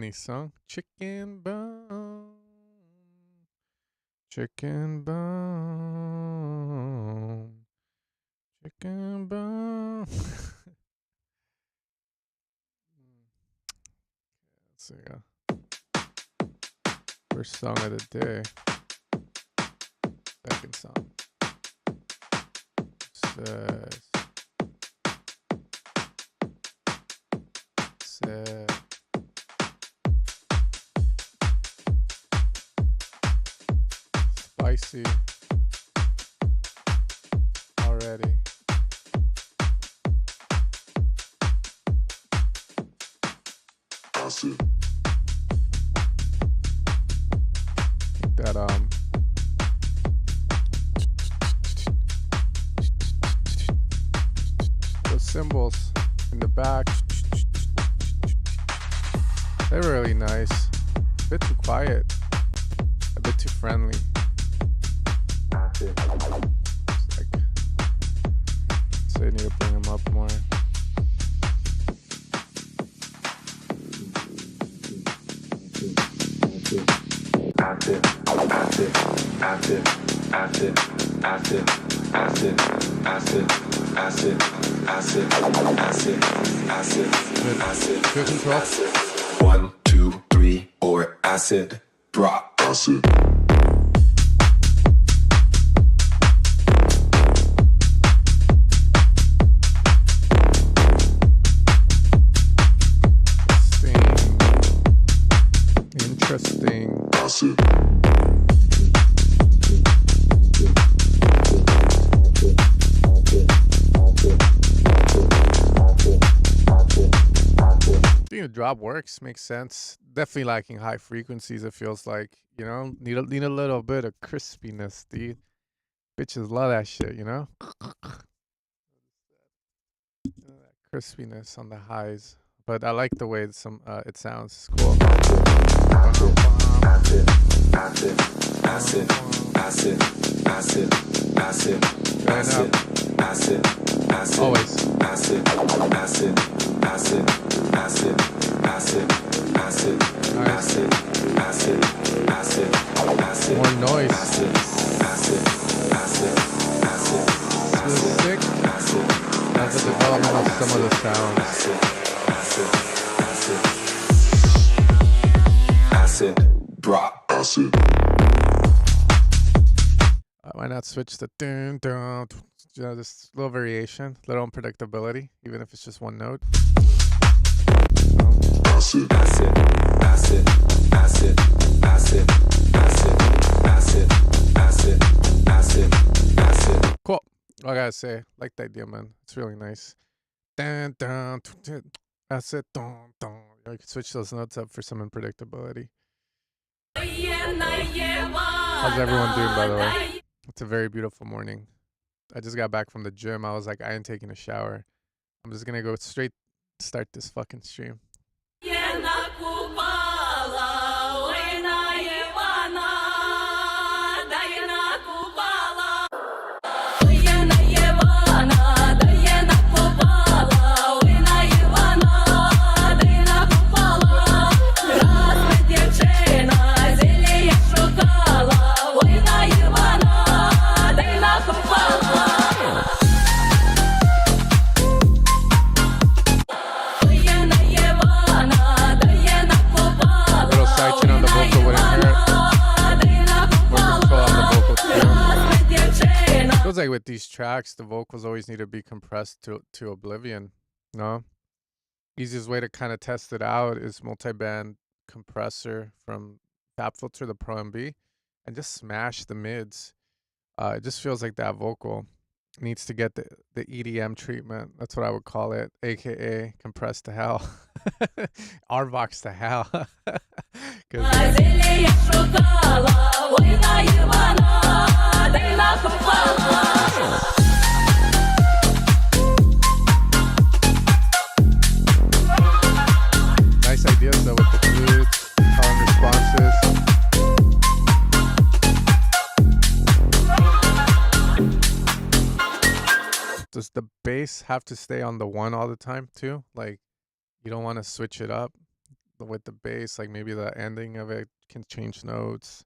funny song. Chicken bone. Chicken bone. Chicken bone. Let's see. First song of the day. Second song. Says. Spicy. Already. Acid. That those cymbals in the back, they're really nice. A bit too quiet, a bit too friendly. It's like, so I need to bring them up more. Acid, acid, acid, acid, acid, acid, acid, acid, acid, acid, acid, acid, Good control. acid. 1, 2, 3, 4, acid, drop, acid. Interesting. Acid. I think the drop works, makes sense. Definitely lacking high frequencies, it feels like, you know? Need a little bit of crispiness, dude. Bitches love that shit, you know? That crispiness on the highs. But I like the way it sounds. It's cool. Acid, acid, acid, acid, acid, acid, acid, acid, acid, acid, Always. acid, acid, acid, acid, acid, acid, acid, acid, acid, acid, More noise. acid, acid, acid, acid, This is sick. acid, That's the development of some of the sounds. acid, acid, acid, acid, drop, acid. Why not switch the dun, dun, you know, just little variation, little unpredictability, even if it's just one note. Acid, acid, acid, acid, acid, acid, acid, acid, acid, acid. Cool. I gotta say, like the idea, man. It's really nice. Dun, dun, dun, dun. That's it. Dun, dun. I can switch those notes up for some unpredictability. How's everyone doing, by the way? It's a very beautiful morning. I just got back from the gym. I was like, I ain't taking a shower. I'm just gonna go straight start this fucking stream. Little sidechain on the vocal wouldn't hurt. More control on the vocal too. Feels like with these tracks, the vocals always need to be compressed to oblivion. No? Easiest way to kind of test it out is multi-band compressor from Tap Filter, the Pro MB, and just smash the mids. It just feels like that vocal needs to get the EDM treatment. That's what I would call it, aka compressed to hell. RVox to hell. 'Cause, nice ideas though with the flutes, calm responses. Does the bass have to stay on the one all the time too? Like, you don't want to switch it up. with the bass, like maybe the ending of it can change notes.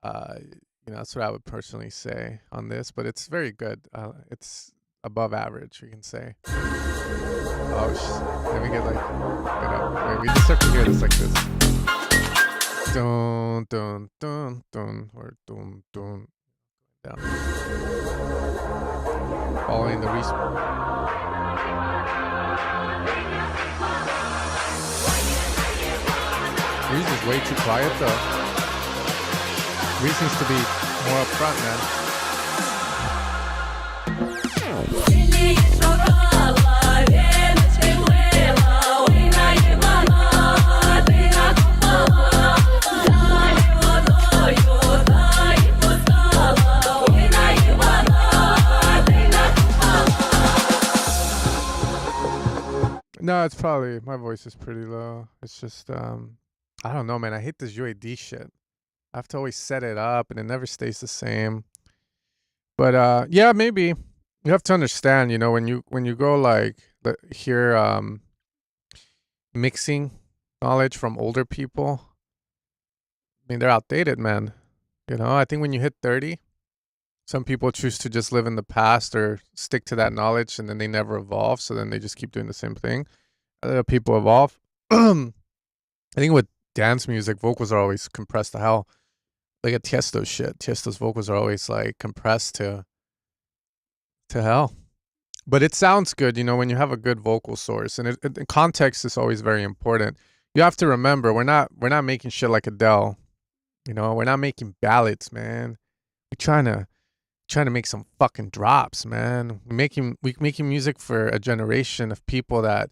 That's what I would personally say on this, but it's very good. It's above average, we can say. Oh, let me get like, wait, we just have to hear this like this. Dun, dun, dun, dun, or dun, dun. Down. Following the respawn. Reese is way too quiet though. Reese needs to be more up front, man. No, it's probably, my voice is pretty low. It's just, I don't know, man. I hate this UAD shit. I have to always set it up and it never stays the same. But yeah, maybe you have to understand, when you go like hear mixing knowledge from older people, I mean, they're outdated, man. I think when you hit 30, some people choose to just live in the past or stick to that knowledge and then they never evolve. So then they just keep doing the same thing. Other people evolve. I think with dance music, vocals are always compressed to hell. Like a Tiesto shit. Tiesto's vocals are always like compressed to hell. But it sounds good, when you have a good vocal source. And context is always very important. You have to remember, we're not making shit like Adele. We're not making ballads, man. We're trying to make some fucking drops, man. We're making music for a generation of people that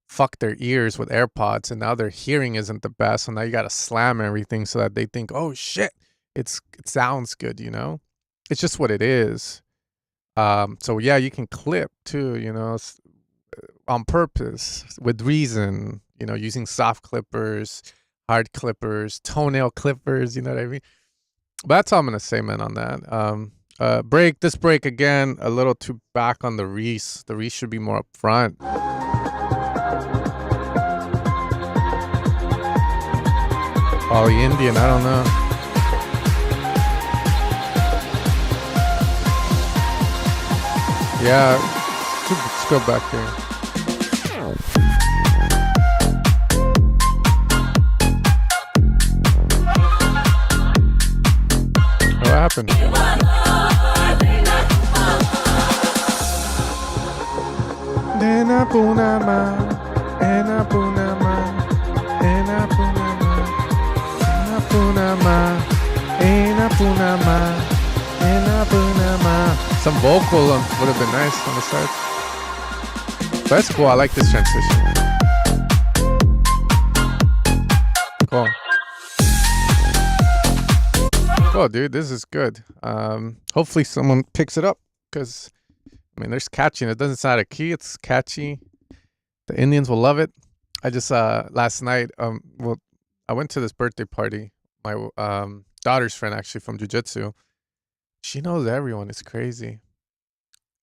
fuck their ears with AirPods and now their hearing isn't the best. So now you gotta slam everything so that they think, oh shit, it sounds good, It's just what it is. So yeah, you can clip too, on purpose, with reason, using soft clippers, hard clippers, toenail clippers, you know what I mean? But that's all I'm gonna say, man, on that. This break again, a little too back on the Reese. The Reese should be more up front. Poly Indian, I don't know. Yeah, let's go back here. What happened? Some vocal would have been nice on the side. But that's cool. I like this transition. Cool. Cool, dude. This is good. Hopefully someone picks it up because, there's catchy. It doesn't sound out of key. It's catchy. The Indians will love it. I just last night, I went to this birthday party. My daughter's friend, actually, from jiu-jitsu. She knows everyone. It's crazy.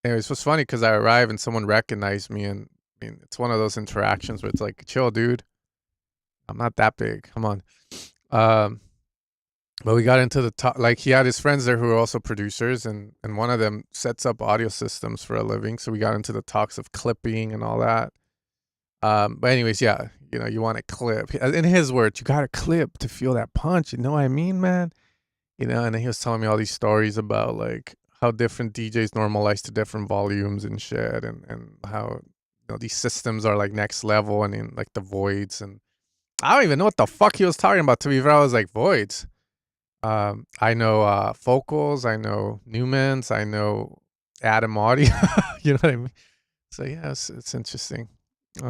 Anyways, it was funny because I arrived and someone recognized me, and it's one of those interactions where it's like, chill, dude. I'm not that big. Come on. But we got into the talk. Like, he had his friends there who are also producers, and one of them sets up audio systems for a living. So we got into the talks of clipping and all that. But anyways, yeah, you want to clip. In his words, you got to clip to feel that punch. You know what I mean, man? And then he was telling me all these stories about like how different DJs normalize to different volumes and shit, and how these systems are like next level, and in like the voids, and I don't even know what the fuck he was talking about. To be fair, I was like, voids. I know Focals, I know Newmans, I know Adam Audio. You know what I mean? So yeah, it's interesting.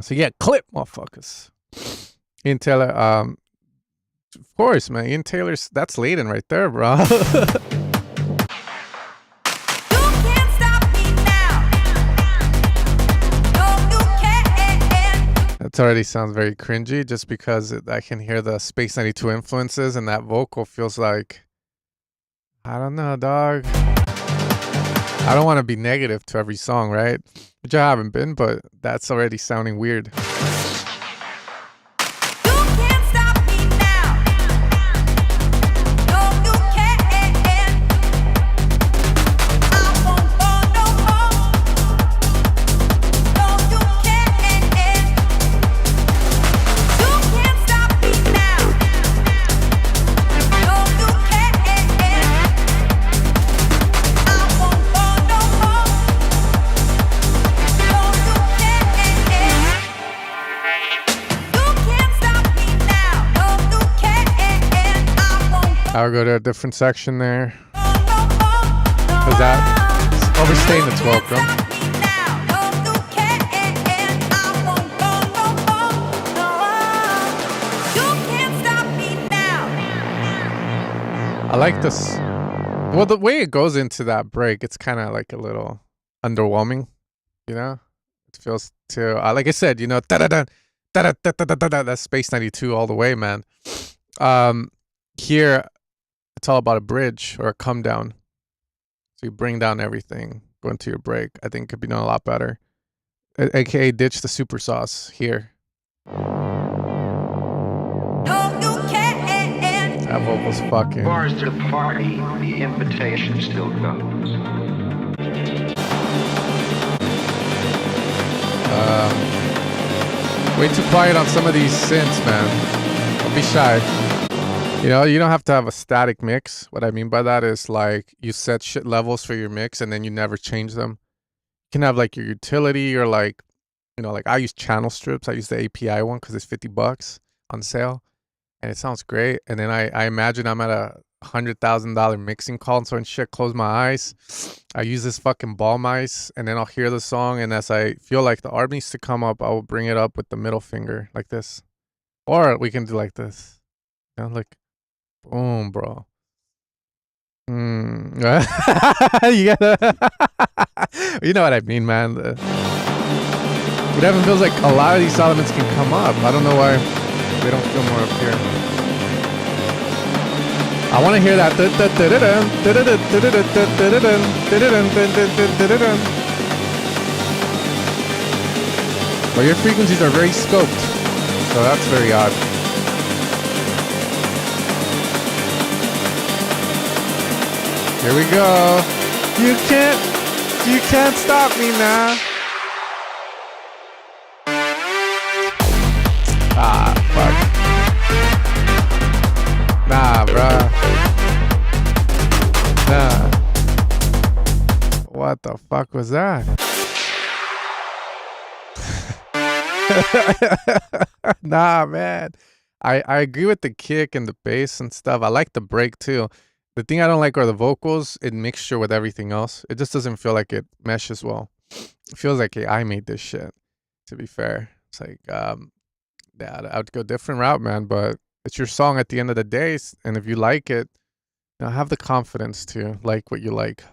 So yeah, clip, motherfuckers. Ian Taylor, of course, man. Ian Taylor's, that's Layden right there, bro. That already sounds very cringy just because I can hear the Space 92 influences, and that vocal feels like, I don't know, dog. I don't want to be negative to every song, right? Which I haven't been, but that's already sounding weird. I'll go to a different section there. Cause that overstaying its welcome. I like this. Well, the way it goes into that break, it's kind of like a little underwhelming, you know? It feels too, like I said, you know, that's Space 92 all the way, man. Here, it's all about a bridge or a come down. So you bring down everything, go into your break. I think it could be done a lot better. AKA ditch the super sauce here. That vocal's fucking. As far as to the party, the invitation still goes. Way too quiet on some of these synths, man. Don't be shy. You know, you don't have to have a static mix. What I mean by that is like you set shit levels for your mix and then you never change them. You can have like your utility or like, you know, like I use channel strips. I use the API one because it's $50 on sale. And it sounds great. And then I imagine I'm at a $100,000 mixing console and shit. Close my eyes. I use this fucking ball mice, and then I'll hear the song. And as I feel like the arm needs to come up, I will bring it up with the middle finger like this, or we can do like this. You know, like, boom, bro. You gotta, you know what I mean, man. It even feels like a lot of these elements can come up. I don't know why. They don't feel more up here. I want to hear that. But your frequencies are very scoped, so that's very odd. Here we go. You can't stop me now. Ah, fuck. Nah, bruh. Nah. What the fuck was that? Nah, man. I agree with the kick and the bass and stuff. I like the break too. The thing I don't like are the vocals in mixture with everything else. It just doesn't feel like it meshes well. It feels like, hey, I made this shit, to be fair. It's like, yeah, I would go a different route, man, but it's your song at the end of the day, and if you like it, you know, have the confidence to like what you like.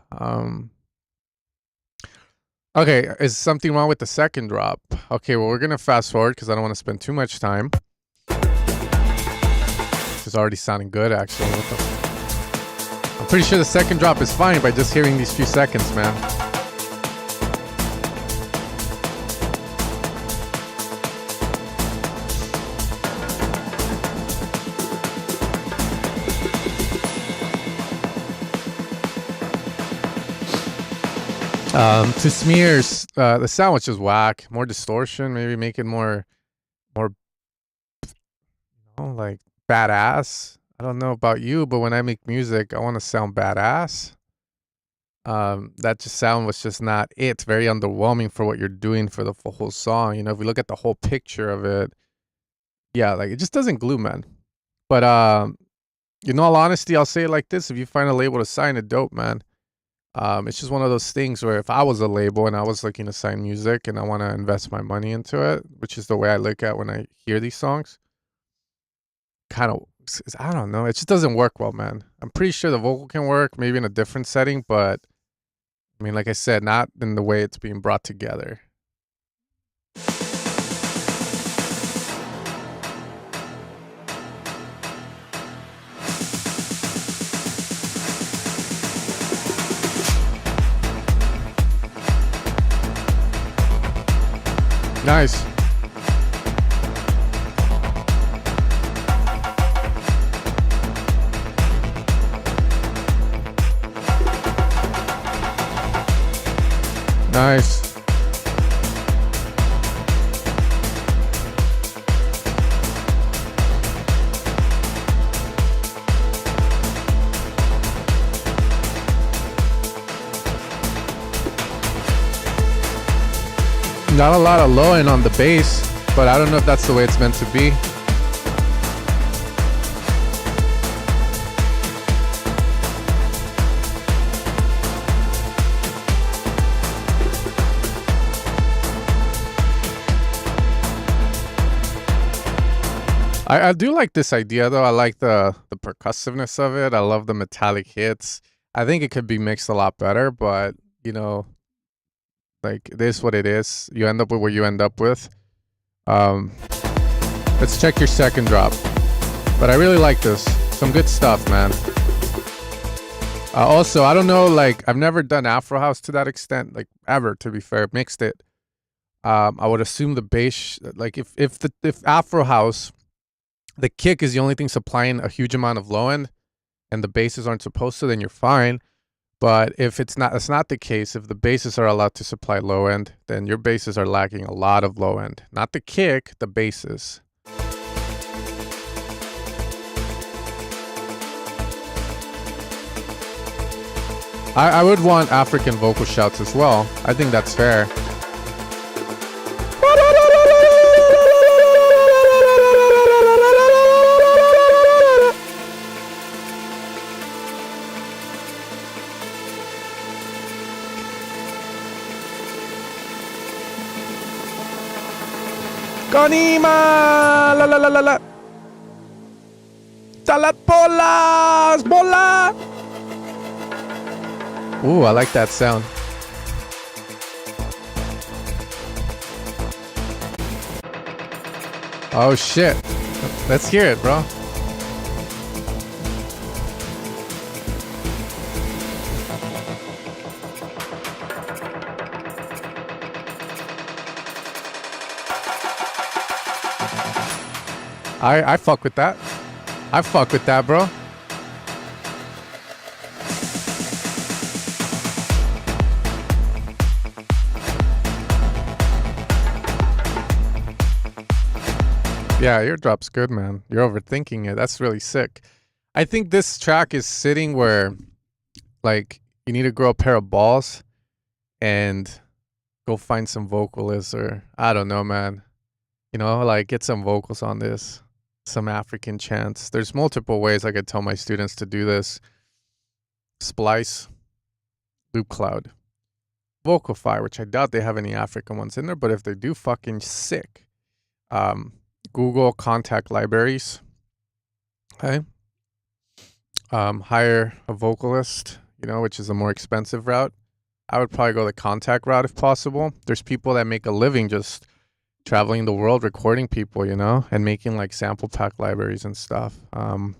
Okay, is something wrong with the second drop? Okay, well, we're gonna fast forward because I don't want to spend too much time. It's already sounding good, actually. I'm pretty sure the second drop is fine by just hearing these few seconds, man. To Smears, the sound was just whack. More distortion, maybe make it more, you know, like badass. I don't know about you, but when I make music, I want to sound badass. That just sound was just not it. Very underwhelming for what you're doing for the whole song. You know, if we look at the whole picture of it, yeah, like it just doesn't glue, man. But in all honesty, I'll say it like this: if you find a label to sign it, dope, man. It's just one of those things where if I was a label and I was looking to sign music and I want to invest my money into it, which is the way I look at when I hear these songs, kind of, I don't know. It just doesn't work well, man. I'm pretty sure the vocal can work, maybe in a different setting, but I mean, like I said, not in the way it's being brought together. Nice. Nice. Not a lot of low end on the bass, but I don't know if that's the way it's meant to be. I do like this idea though. I like the percussiveness of it. I love the metallic hits. I think it could be mixed a lot better, but you know, like it is what it is. You end up with what you end up with. Let's check your second drop. But I really like this. Some good stuff, man. Also, I don't know, like I've never done Afro House to that extent, like ever. To be fair, mixed it. I would assume the bass, like if Afro House, the kick is the only thing supplying a huge amount of low end, and the basses aren't supposed to, then you're fine. But if that's not the case. If the basses are allowed to supply low end, then your basses are lacking a lot of low end. Not the kick, the basses. I would want African vocal shouts as well. I think that's fair. Konima! La la la la la! Salat bolas! Bola! Ooh, I like that sound. Oh shit. Let's hear it, bro. I fuck with that. I fuck with that, bro. Yeah, your drop's good, man. You're overthinking it. That's really sick. I think this track is sitting where, like, you need to grow a pair of balls and go find some vocalists, or I don't know, man. You know, like, get some vocals on this, some African chants. There's multiple ways I could tell my students to do this. Splice, Loop Cloud, Vocify, which I doubt they have any African ones in there, but if they do, fucking sick. Google contact libraries. Okay. Hire a vocalist, you know, which is a more expensive route. I would probably go the contact route if possible. There's people that make a living just traveling the world recording people, you know, and making like sample pack libraries and stuff. You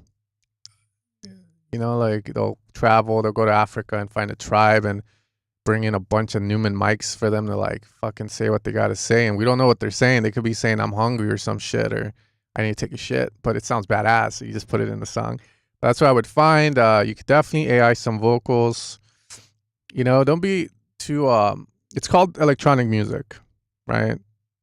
know, like they'll travel, they'll go to Africa and find a tribe and bring in a bunch of Newman mics for them to like fucking say what they gotta say, and we don't know what they're saying. They could be saying I'm hungry or some shit, or I need to take a shit, but it sounds badass, so you just put it in the song. That's what I would find. You could definitely AI some vocals. You know, don't be too it's called electronic music, right?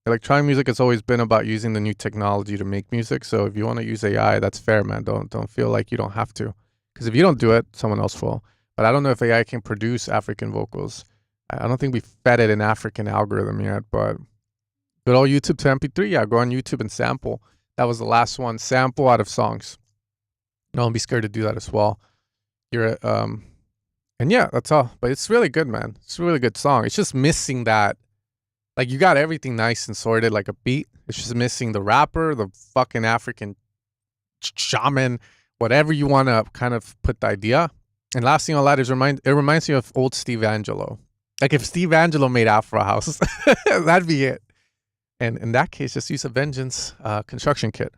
Electronic music has always been about using the new technology to make music. So if you want to use AI, that's fair, man. Don't feel like you don't have to, because if you don't do it, someone else will. But I don't know if AI can produce African vocals. I don't think we fed it an African algorithm yet, but good old YouTube to MP3. Yeah, go on YouTube and sample. That was the last one. Sample out of songs. Don't be scared to do that as well. And yeah, that's all. But it's really good, man. It's a really good song. It's just missing that. Like, you got everything nice and sorted like a beat. It's just missing the rapper, the fucking African shaman, whatever you want to kind of put the idea. And last thing on that is it reminds me of old Steve Angelo. Like if Steve Angelo made Afro House, that'd be it. And in that case, just use a Vengeance construction kit.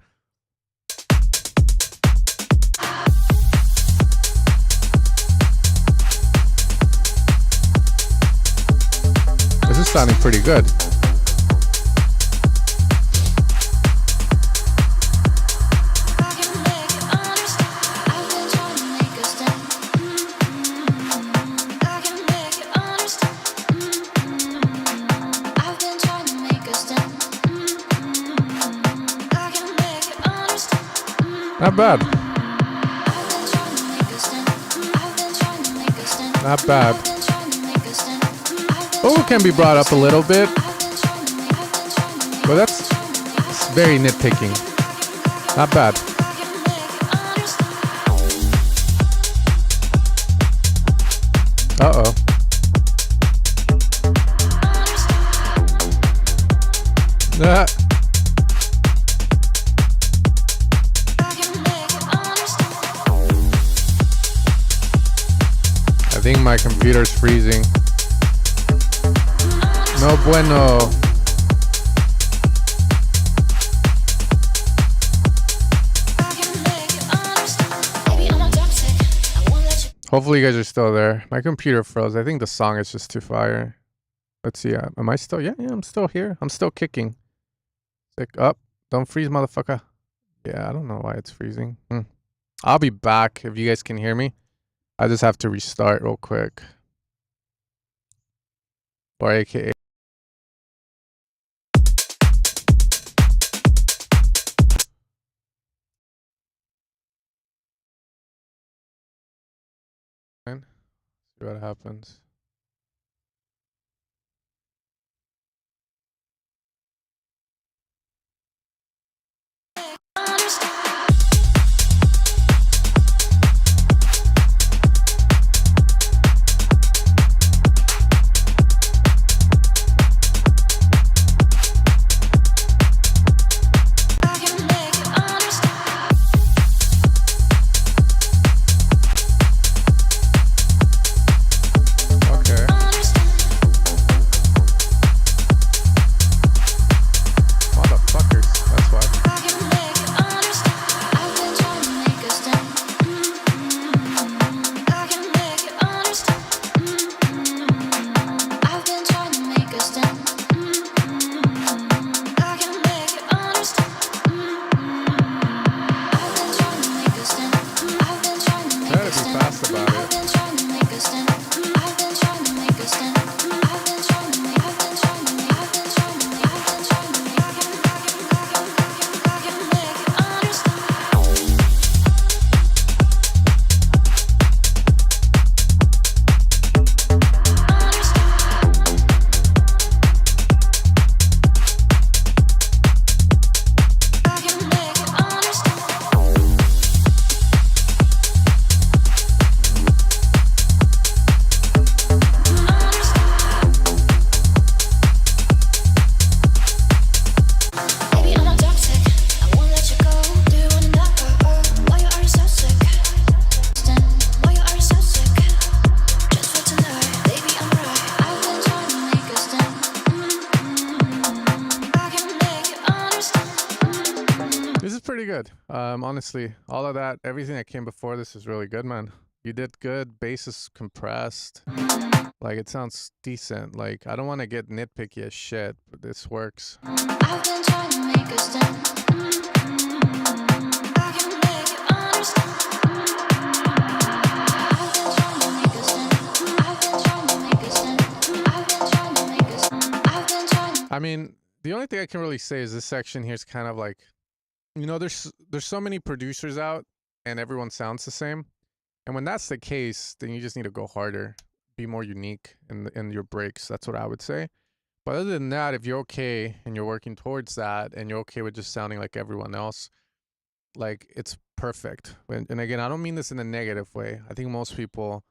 This is sounding pretty good. Not bad. Not bad. Oh, can be brought up a little bit. But that's very nitpicking. Not bad. Uh-oh. think my computer's freezing. No bueno. Hopefully you guys are still there. My computer froze. I think the song is just too fire. Let's see. Am I still? Yeah, I'm still here. I'm still kicking. Sick up. Don't freeze, motherfucker. Yeah, I don't know why it's freezing. I'll be back if you guys can hear me. I just have to restart real quick. Or AKA. See what happens. Honestly, all of that, everything that came before this is really good, man. You did good. Bass is compressed. Like, it sounds decent. Like, I don't want to get nitpicky as shit, but this works. I've been trying to make a stand. I mean, the only thing I can really say is this section here is kind of like, you know, there's so many producers out and everyone sounds the same. And when that's the case, then you just need to go harder, be more unique in your breaks. That's what I would say. But other than that, if you're okay and you're working towards that and you're okay with just sounding like everyone else, like, it's perfect. And again, I don't mean this in a negative way. I think most people,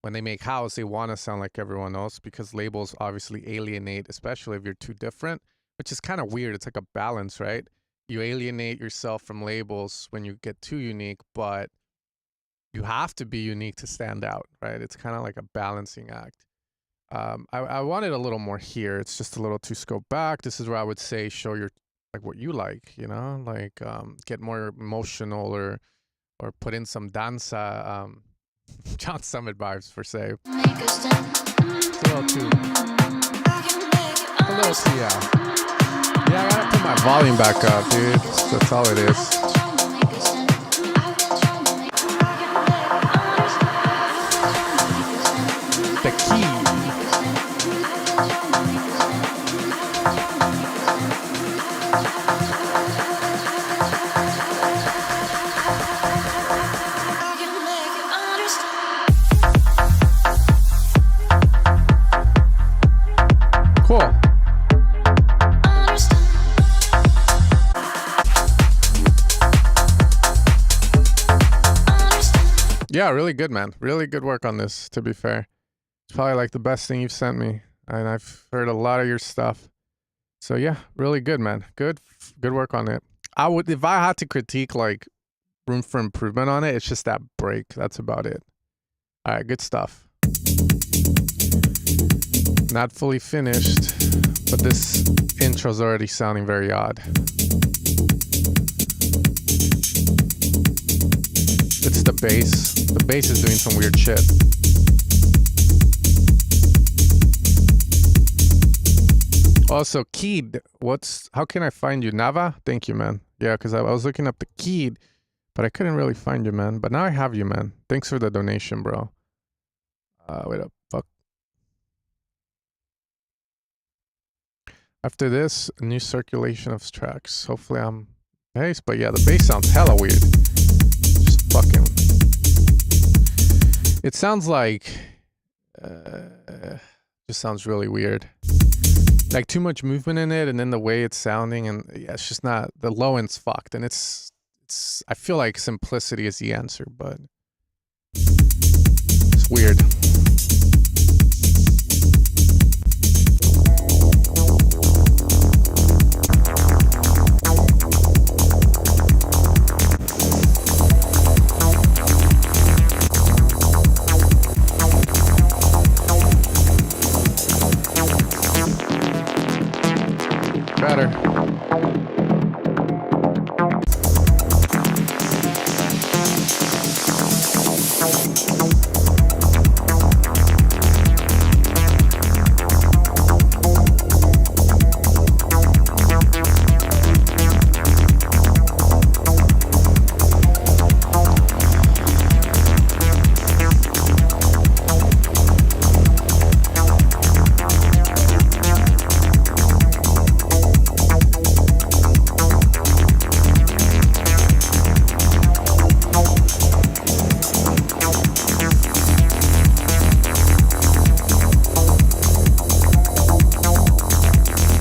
when they make house, they want to sound like everyone else because labels obviously alienate, especially if you're too different, which is kind of weird. It's like a balance, right? You alienate yourself from labels when you get too unique, but you have to be unique to stand out, right? It's kind of like a balancing act. I wanted a little more here. It's just a little too scoped back. This is where I would say show your, like, what you like, you know, like get more emotional or put in some danza, John Summit vibes per se. It's a little too, yeah, I gotta put my volume back up, dude. That's all it is. The key. Cool. Yeah, really good, man. Really good work on this, to be fair. It's probably like the best thing you've sent me. And I've heard a lot of your stuff. So yeah, really good, man. Good work on it. I would, if I had to critique like room for improvement on it, it's just that break. That's about it. All right, good stuff. Not fully finished, but this intro's already sounding very odd. It's the bass. The bass is doing some weird shit. Also, Keyed, how can I find you? Nava? Thank you, man. Yeah, because I was looking up the Keyed, but I couldn't really find you, man. But now I have you, man. Thanks for the donation, bro. Wait up, fuck. After this, a new circulation of tracks. Hopefully I'm bass, but yeah, the bass sounds hella weird. Just fucking. It sounds like, just sounds really weird. Like too much movement in it, and then the way it's sounding, and yeah, it's just not, the low end's fucked, and it's I feel like simplicity is the answer, but it's weird. Better.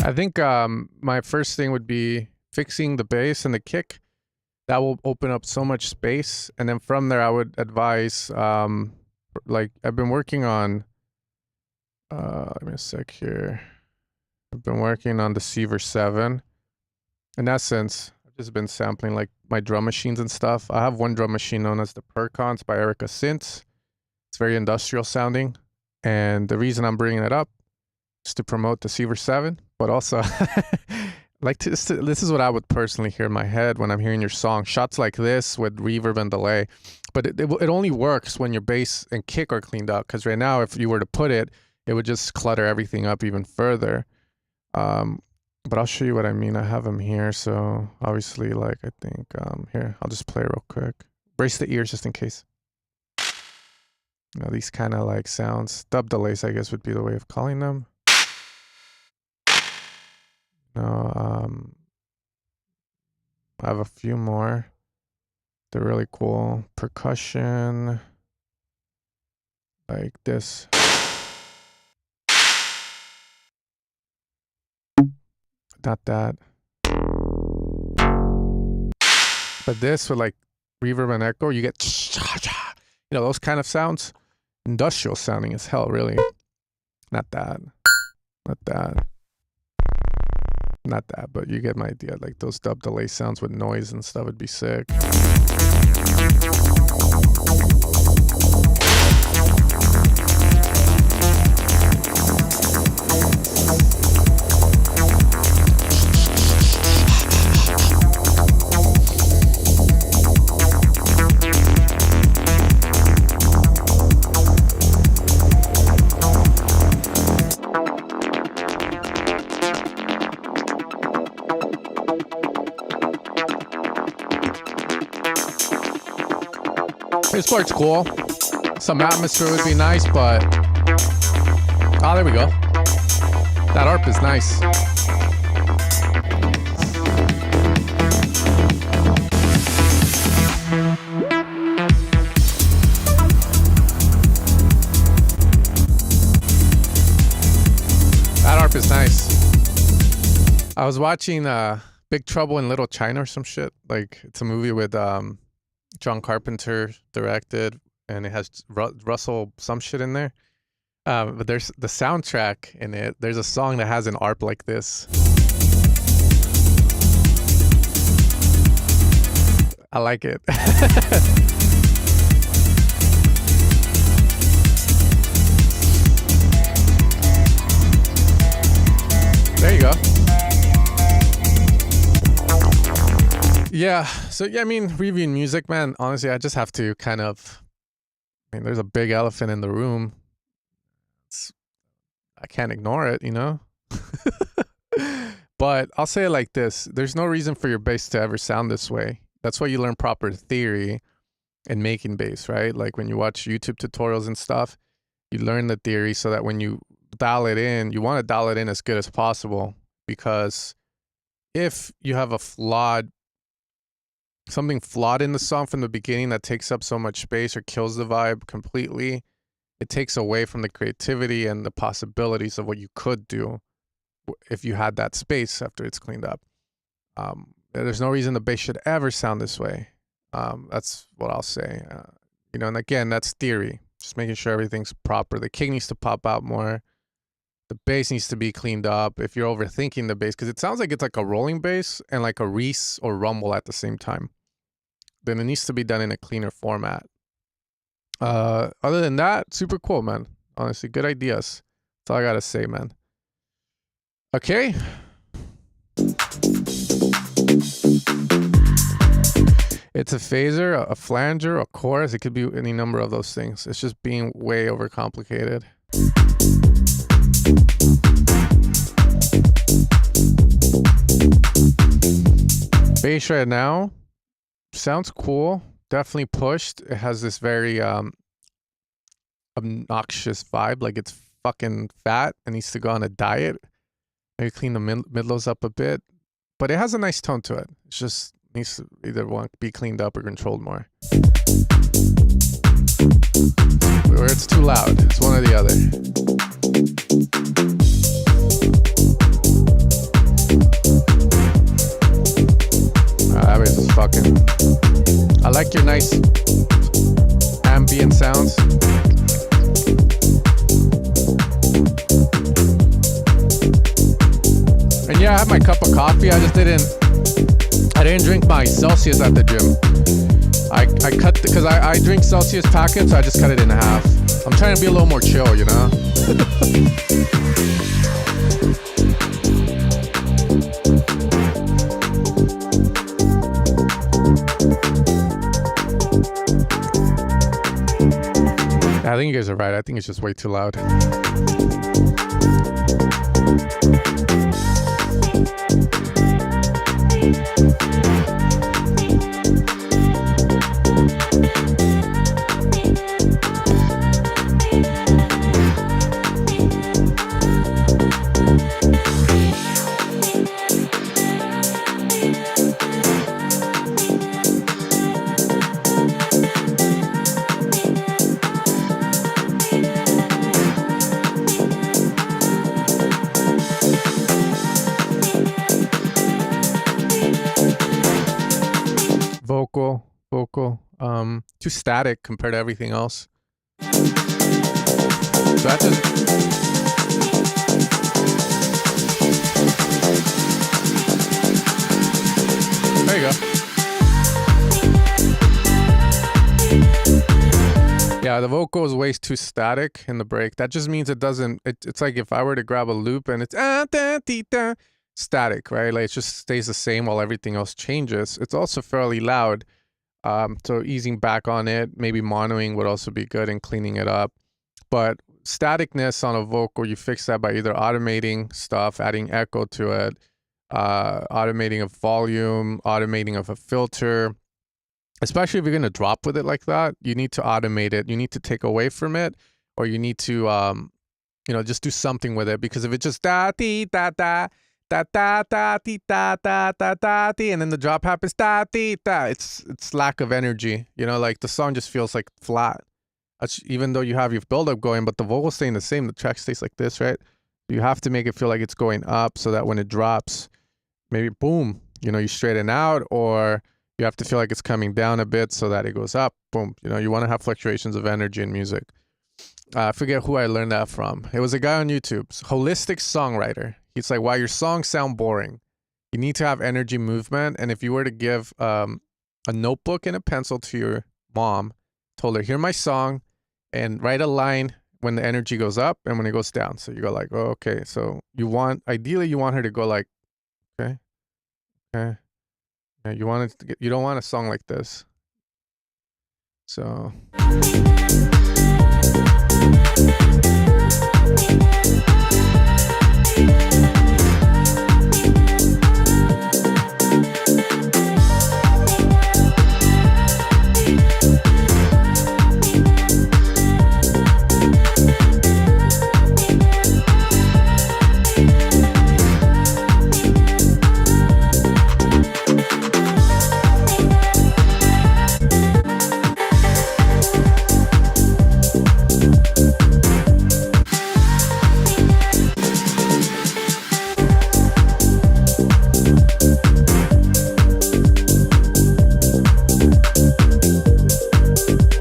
I think my first thing would be fixing the bass and the kick. That will open up so much space, and then from there I would advise like I've been working on let me a sec here. I've been working on Deceiver 7. In essence, I've just been sampling like my drum machines and stuff. I have one drum machine known as the Percons by Erica Synths. It's very industrial sounding, and the reason I'm bringing it up is to promote Deceiver 7, but also like this is what I would personally hear in my head when I'm hearing your song. Shots like this with reverb and delay, but it only works when your bass and kick are cleaned up, because right now if you were to put it, it would just clutter everything up even further. But I'll show you what I mean. I have them here, so obviously, like, I think here, I'll just play real quick. Brace the ears just in case. You know, these kind of like sounds, dub delays, I guess would be the way of calling them. No, I have a few more. They're really cool. Percussion, like this. Not that. But this with like reverb and echo, you get, you know, those kind of sounds. Industrial sounding as hell, really. Not that. Not that. Not that, but you get my idea. Like those dub delay sounds with noise and stuff would be sick. This part's cool. Some atmosphere would be nice, but... Oh, there we go. That ARP is nice. That ARP is nice. I was watching Big Trouble in Little China or some shit. Like, it's a movie with... John Carpenter directed, and it has Russell some shit in there. But there's the soundtrack in it. There's a song that has an ARP like this. I like it. Yeah. So yeah, I mean, reviewing music, man, honestly, I just have to kind of, I mean, there's a big elephant in the room. I can't ignore it, you know? But I'll say it like this. There's no reason for your bass to ever sound this way. That's why you learn proper theory in making bass, right? Like when you watch YouTube tutorials and stuff, you learn the theory so that when you dial it in, you want to dial it in as good as possible, because if you have something flawed in the song from the beginning that takes up so much space or kills the vibe completely, it takes away from the creativity and the possibilities of what you could do if you had that space after it's cleaned up. There's no reason the bass should ever sound this way. That's what I'll say. You know, and again, that's theory. Just making sure everything's proper. The kick needs to pop out more. The bass needs to be cleaned up. If you're overthinking the bass, because it sounds like it's like a rolling bass and like a reese or rumble at the same time, then it needs to be done in a cleaner format. Other than that, super cool, man. Honestly, good ideas. That's all I gotta say, man. Okay. It's a phaser, a flanger, a chorus. It could be any number of those things. It's just being way overcomplicated. Bass right now sounds cool. Definitely pushed. It has this very obnoxious vibe, like it's fucking fat and needs to go on a diet. Maybe clean the mid-lows up a bit, but it has a nice tone to it. It's just needs to either be cleaned up or controlled more. Or it's too loud. It's one or the other. That bass is fucking. I like your nice ambient sounds. And yeah, I had my cup of coffee. I didn't drink my Celsius at the gym. I cut because I drink Celsius packets, so I just cut it in half. I'm trying to be a little more chill, you know. I think you guys are right. I think it's just way too loud. Vocal, too static compared to everything else. So that just there you go. Yeah, the vocal is way too static in the break. That just means it doesn't. It's like if I were to grab a loop and it's static, right? Like it just stays the same while everything else changes. It's also fairly loud. So easing back on it, maybe monoing would also be good and cleaning it up. But staticness on a vocal, you fix that by either automating stuff, adding echo to it, automating a volume, automating of a filter. Especially if you're going to drop with it like that, you need to automate it. You need to take away from it, or you need to, you know, just do something with it. Because if it's just da-dee-da-da, da-da-da-dee-da-da-da-da-dee, and then the drop happens da-dee-da, it's lack of energy. You know, like the song just feels like flat. Even though you have your build-up going, but the vocal's staying the same. The track stays like this, right? You have to make it feel like it's going up so that when it drops, maybe boom, you know, you straighten out, or you have to feel like it's coming down a bit so that it goes up, boom. You know, you want to have fluctuations of energy in music. I forget who I learned that from. It was a guy on YouTube, holistic songwriter. He's like, wow, your songs sound boring. You need to have energy, movement. And if you were to give a notebook and a pencil to your mom, told her, hear my song, and write a line when the energy goes up and when it goes down. So you go like, oh, okay. So ideally you want her to go like, okay, okay, Yeah, you don't want a song like this. So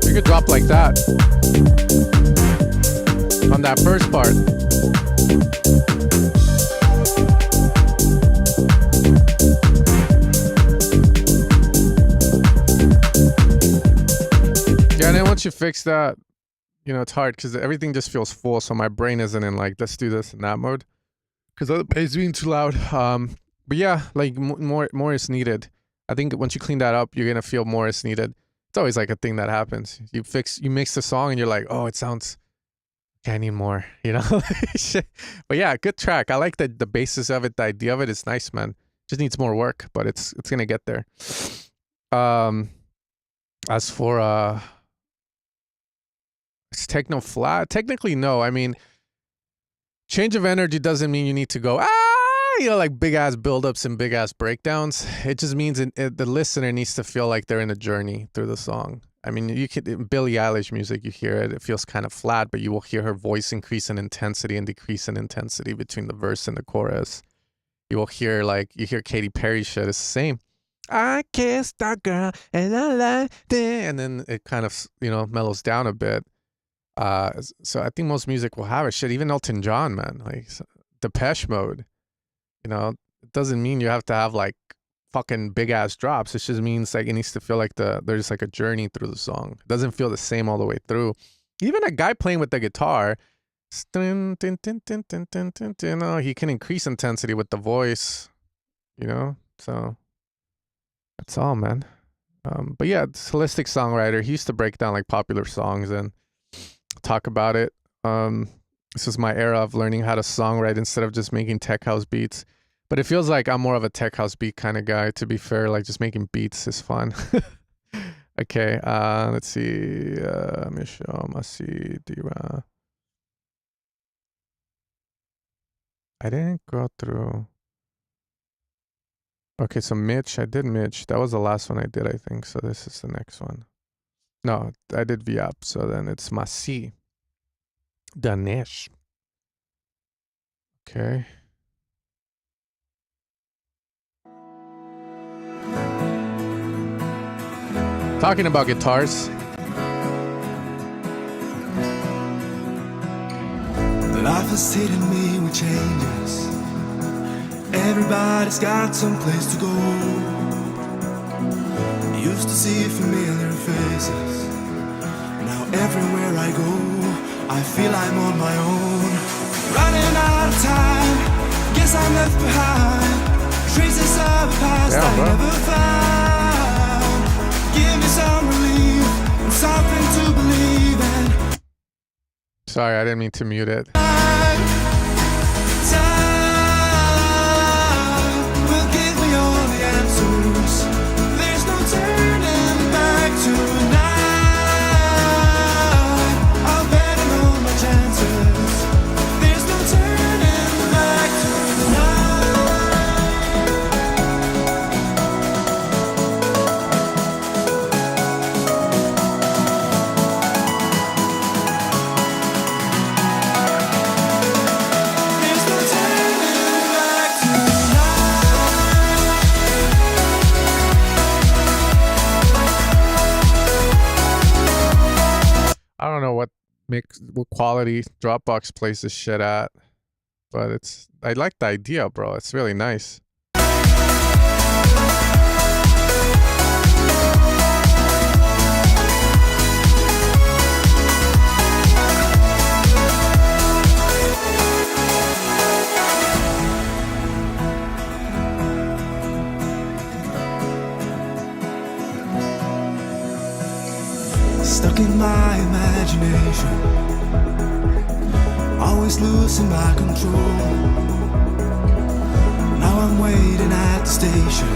you could drop like that on that first part. Yeah, and then once you fix that, you know, it's hard because everything just feels full. So my brain isn't in like, let's do this in that mode because the bass being too loud. But yeah, like more is needed. I think once you clean that up, you're gonna feel more is needed. It's always like a thing that happens. You mix the song and you're like, oh, it sounds, okay, I need more, you know? But yeah, good track. I like the basis of it, the idea of it is nice, man. Just needs more work, but it's gonna get there. As for it's techno flat. Technically, no. I mean, change of energy doesn't mean you need to go, you know, like big ass buildups and big ass breakdowns. It just means the listener needs to feel like they're in a journey through the song. I mean, you could, in Billie Eilish music, you hear it, it feels kind of flat, but you will hear her voice increase in intensity and decrease in intensity between the verse and the chorus. You will hear, like, you hear Katy Perry shit, it's the same. I kissed that girl and I liked it. And then it kind of, you know, mellows down a bit. So I think most music will have it. Shit, even Elton John, man, like Depeche Mode, you know, it doesn't mean you have to have like fucking big ass drops. It just means like it needs to feel like there's like a journey through the song. It doesn't feel the same all the way through. Even a guy playing with the guitar, you know, he can increase intensity with the voice, you know, so that's all, man. But yeah, it's a holistic songwriter. He used to break down like popular songs and talk about it. This is my era of learning how to songwrite instead of just making tech house beats. But it feels like I'm more of a tech house beat kind of guy, to be fair. Like just making beats is fun. Okay, let's see. Michelle Masi Dira. I didn't go through. Okay, so Mitch, I did Mitch. That was the last one I did, I think. So this is the next one. No, I did Viap. So then it's Masi. Danesh. Okay. Talking about guitars. Life has hit me with changes. Everybody's got some place to go. Used to see familiar faces. Now everywhere I go, I feel I'm on my own. Running out of time, guess I'm left behind. Traces of a past I never found. Give me some relief and something to believe in. Sorry, I didn't mean to mute it. Time will give me all the answers. There's no turning back tonight. I'll bet on all my chances. There's no turning back I don't know what quality Dropbox plays this shit at, but I like the idea, bro. It's really nice. in my imagination, always losing my control. Now I'm waiting at the station,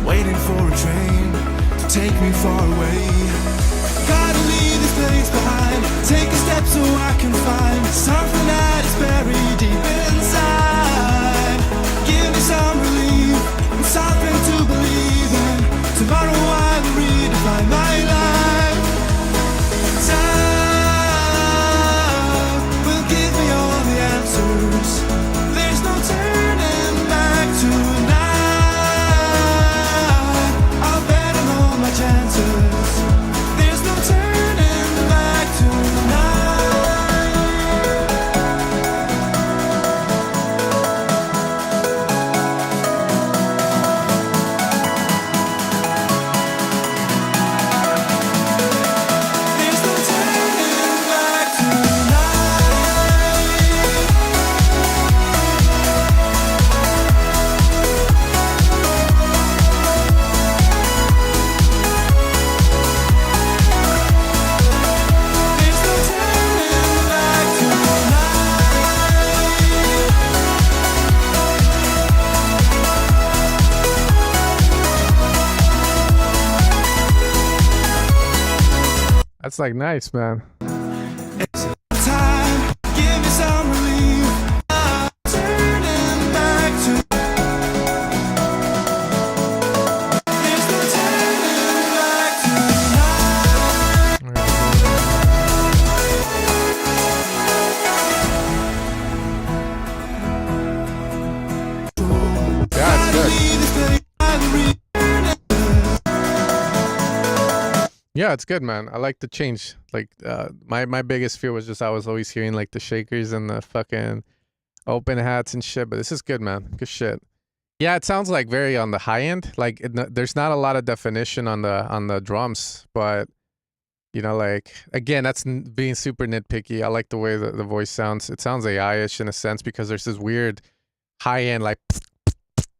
waiting for a train to take me far away. Gotta leave this place behind, take a step so I can find something that is buried deep inside. Give me some relief and something to believe in. Tomorrow I will redefine my life. Time will give me all the answers. There's no turning back tonight. I'll bet on all my chances. There's no turning back There's no turning back There's no turning back That's like nice, man. time. Give me some relief. Turning back to. There's no turning back Yeah, it's good. Yeah, it's good, man. I like the change. Like, my biggest fear was just I was always hearing like the shakers and the fucking open hats and shit. But this is good, man. Good shit. Yeah, it sounds like very on the high end. Like, there's not a lot of definition on the drums, but you know, like again, that's being super nitpicky. I like the way the voice sounds. It sounds AI-ish in a sense because there's this weird high end like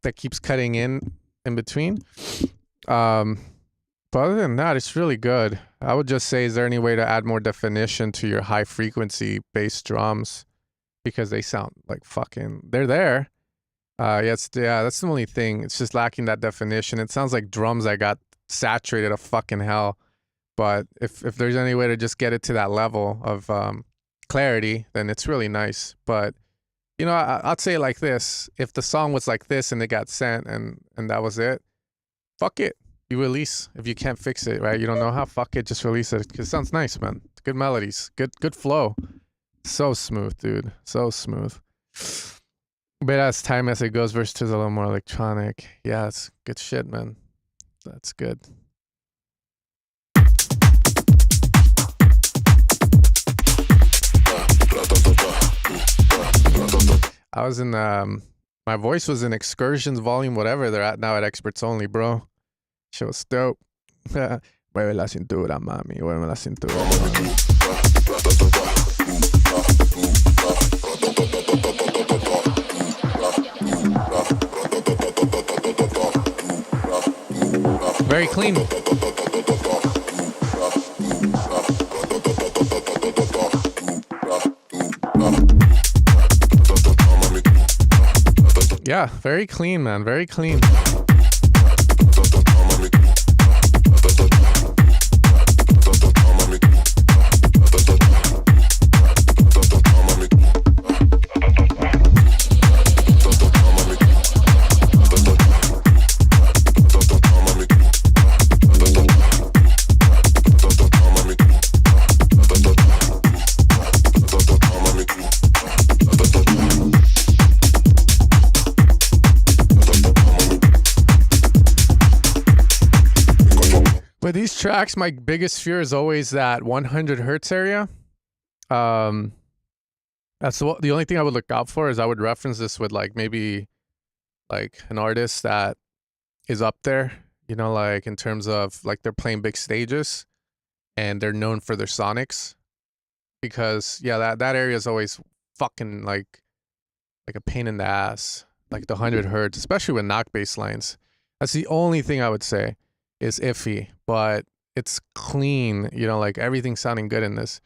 that keeps cutting in between. But other than that, it's really good. I would just say, is there any way to add more definition to your high frequency bass drums? Because they sound like fucking, they're there. Yeah, that's the only thing. It's just lacking that definition. It sounds like drums that got saturated of fucking hell. But if there's any way to just get it to that level of clarity, then it's really nice. But, you know, I'd say it like this. If the song was like this and it got sent and that was it, fuck it. You release. If you can't fix it, right? You don't know how, fuck it, just release it. Because it sounds nice, man. Good melodies. Good flow. So smooth, dude. So smooth. But as time as it goes versus to a little more electronic. Yeah, it's good shit, man. That's good. I was in my voice was in Excursions Volume whatever they're at now at Experts Only, bro. Shit was dope. Mueve la cintura, mami. Mueve la cintura. Very clean. Yeah, very clean, man. Very clean. With these tracks, my biggest fear is always that 100 hertz area. That's the only thing I would look out for is I would reference this with like maybe like an artist that is up there, you know, like in terms of like they're playing big stages and they're known for their sonics. Because yeah, that area is always fucking like a pain in the ass. Like the 100 hertz, especially with knock bass lines. That's the only thing I would say is iffy, but it's clean, you know, like everything's sounding good in this.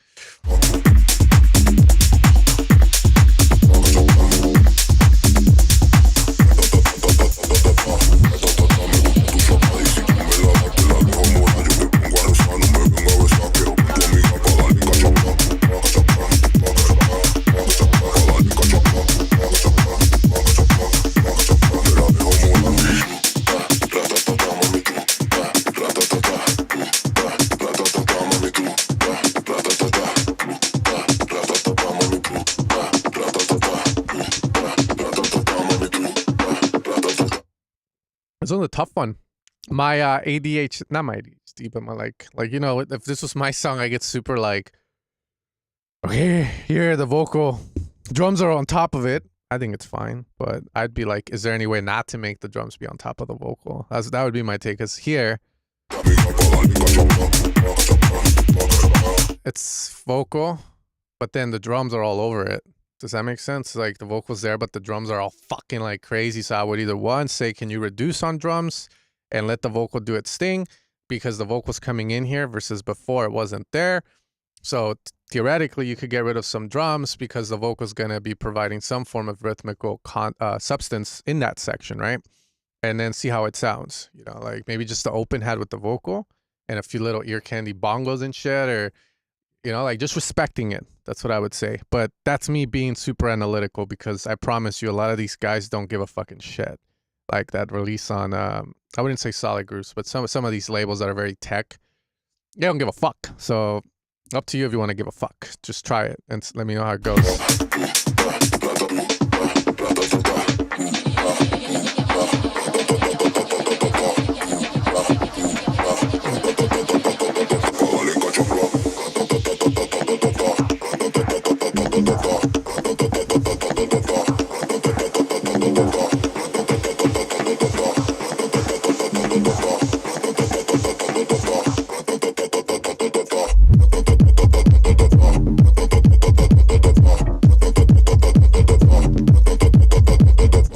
It's on the tough one. My ADHD, not my ADHD, but my like you know, if this was my song, I get super like, okay, here the vocal, drums are on top of it. I think it's fine, but I'd be like, is there any way not to make the drums be on top of the vocal? That would be my take. Cause here, it's vocal, but then the drums are all over it. Does that make sense? Like the vocals there, but the drums are all fucking like crazy. So I would either one say, can you reduce on drums and let the vocal do its thing, because the vocal's coming in here versus before it wasn't there. So theoretically, you could get rid of some drums because the vocal's gonna be providing some form of rhythmical substance in that section, right? And then see how it sounds. You know, like maybe just the open head with the vocal and a few little ear candy bongos and shit, or you know, like just respecting it. That's what I would say. But that's me being super analytical, because I promise you a lot of these guys don't give a fucking shit. Like that release on, I wouldn't say Solid Grooves, but some of these labels that are very tech, they don't give a fuck. So up to you if you want to give a fuck. Just try it and let me know how it goes.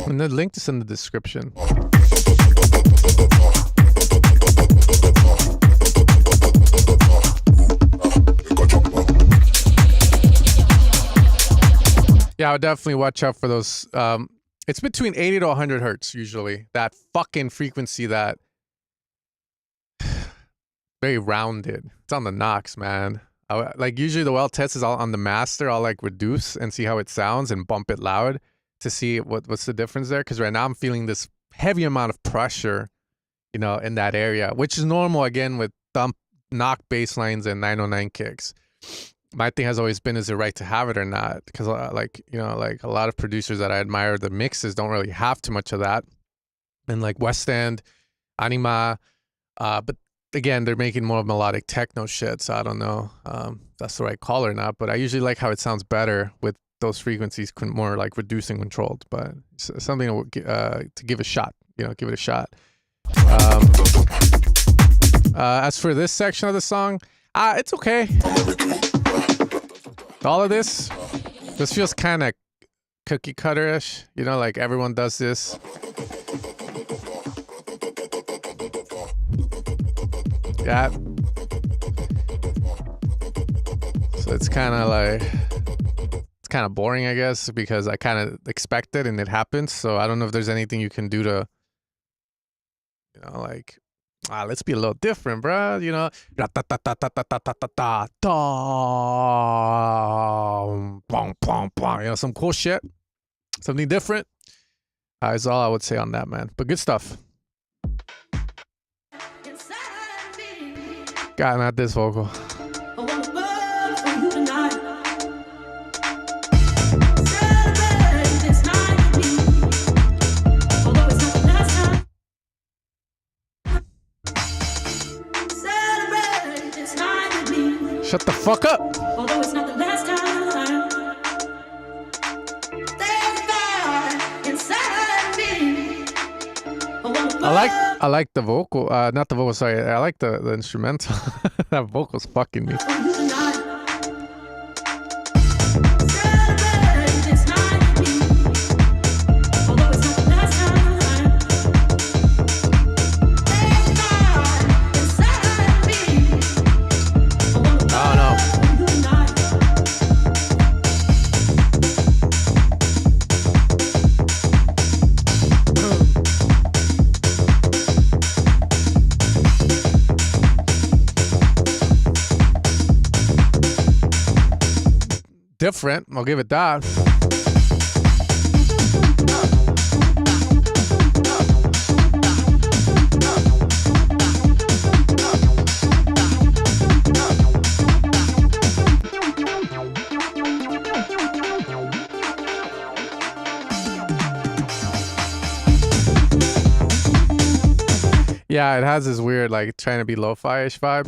And the link is in the description. Yeah, I would definitely watch out for those. It's between 80 to 100 hertz usually. That fucking frequency, that very rounded. It's on the knocks, man. Like usually the well test is all on the master. I'll like reduce and see how it sounds and bump it loud to see what's the difference there. Because right now I'm feeling this heavy amount of pressure, you know, in that area, which is normal again with knock bass lines and 909 kicks. My thing has always been, is it right to have it or not? Because like, you know, like a lot of producers that I admire, the mixes don't really have too much of that. And like West End, Anima, but again, they're making more melodic techno shit, so I don't know if that's the right call or not, but I usually like how it sounds better with those frequencies more like reduced and controlled, but it's something to give a shot, you know, give it a shot. As for this section of the song, it's okay. All of this feels kind of cookie cutter-ish, you know, like everyone does this. Yeah. So it's kind of like, it's kind of boring, I guess, because I kind of expect it and it happens. So I don't know if there's anything you can do to, you know, like, let's be a little different, bro. You know, you know, some cool shit, something different. Is all I would say on that, man. But good stuff. God, not this vocal. Shut the fuck up. Although it's not the last time. I like the vocal, not the vocal, sorry. I like the instrumental. That vocal's fucking me. different. I'll give it that. Yeah, it has this weird, like, trying to be lo-fi-ish vibe.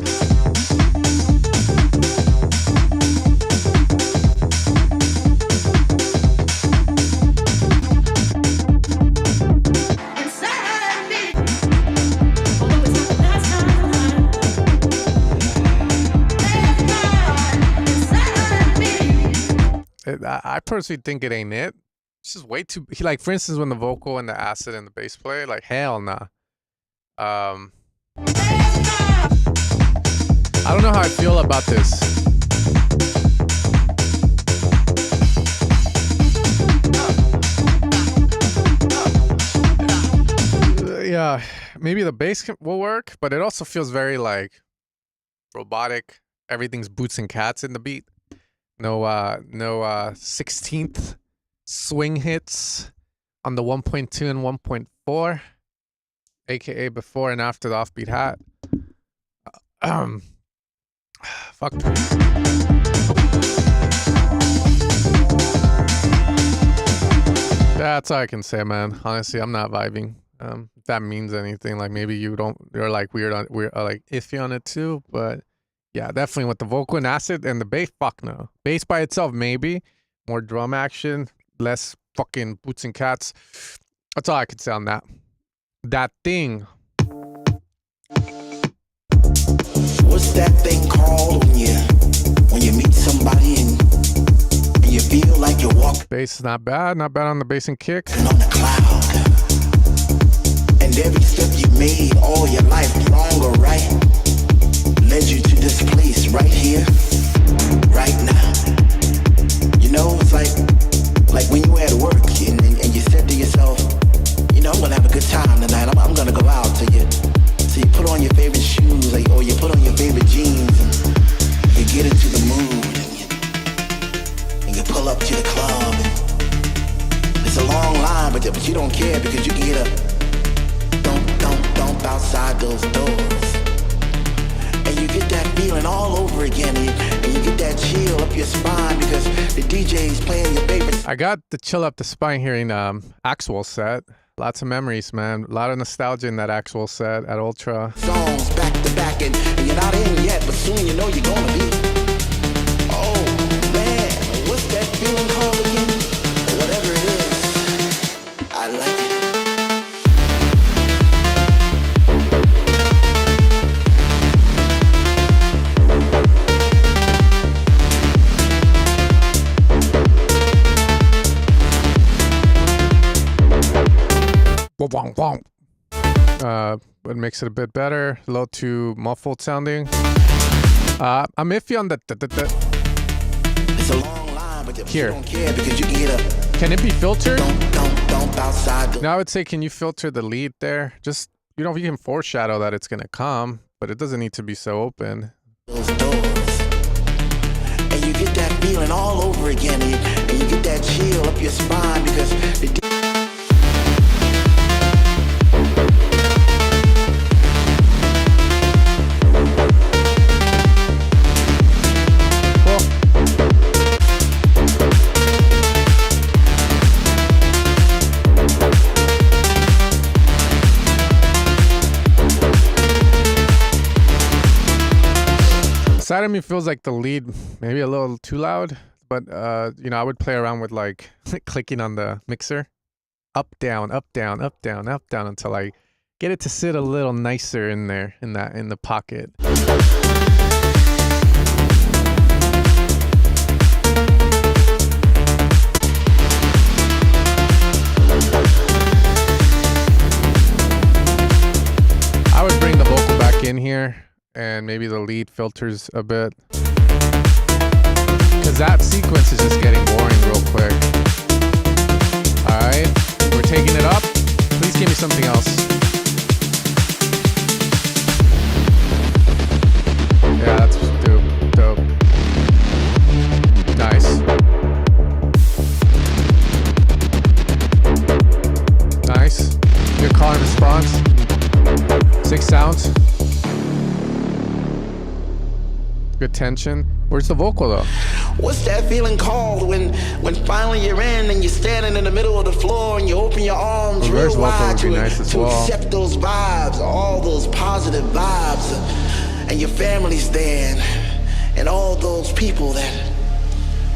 I personally think it ain't it. It's just way too, like, for instance, when the vocal and the acid and the bass play, like, hell nah. I don't know how I feel about this. Yeah, maybe the bass will work, but it also feels very like robotic. Everything's boots and cats in the beat. No 16th swing hits on the 1.2 and 1.4. AKA before and after the offbeat hat. Fuck. That's all I can say, man. Honestly, I'm not vibing. If that means anything, like maybe you're like weird like iffy on it too, but yeah, definitely with the vocal and acid and the bass, fuck no. Bass by itself, maybe. More drum action, less fucking boots and cats. That's all I could say on that. That thing. What's that thing called when you meet somebody and you feel like you're walking? Bass is not bad on the bass and kick. On a cloud, and every step you made all your life, wrong or right, led you to this place right here, right now. You know, it's like when you were at work and you said to yourself, you know, I'm gonna have a good time tonight. I'm gonna go out. So you put on your favorite shoes, or you put on your favorite jeans, and you get into the mood, and you pull up to the club. And it's a long line, but you don't care because you can get a dump outside those doors, and you get that feeling all over again, and you get that chill up your spine because the DJ's playing your favorite. I got the chill up the spine hearing Axwell set. Lots of memories, man. A lot of nostalgia in that Axwell set at Ultra. Songs back to back, and you're not in yet, but soon you know you're gonna be. Oh man, what's that feeling called again? Whatever it is, I like it. What makes it a bit better, a little too muffled sounding. I'm iffy on the It's a long line, but here. You don't care because you can get a. Can it be filtered? Don't outside the. Now I would say, can you filter the lead there? Just, you know, you can foreshadow that it's gonna come, but it doesn't need to be so open. Those doors, and you get that feeling all over again, and you get that chill up your spine because the. Side of me feels like the lead maybe a little too loud, but you know, I would play around with like clicking on the mixer, up down, up down, up down, up down, until I get it to sit a little nicer in there, in the pocket. I would bring the vocal back in here. And maybe the lead filters a bit, because that sequence is just getting boring real quick. All right, we're taking it up. Please give me something else. Yeah, that's dope. Nice. Good tension. Where's the vocal though? What's that feeling called when finally you're in and you're standing in the middle of the floor and you open your arms Reverse real vocal wide would be nice as well. accept those vibes, all those positive vibes, and your family's there, and all those people that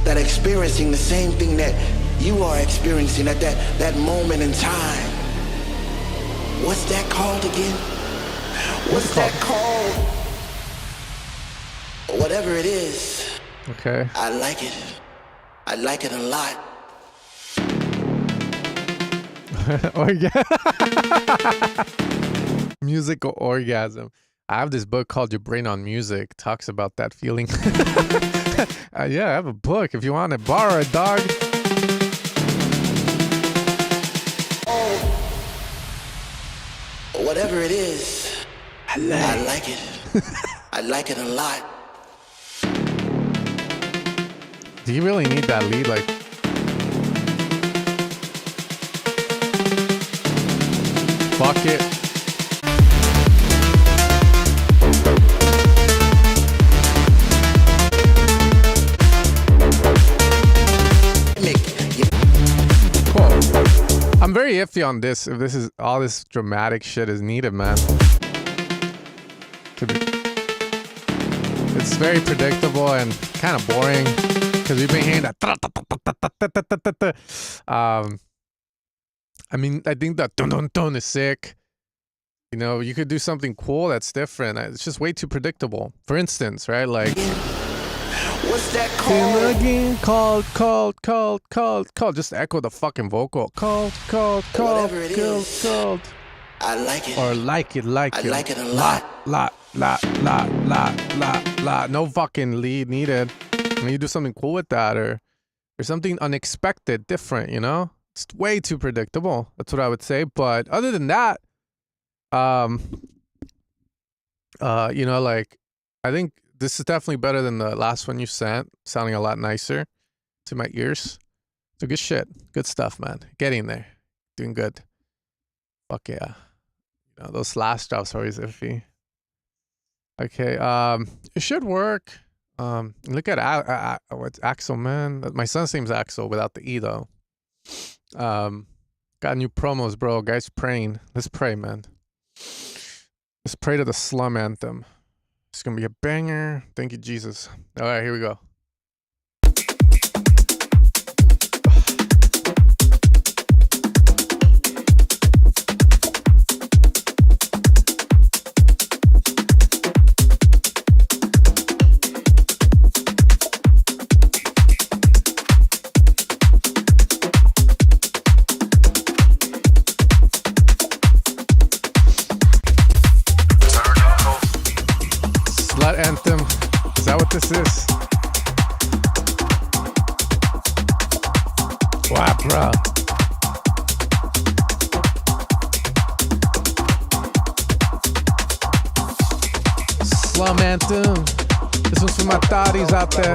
are experiencing the same thing that you are experiencing at that moment in time. What's that called again? What's that called? Whatever it is. Okay. I like it. I like it a lot. Musical orgasm. I have this book called Your Brain on Music. Talks about that feeling. Yeah, I have a book. If you want to borrow it, dog. Whatever it is, I like it. I like it a lot. Do you really need that lead? Like, fuck it. Cool. I'm very iffy on this. If this is all this dramatic shit is needed, man. It's very predictable and kind of boring. Because we've been hearing that. I mean, I think that dun is sick. You know, you could do something cool that's different. It's just way too predictable. For instance, right? Like, what's that called? Again, called. Just echo the fucking vocal. Called. Whatever it is. I like it. Or like it. I like it a lot. Lot. No fucking lead needed. When you do something cool with that or something unexpected, different, you know? It's way too predictable. That's what I would say. But other than that, you know, like, I think this is definitely better than the last one you sent. Sounding a lot nicer to my ears. So good shit. Good stuff, man. Getting there. Doing good. Fuck yeah. You know, those last drops are always iffy. Okay, it should work. Look at what's Axel, man. My son's name's Axel without the E though. Got new promos, bro. Guys praying. Let's pray, man. Let's pray to the slum anthem. It's gonna be a banger. Thank you, Jesus. All right, here we go. Slut anthem. Is that what this is? Wow, bro. Slum anthem. This one's for my thotties out there.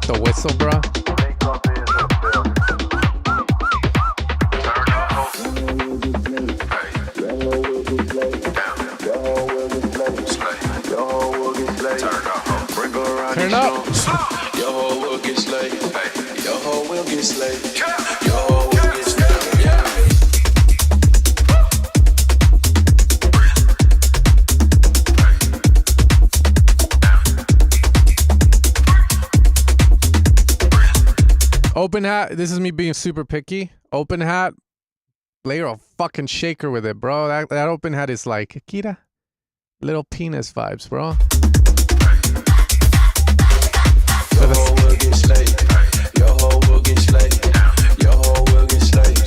The whistle, bro. Turn up. Your hoe will get slayed. Your hoe will get slayed. Your hoe will get slayed. Yeah. Open hat. This is me being super picky. Open hat. Layer a fucking shaker with it, bro. That open hat is like Akira. Little penis vibes, bro. Your hoe will get slayed. Your hoe will get slayed. Your hoe will get slayed.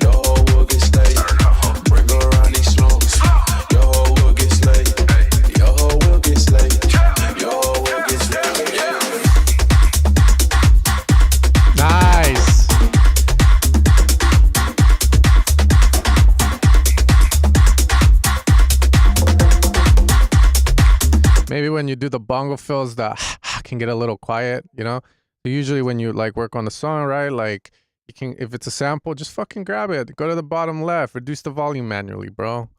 Your hoe will get slayed. Bring her around these slums. Your hoe will get slayed. Your hoe will get slayed. Your hoe will get slayed. Yeah. Nice. Maybe when you do the bongo fills, the can get a little quiet, you know? Usually when you like work on the song, right? Like you can, if it's a sample, just fucking grab it. Go to the bottom left, reduce the volume manually, bro.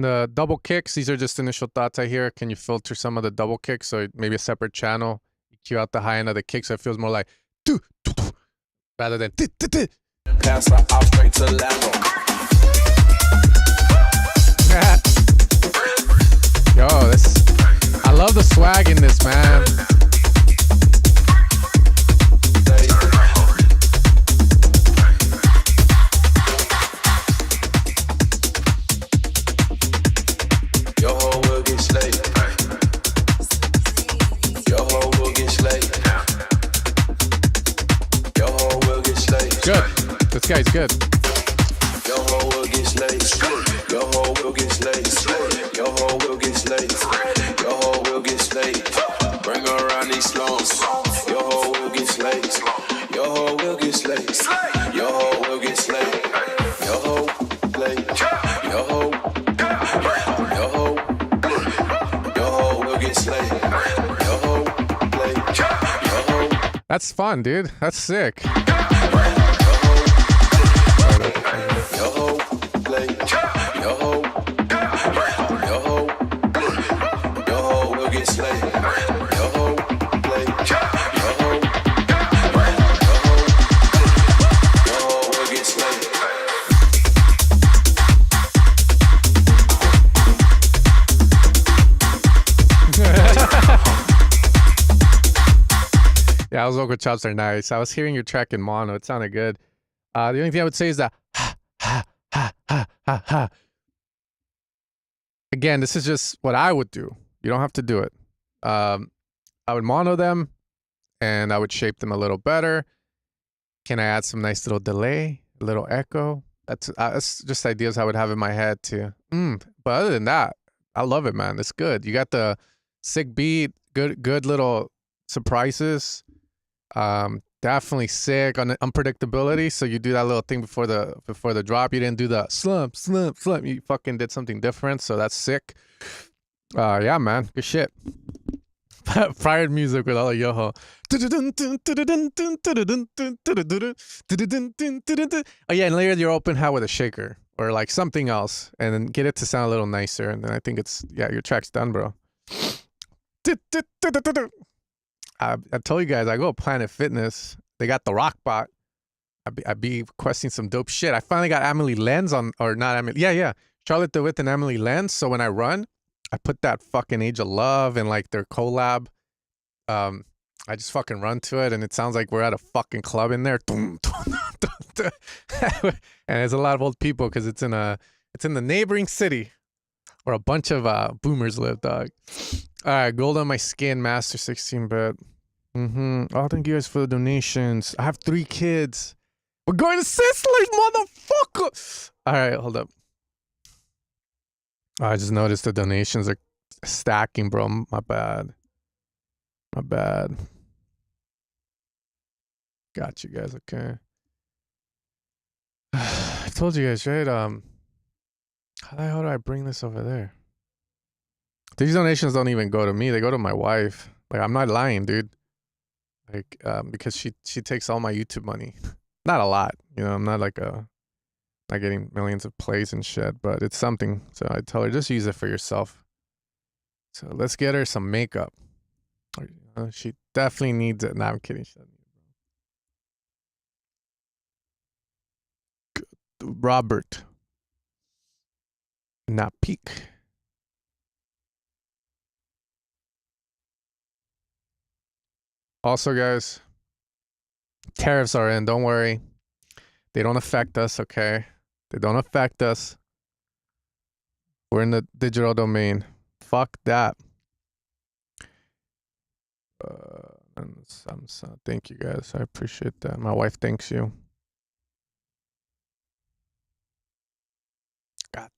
On the double kicks, these are just initial thoughts I hear. Can you filter some of the double kicks? So maybe a separate channel. You cue out the high end of the kick so it feels more like rather than Pass her out straight to Lambo. Yo, I love the swag in this, man. Your hoe will get slayed. Your hoe will get slayed. Your hoe will get slayed. Good. This guy's good. Your hoe will get slayed. Your hoe will get slayed. Your hoe will get slayed. Your hoe will get slayed. Bring her around these slums. Your hoe will get slayed. Your hoe will get slayed. Your hoe will get slayed. Your hoe slayed. Your hoe. Your hoe. Your hoe will get slayed. Your hoe slayed. Your hoe. That's fun, dude. That's sick. Your hoe slayed. Your hoe. Your hoe. Your hoe will get slayed. Your hoe slayed. Your hoe. Your hoe will get slayed. Yeah, those vocal chops are nice. I was hearing your track in mono. It sounded good. The only thing I would say is that ha, ha, ha, ha, ha, ha. Again, this is just what I would do. You don't have to do it. I would mono them, and I would shape them a little better. Can I add some nice little delay, a little echo? That's just ideas I would have in my head too. But other than that, I love it, man. It's good. You got the sick beat, good little surprises. Definitely sick on unpredictability. So you do that little thing before the drop. You didn't do the slump. You fucking did something different. So that's sick. Yeah, man, good shit. Prior music with all the yoho. Oh yeah, and layer your open hat with a shaker or like something else, and then get it to sound a little nicer. And then I think your track's done, bro. I told you guys I go Planet Fitness. They got the rock bot. I be requesting some dope shit. I finally got Emily Lenz on, or not Emily. Yeah. Charlotte DeWitt and Emily Lenz. So when I run, I put that fucking Age of Love and like their collab. I just fucking run to it, and it sounds like we're at a fucking club in there. And there's a lot of old people because it's in the neighboring city where a bunch of boomers live, dog. All right, gold on my skin, master 16-bit. Oh, thank you guys for the donations. I have 3 kids. We're going to Sicily, motherfucker. All right, hold up. I just noticed the donations are stacking, bro. My bad. Got you guys, okay. I told you guys, right? How the hell do I bring this over there? These donations don't even go to me. They go to my wife. Like, I'm not lying, dude. Like, because she takes all my YouTube money. Not a lot, you know. I'm not like not getting millions of plays and shit, but it's something. So I tell her, just use it for yourself. So let's get her some makeup. She definitely needs it. Nah, I'm kidding. Robert. Not peak. Also, guys, tariffs are in. Don't worry. They don't affect us, okay? They don't affect us. We're in the digital domain. Fuck that. Thank you, guys. I appreciate that. My wife thanks you. God.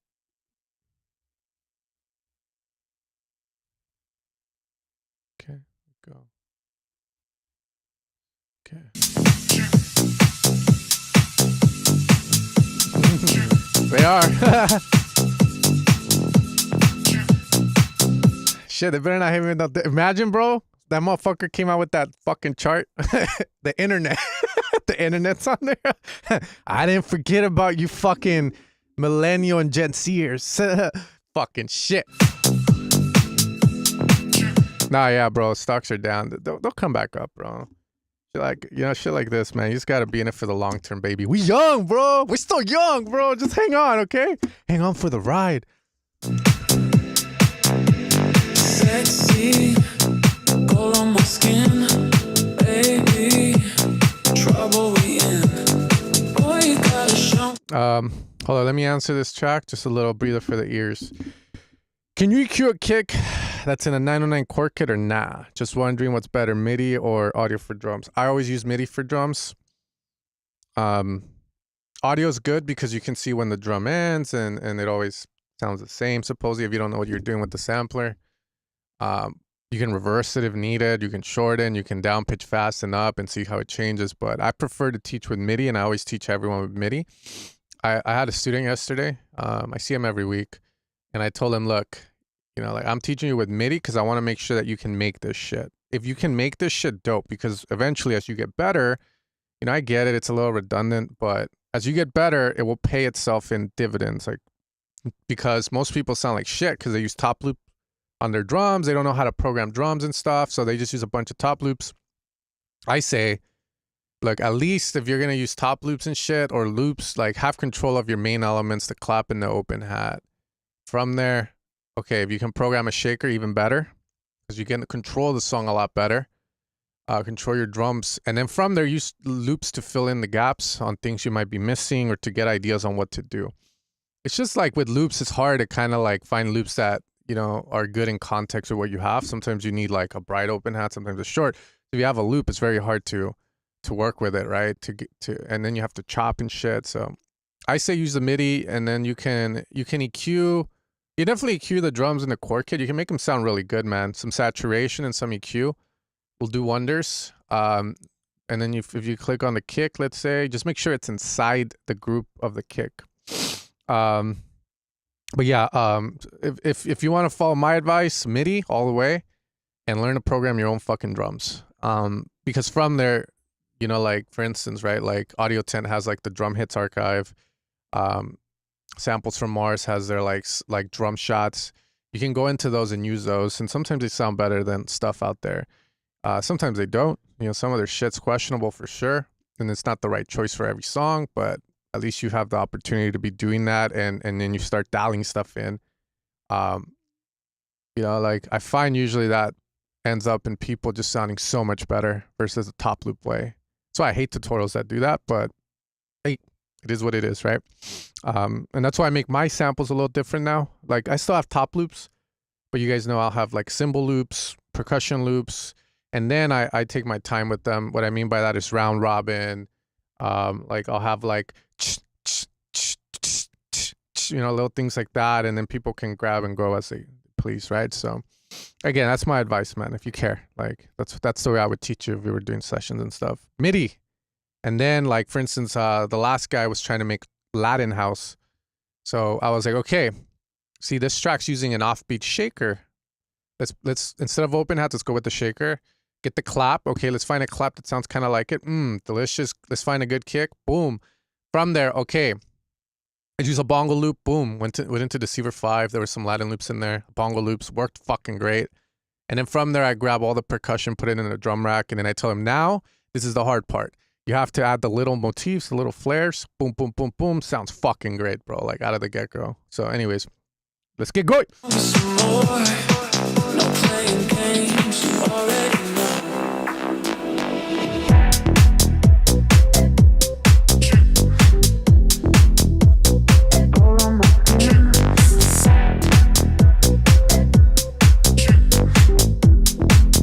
Okay, go. Okay. They are. Shit, they better not hit me with that. Imagine, bro, that motherfucker came out with that fucking chart. The internet. The internet's on there. I didn't forget about you fucking millennial and Gen Zers. fucking shit. Nah, yeah, bro. Stocks are down. They'll come back up, bro. Like, you know, shit like this, man. You just gotta be in it for the long term, baby. We young, bro. We're still young, bro. Just hang on, okay? Hang on for the ride. Sexy, gold on my skin, baby. Trouble we in. Boy, you gotta show. Hold on. Let me answer this track. Just a little breather for the ears. Can you EQ a kick that's in a 909 core kit or nah? Just wondering what's better, MIDI or audio for drums. I always use MIDI for drums. Audio is good because you can see when the drum ends and it always sounds the same. Supposedly, if you don't know what you're doing with the sampler, you can reverse it if needed. You can shorten, you can down pitch fast and up and see how it changes. But I prefer to teach with MIDI, and I always teach everyone with MIDI. I had a student yesterday. I see him every week. And I told him, look, you know, like I'm teaching you with MIDI because I want to make sure that you can make this shit. If you can make this shit, dope, because eventually as you get better, you know, I get it. It's a little redundant, but as you get better, it will pay itself in dividends. Like, because most people sound like shit because they use top loop on their drums. They don't know how to program drums and stuff. So they just use a bunch of top loops. I say, look, at least if you're going to use top loops and shit or loops, like have control of your main elements, the clap and the open hat. From there, okay, if you can program a shaker, even better, because you can control the song a lot better. Control your drums. And then from there, use loops to fill in the gaps on things you might be missing or to get ideas on what to do. It's just like with loops, it's hard to kind of like find loops that, you know, are good in context with what you have. Sometimes you need like a bright open hat, sometimes a short. If you have a loop, it's very hard to work with it, right? And then you have to chop and shit. So I say use the MIDI, and then you can EQ. You definitely EQ the drums in the core kit. You can make them sound really good, man. Some saturation and some EQ will do wonders. And then if you click on the kick, let's say, just make sure it's inside the group of the kick. But yeah, if you want to follow my advice, MIDI all the way, and learn to program your own fucking drums. Because from there, you know, like for instance, right, like Audio Tent has like the drum hits archive. Samples from Mars has their like drum shots. You can go into those and use those, and sometimes they sound better than stuff out there. Sometimes they don't. You know, some of their shit's questionable for sure, and it's not the right choice for every song, but at least you have the opportunity to be doing that, and then you start dialing stuff in. You know, like I find usually that ends up in people just sounding so much better versus a top loop way. So I hate tutorials that do that, but hey, it is what it is, right? And that's why I make my samples a little different now. Like I still have top loops, but you guys know I'll have like cymbal loops, percussion loops, and then I take my time with them. What I mean by that is round robin. Like I'll have like, you know, little things like that, and then people can grab and go as they please, right? So again, that's my advice, man. If you care, like that's the way I would teach you if we were doing sessions and stuff. MIDI. And then, like, for instance, the last guy was trying to make Latin house. So I was like, okay, see, this track's using an offbeat shaker. Let's instead of open hats, let's go with the shaker. Get the clap. Okay, let's find a clap that sounds kind of like it. Delicious. Let's find a good kick. Boom. From there, okay, I use a bongo loop. Boom. Went into Deceiver 5. There were some Latin loops in there. Bongo loops worked fucking great. And then from there, I grab all the percussion, put it in a drum rack, and then I tell him, now, this is the hard part. You have to add the little motifs, the little flares. Boom, boom, boom, boom. Sounds fucking great, bro. Like out of the get-go. So anyways, let's get going. Some more, no playing games, you already know.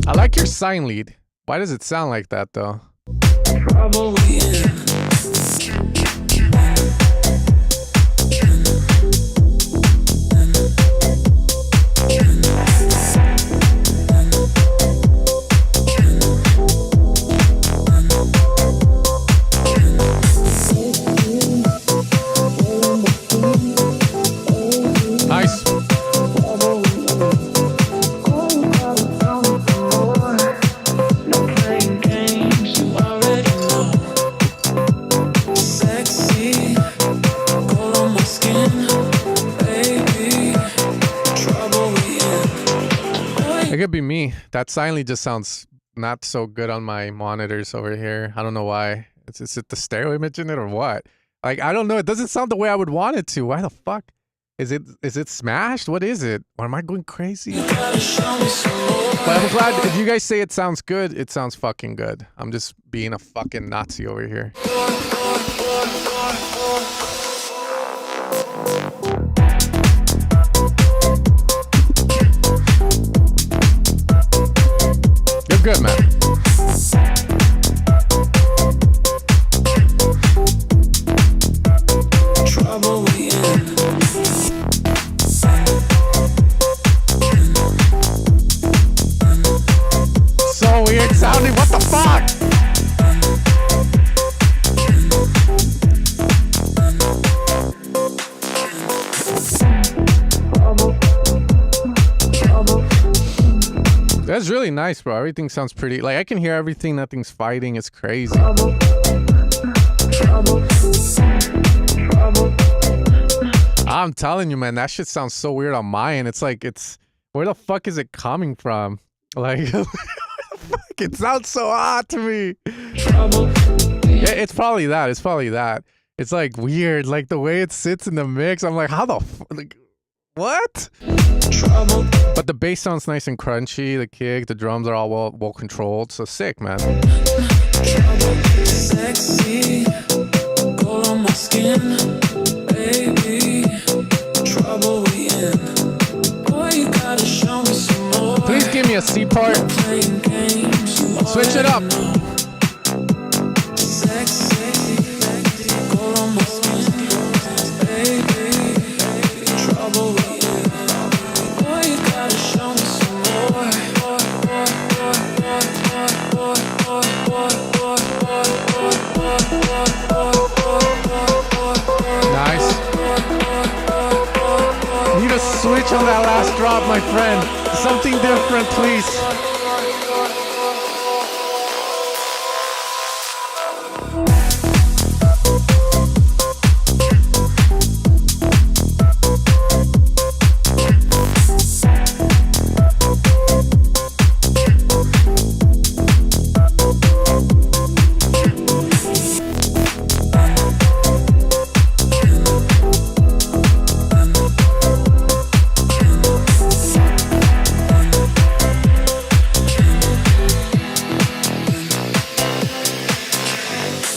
I like your sign lead. Why does it sound like that, though? Trouble we in. Nice. No playing games, you already know. It could be me. That silently just sounds not so good on my monitors over here. I don't know why. Is it the stereo image in it or what? Like, I don't know. It doesn't sound the way I would want it to. Why the fuck? Is it smashed? What is it? Or am I going crazy? But I'm glad if you guys say it sounds good, it sounds fucking good. I'm just being a fucking Nazi over here. You're good, man. Trouble we in. So weird sounding. What the fuck? That's really nice, bro. Everything sounds pretty. Like, I can hear everything. Nothing's fighting. It's crazy. I'm telling you, man, that shit sounds so weird on my end. It's like, where the fuck is it coming from? Like, it sounds so odd to me. Yeah, it's probably that. It's probably that. It's like weird, like the way it sits in the mix. I'm like, how the like, what? But the bass sounds nice and crunchy. The kick, the drums are all well controlled. So sick, man. Sexy, cold on my skin, baby. Trouble we in. Boy, you gotta show me some more. Please give me a C part. Playing games, you Switch it up. Sexy, cold on my skin, baby. Trouble we in. Boy, you gotta show me some more. Nice. Need a switch on that last drop, my friend. Something different, please.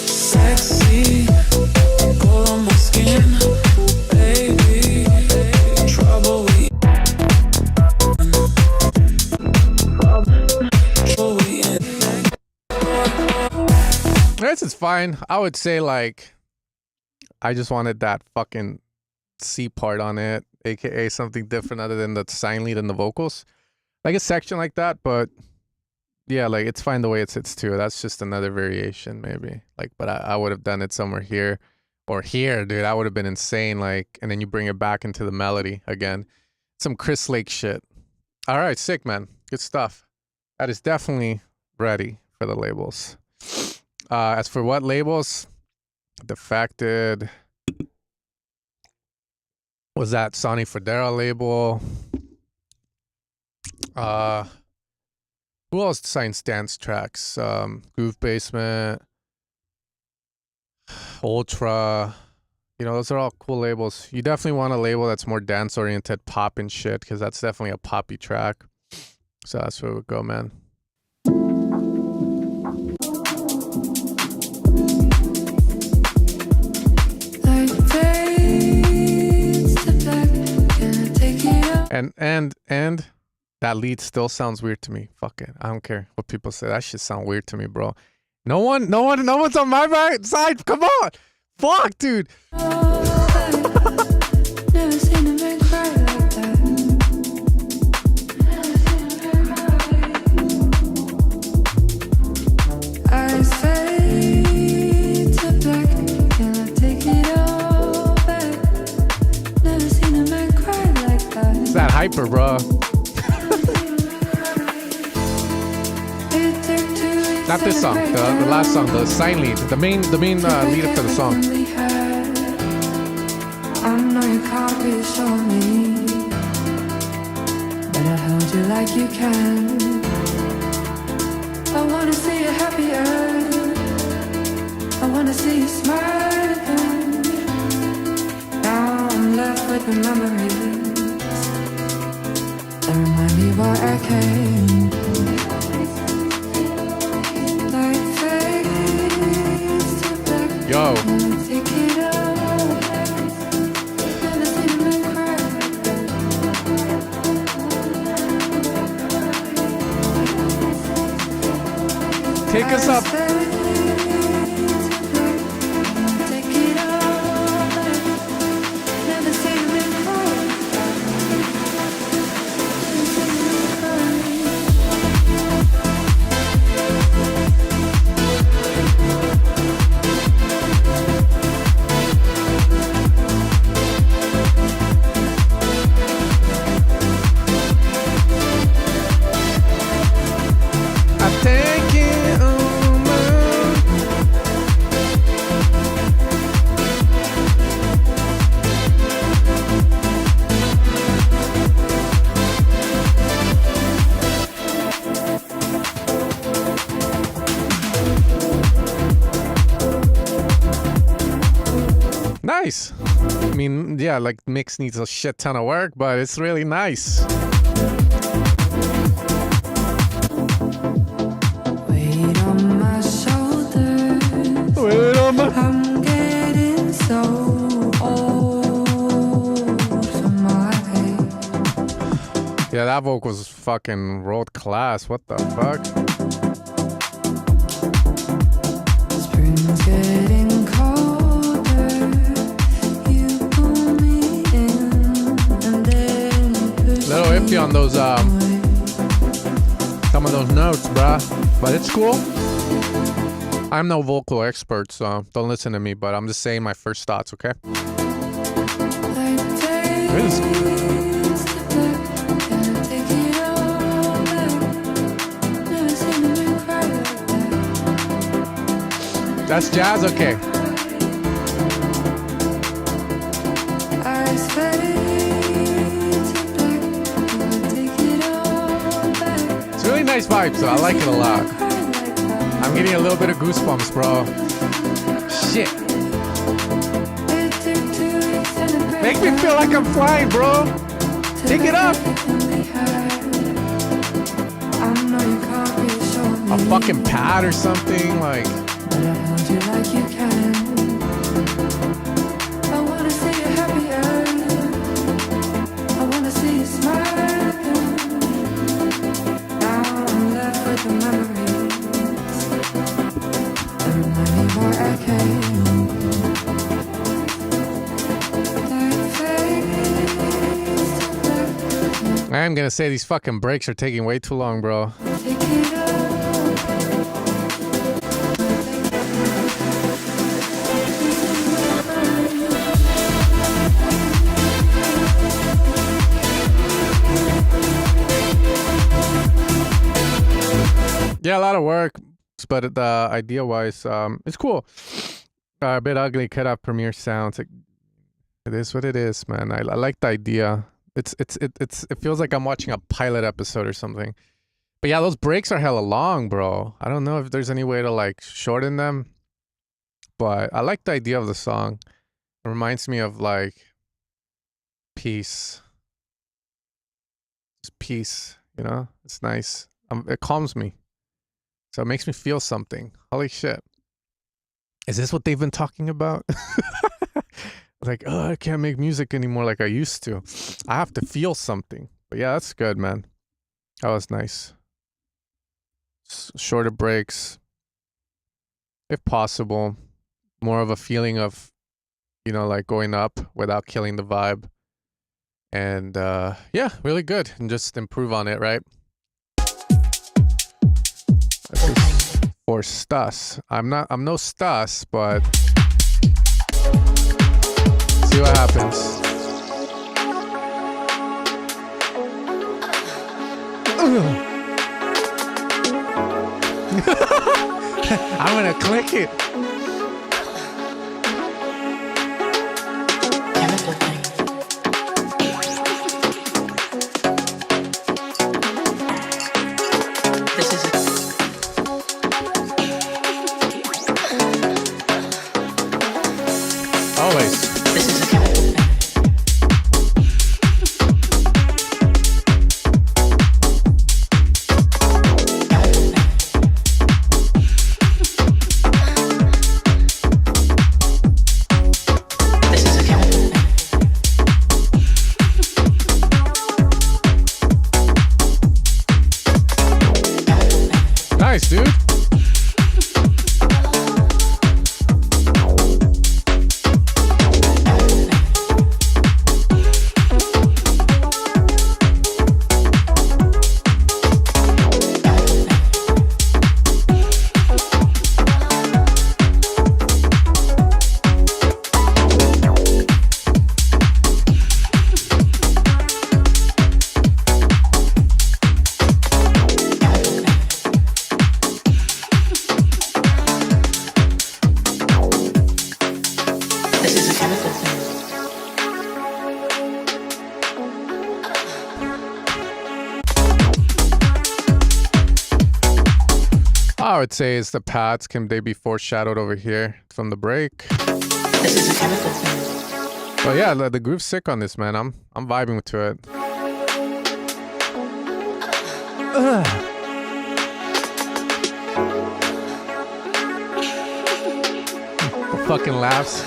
Sexy, cold on my skin, baby. Trouble we in. This is fine. I would say, like, I just wanted that fucking C part on it, aka something different other than the sign lead and the vocals. Like a section like that, but yeah, like it's fine the way it sits too. That's just another variation, maybe. Like, but I would have done it somewhere here or here, dude. That would have been insane. Like, and then you bring it back into the melody again. Some Chris Lake shit. All right, sick, man. Good stuff. That is definitely ready for the labels. As for what labels, Defected was that Sonny Fodera label. Who else signed Stance tracks? Groove Basement, Ultra. You know, those are all cool labels. You definitely want a label that's more dance oriented, pop and shit, because that's definitely a poppy track. So that's where we go, man. And that lead still sounds weird to me. Fuck it. I don't care what people say. That shit sound weird to me, bro. No one's on my right side. Come on. Fuck, dude. Never seen a man cry like that. Eyes fade to black. Can I take it all back? Never seen a man cry like that. It's that hyper, bro. Not this song, the last song, the sign lead, the main lead up to the song. I know you can't reassure me, but I held you like you can. I wanna see you happier. I wanna see you smiling. Now I'm left with the memories that remind me why I came. Like face to black. Yo. Take it all back. Never seen a man cry like that. Take us up. Take it all back. Never seen a man cry like that. Never seen a man cry. I take it over. Nice. I mean, yeah, like mix needs a shit ton of work, but it's really nice. Weight on my shoulders. Wait a minute. I'm getting so old from my pain. Yeah, that vocal's fucking world class. What the fuck? Spring's getting colder. You pull me in and then you push Little iffy on those some of those notes, bruh. But it's cool. I'm no vocal expert, so don't listen to me, but I'm just saying my first thoughts, okay? This is That's jazz, okay. It's really nice vibes, so I like it a lot. I'm getting a little bit of goosebumps, bro. Shit. Make me feel like I'm flying, bro. Take it up. A fucking pad or something, like. I'm gonna say these fucking breaks are taking way too long, bro. Yeah, a lot of work, but the idea-wise, it's cool. A bit ugly, cut off Premiere sounds. It is what it is, man. I like the idea. It feels like I'm watching a pilot episode or something. But yeah, those breaks are hella long, bro. I don't know if there's any way to like shorten them, but I like the idea of the song. It reminds me of like peace. Just peace, you know? It's nice. It calms me. So it makes me feel something. Holy shit. Is this what they've been talking about? Like, oh, I can't make music anymore like I used to. I have to feel something. But yeah, that's good, man. That was nice. Shorter breaks. If possible. More of a feeling of, you know, like going up without killing the vibe. And yeah, really good. And just improve on it, right? This is for Stus. I'm no Stus, but see what happens. I'm gonna click it. nice, dude. I would say is the pads. Can they be foreshadowed over here from the break? But yeah, the groove's sick on this, man. I'm vibing to it. The fucking laughs.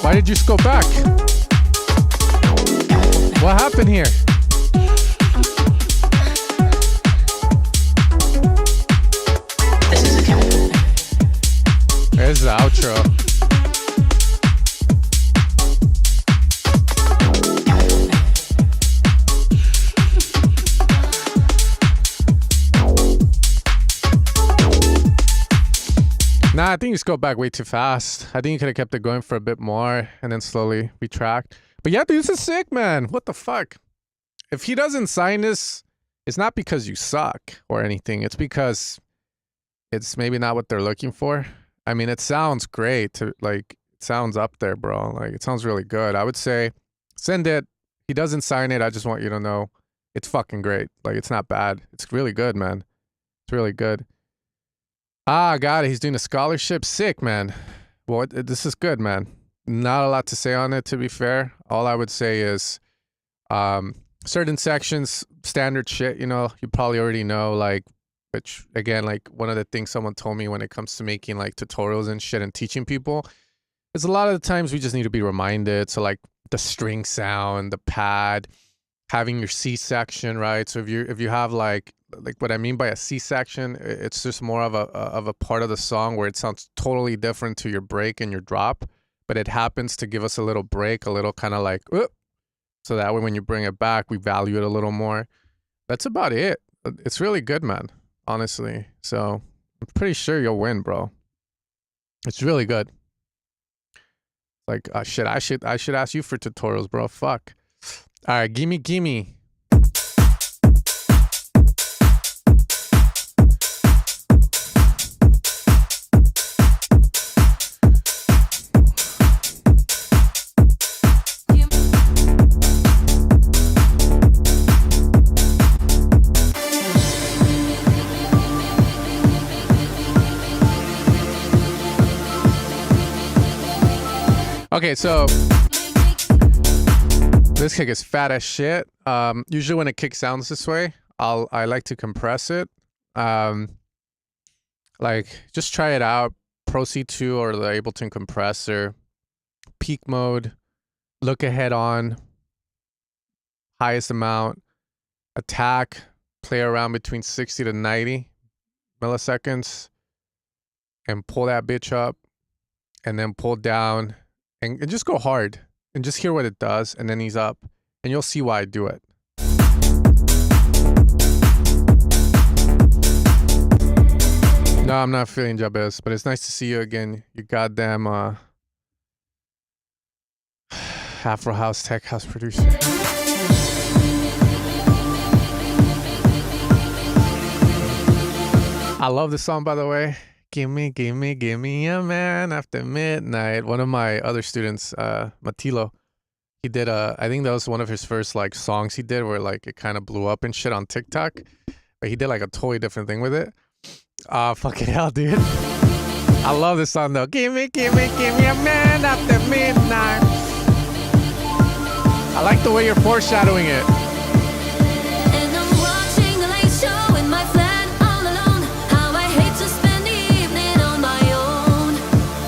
Why did you just go back? What happened here? There's the outro. Nah, I think you just go back way too fast. I think you could have kept it going for a bit more and then slowly retract. But yeah, dude, this is sick, man. What the fuck? If he doesn't sign this, it's not because you suck or anything. It's because it's maybe not what they're looking for. I mean, it sounds great. Like, it sounds up there, bro. Like, it sounds really good. I would say send it. He doesn't sign it. I just want you to know it's fucking great. Like, it's not bad. It's really good, man. It's really good. Ah, got it. He's doing a scholarship. Sick, man. Well, this is good, man. Not a lot to say on it, to be fair. All I would say is certain sections, standard shit, you know, you probably already know, like, which, again, like, one of the things someone told me when it comes to making, like, tutorials and shit and teaching people is a lot of the times we just need to be reminded. So, like, the string sound, the pad, having your C section, right? So if you have, like what I mean by a C section, it's just more of a part of the song where it sounds totally different to your break and your drop, but it happens to give us a little break, a little kind of like, so that way when you bring it back, we value it a little more. That's about it. It's really good, man, honestly. So I'm pretty sure you'll win, bro. It's really good. Like, shit, I should ask you for tutorials, bro. Fuck. All right, gimme. Okay, so this kick is fat as shit. Usually when a kick sounds this way, I like to compress it. Like, just try it out. Pro C2 or the Ableton compressor. Peak mode. Look ahead on. Highest amount. Attack. Play around between 60 to 90 milliseconds. And pull that bitch up. And then pull down. And just go hard. And just hear what it does. And then he's up. And you'll see why I do it. No, I'm not feeling Jabez, but it's nice to see you again. You goddamn Afro House, Tech House producer. I love this song, by the way. Give me a man after midnight. One of my other students, Matilo, he did I think that was one of his first like songs he did where like it kind of blew up and shit on TikTok. But he did like a totally different thing with it. Fucking hell, dude. I love this song though. Give me a man after midnight. I like the way you're foreshadowing it. And I'm watching the late show in my flat all alone. How I hate to spend the evening on my own.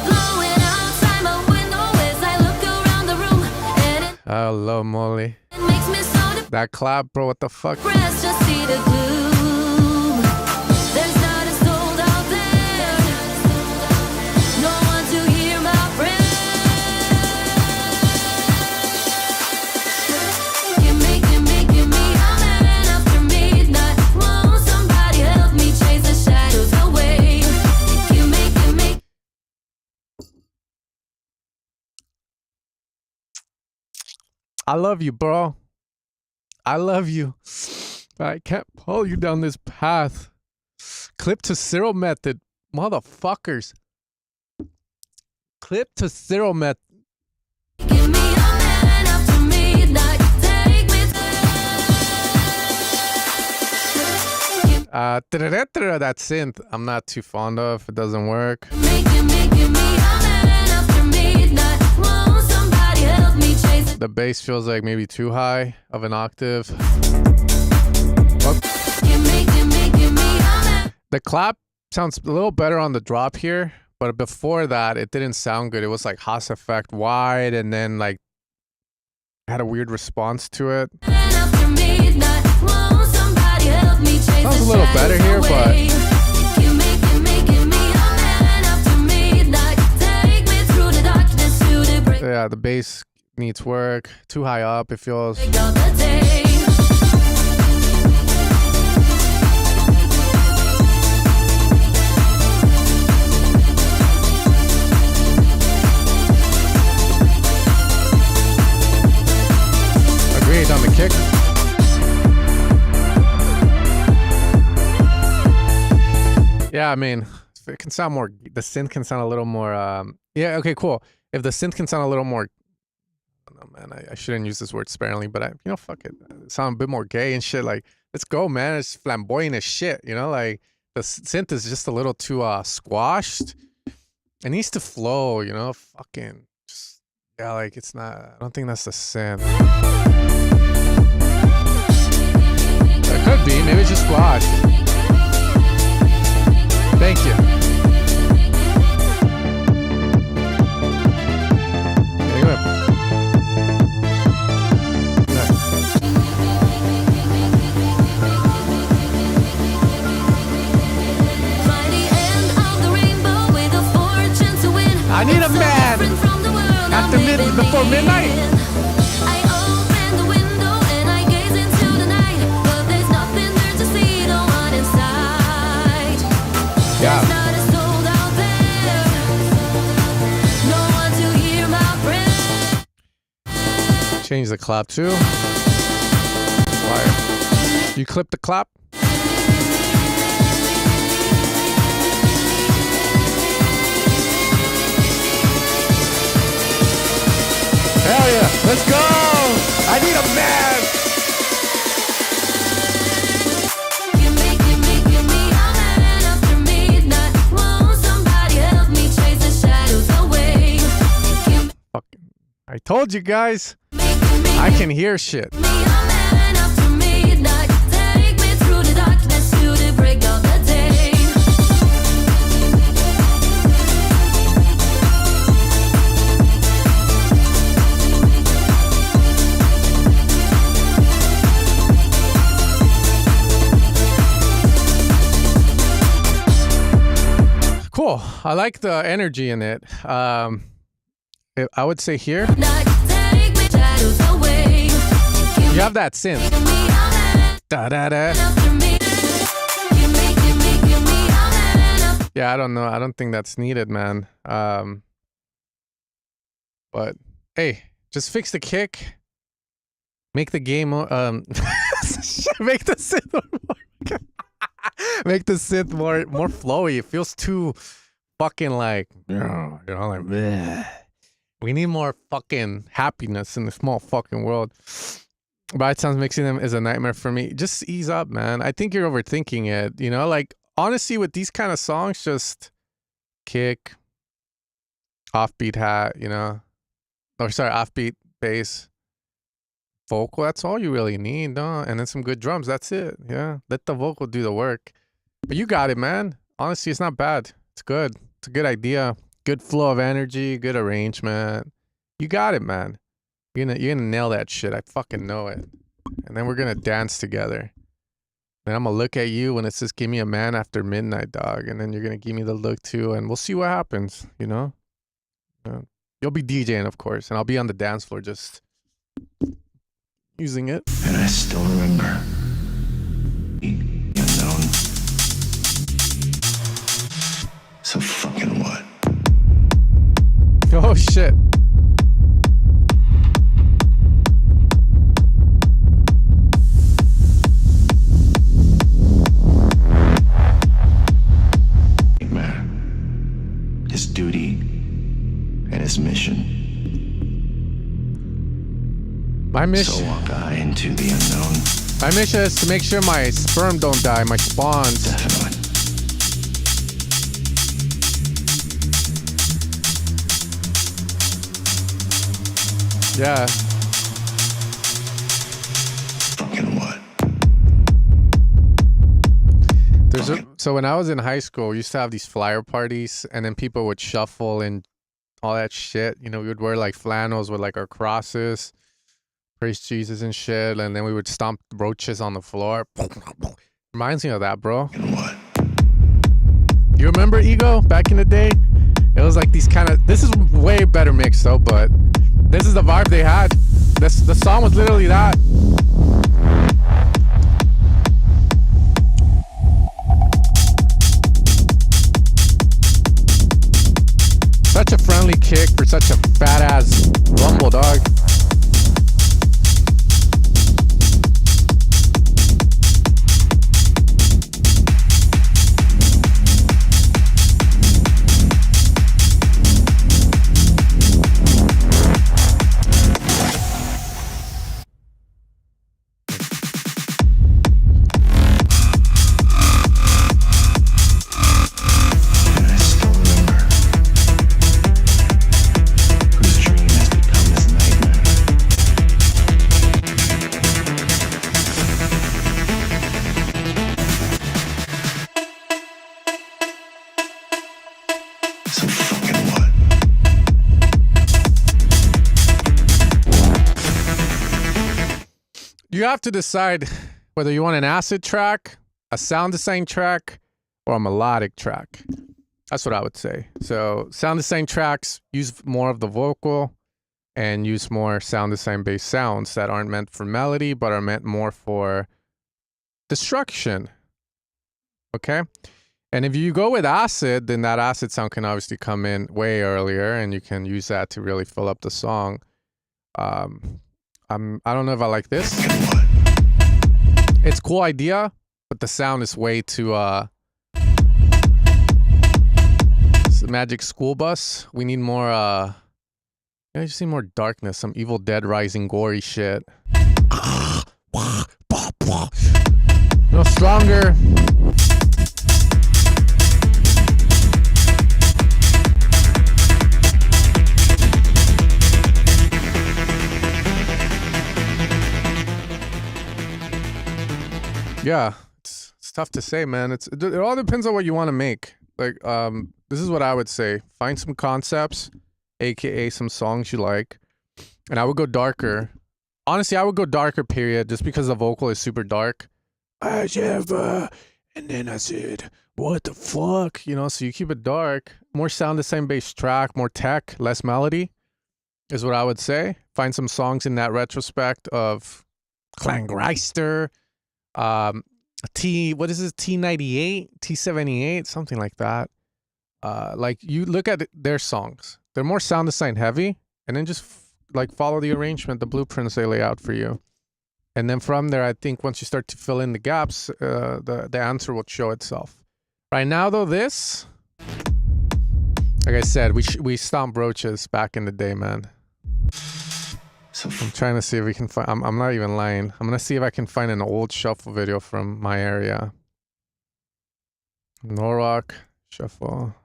Blowing outside my window as I look around the room. And Hello, Molly. it makes me so That clap, bro. What the fuck? depressed, just see the gloom. There's not a soul out there. No one to hear my prayer. Give me a man after midnight. Won't somebody help me chase the shadows away? Give me. I love you, bro. I love you. But I can't pull you down this path. Clip to Cyril method. Motherfuckers. Clip to Cyril method. Give me a man after midnight. Take me That synth, I'm not too fond of. It doesn't work. Give me a man after midnight. Won't somebody help me chase The bass feels like maybe too high of an octave. Give me a man. The clap sounds a little better on the drop here, but before that, it didn't sound good. It was like Haas effect wide, and then like had a weird response to it. After midnight, won't somebody help me chase Sounds a little better here, but Give me a man after midnight. Take me through the darkness to the break yeah, the bass needs work. Too high up, it feels. of the day. Agreed on the kick. Yeah, I mean, it can sound more. The synth can sound a little more. Yeah, okay, cool. If the synth can sound a little more. Oh man, I shouldn't use this word sparingly, but fuck it. Sound a bit more gay and shit. Like, let's go, man. It's flamboyant as shit. Like the synth is just a little too squashed. It needs to flow. Fucking just like it's not. I don't think that's the synth. It could be. Maybe it's just squashed. Thank you. Anyway. By the end of the rainbow with a fortune to win. I need a man after before midnight. I open the window and I gaze into the night, but there's nothing there to see, no one inside. Yeah. There's not a soul out there, no one to hear my prayer. Change the clap too. Wire. You clip the clap. Hell yeah, let's go! I need a man! Give me a man after midnight. Won't somebody help me chase the shadows away? Fucking, I told you guys, I can hear shit. Give me a man after midnight. Take me through the darkness to the break of the day. Cool. I like the energy in it. I would say here, Take me shadows away. you have that synth. Give me a man Da da da. after midnight. Give me a man after Yeah, I don't know. I don't think that's needed, man. But hey, just fix the kick. Make the game make the synth more make the synth more flowy. It feels too fucking like, you know, like bleh. We need more fucking happiness in this small fucking world. But it sounds mixing them is a nightmare for me. Just ease up, man. I think you're overthinking it. You know, like honestly, with these kind of songs, just kick, offbeat hat, you know, or sorry, offbeat bass, vocal. That's all you really need, no? And then some good drums. That's it. Yeah, let the vocal do the work. But you got it, man. Honestly, it's not bad. It's good. It's a good idea. Good flow of energy. Good arrangement. You got it, man. You're gonna nail that shit. I fucking know it. And then we're gonna dance together. Then I'm gonna look at you when it says "Give me a man after midnight, dog," and then you're gonna give me the look too, and we'll see what happens. You know. You'll be DJing, of course, and I'll be on the dance floor just using it. And I still remember the unknown. So fucking what? Oh shit. Man, his duty and his mission. My mission. So walk I into the unknown. My mission is to make sure my sperm don't die, my spawns. Definitely. Yeah. Fucking what? So when I was in high school, we used to have these flyer parties, and then people would shuffle and all that shit. You know, we would wear like flannels with like our crosses, praise Jesus and shit, and then we would stomp roaches on the floor. Reminds me of that, bro. What? You remember Ego back in the day? It was like these kind of. This is way better mix though, but this is the vibe they had. The song was literally that. Such a friendly kick for such a fat ass rumble, dog. You have to decide whether you want an acid track, a sound design track, or a melodic track. That's what I would say. So sound design tracks use more of the vocal and use more sound design based sounds that aren't meant for melody, but are meant more for destruction. Okay? And if you go with acid, then that acid sound can obviously come in way earlier, and you can use that to really fill up the song. I don't know if I like this. It's a cool idea, but the sound is way too it's the Magic School Bus. We need more I just need more darkness, some Evil Dead Rising gory shit. No stronger. Yeah, it's tough to say, man. It all depends on what you want to make. Like, this is what I would say. Find some concepts, aka some songs you like, and I would go darker. Honestly, I would go darker, period, just because the vocal is super dark. And then I said, what the fuck? You know, so you keep it dark. More sound design based track, more tech, less melody is what I would say. Find some songs in that retrospect of Klangreister, what is this, T98, T78, something like that. like you look at their songs, they're more sound design heavy, and then just like follow the arrangement, the blueprints they lay out for you. And then from there, I think once you start to fill in the gaps, the answer will show itself. Right now, though, this, like I said, we stomped roaches back in the day, man. So I'm trying to see if we can find. I'm not even lying. I'm gonna see if I can find an old shuffle video from my area. Norwalk shuffle.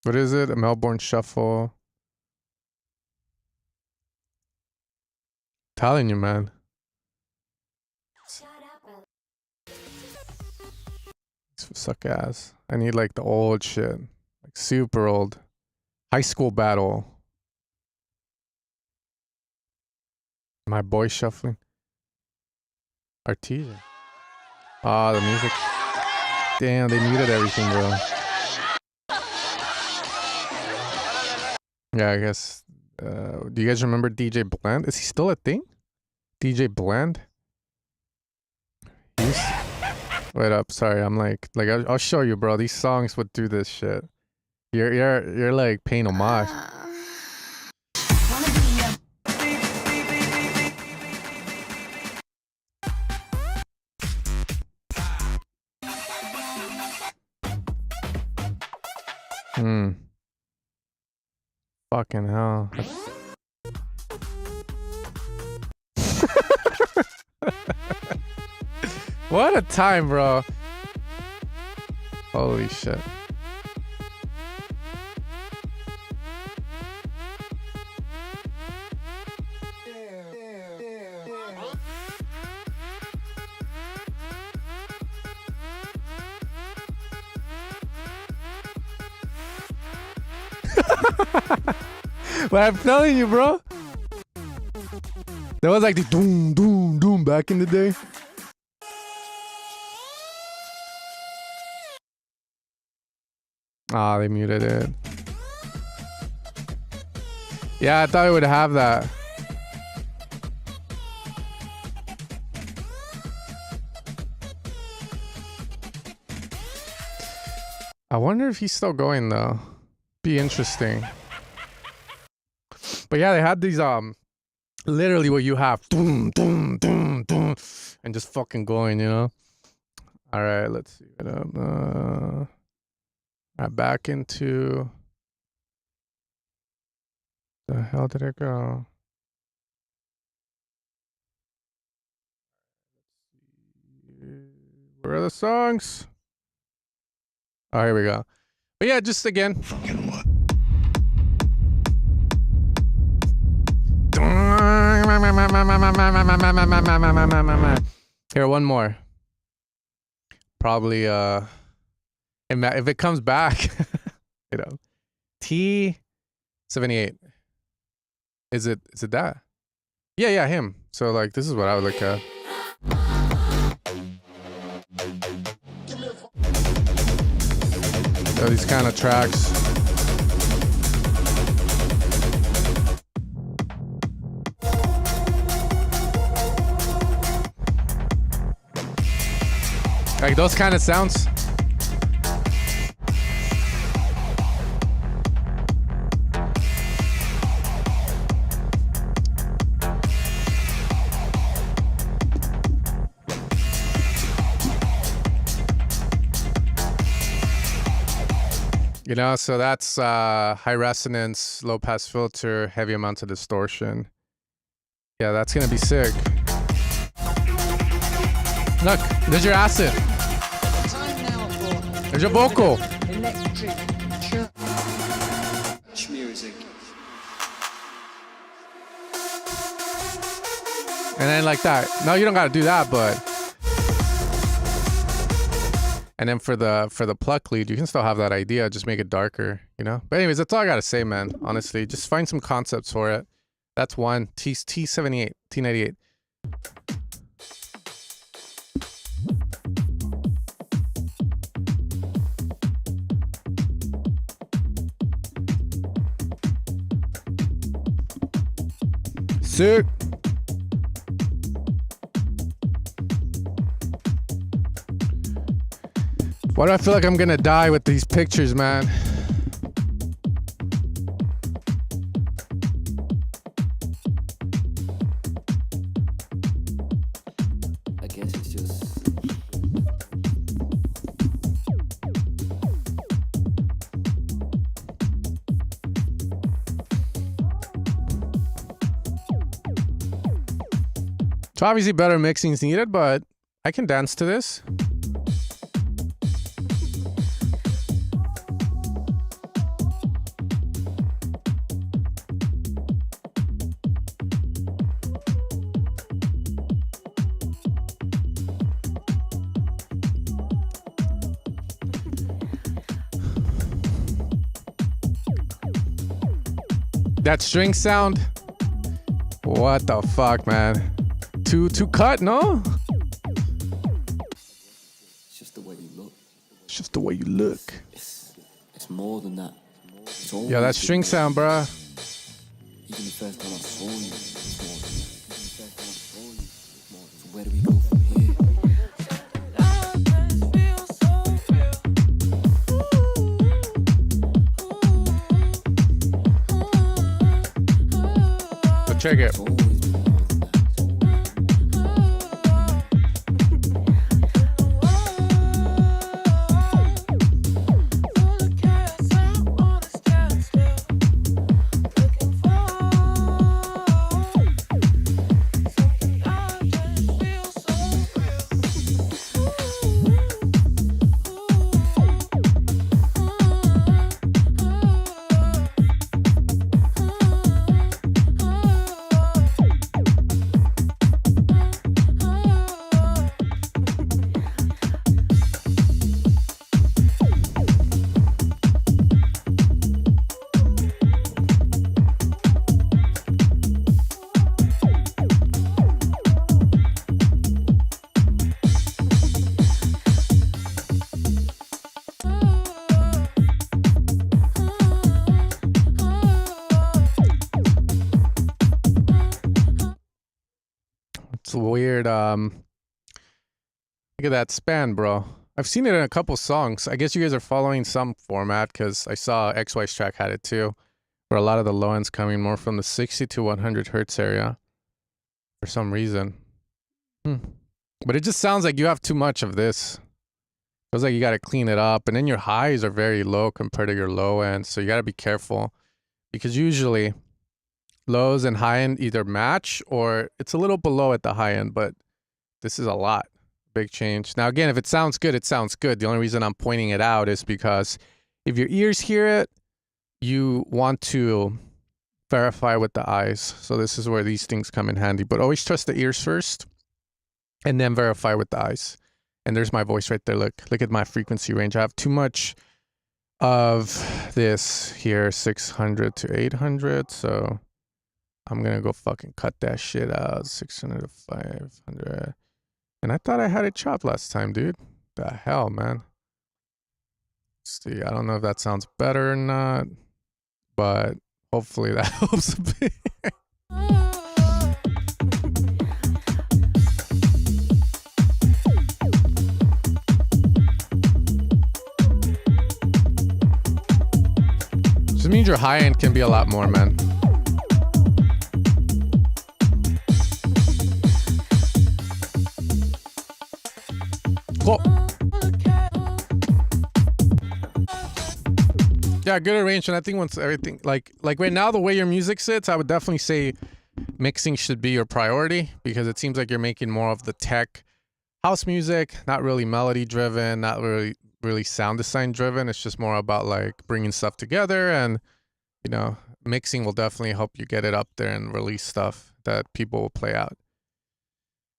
What is it? A Melbourne shuffle. Telling you, man. Suck ass. I need like the old shit. Like super old. High school battle. My boy shuffling. Artesian. Ah, the music. Damn, they muted everything, bro. Yeah, I guess. Do you guys remember DJ Blend? Is he still a thing? DJ Blend? Wait up, sorry. I'm like I'll show you, bro. These songs would do this shit. You're like paying homage. Fucking hell. What a time, bro. Holy shit. But I'm telling you, bro. That was like the doom, doom, doom back in the day. Ah, they muted it. Yeah, I thought it would have that. I wonder if he's still going though. Be interesting. But yeah, they had these literally what you have, doom, doom, doom, doom, and just fucking going, you know. All right, let's see it up. Back into. The hell did it go? Where are the songs? Oh, here we go. But yeah, just again. Fucking what? Here, one more. Probably if it comes back, you know, T78. Is it that? Yeah, him. So like this is what I would look at. So these kind of tracks. Like those kind of sounds. You know, so that's high resonance, low pass filter, heavy amounts of distortion. Yeah, that's gonna be sick. Look, there's your acid. There's your vocal. Electric church music. And then like that. No, you don't gotta do that, but. And then for the pluck lead, you can still have that idea, just make it darker, you know? But anyways, that's all I gotta say, man. Honestly, just find some concepts for it. That's one. T78, T98. Sick. Why do I feel like I'm gonna die with these pictures, man? I guess it's just So obviously better mixing is needed, but I can dance to this. That string sound, what the fuck, man? Too cut, no? it's just the way you look. It's just the way you look. It's more than that. It's always Yeah, that been string more sound, than bruh. that. Even the first time I saw you, it's more than that. Even the first time I saw you, it's more than that. So where do we go from here? So check it. It's always been more than that. It's weird. Look at that span, bro. I've seen it in a couple songs. I guess you guys are following some format because I saw XY's track had it too, where a lot of the low end's coming more from the 60 to 100 hertz area for some reason. But it just sounds like you have too much of this. Feels like you got to clean it up, and then your highs are very low compared to your low end, so you got to be careful because usually lows and high end either match or it's a little below at the high end, but this is a lot. Big change. Now, again, if it sounds good, it sounds good. The only reason I'm pointing it out is because if your ears hear it, you want to verify with the eyes. So this is where these things come in handy, but always trust the ears first and then verify with the eyes. And there's my voice right there. Look at my frequency range. I have too much of this here, 600 to 800. So I'm going to go fucking cut that shit out. 600 to 500. And I thought I had it chopped last time, dude. The hell, man. Let's see. I don't know if that sounds better or not, but hopefully that helps a bit. Just means your high end can be a lot more, man. Cool. Yeah, good arrangement. I think once everything like right now, the way your music sits, I would definitely say mixing should be your priority because it seems like you're making more of the tech house music, not really melody driven, not really sound design driven. It's just more about like bringing stuff together, and you know, mixing will definitely help you get it up there and release stuff that people will play out.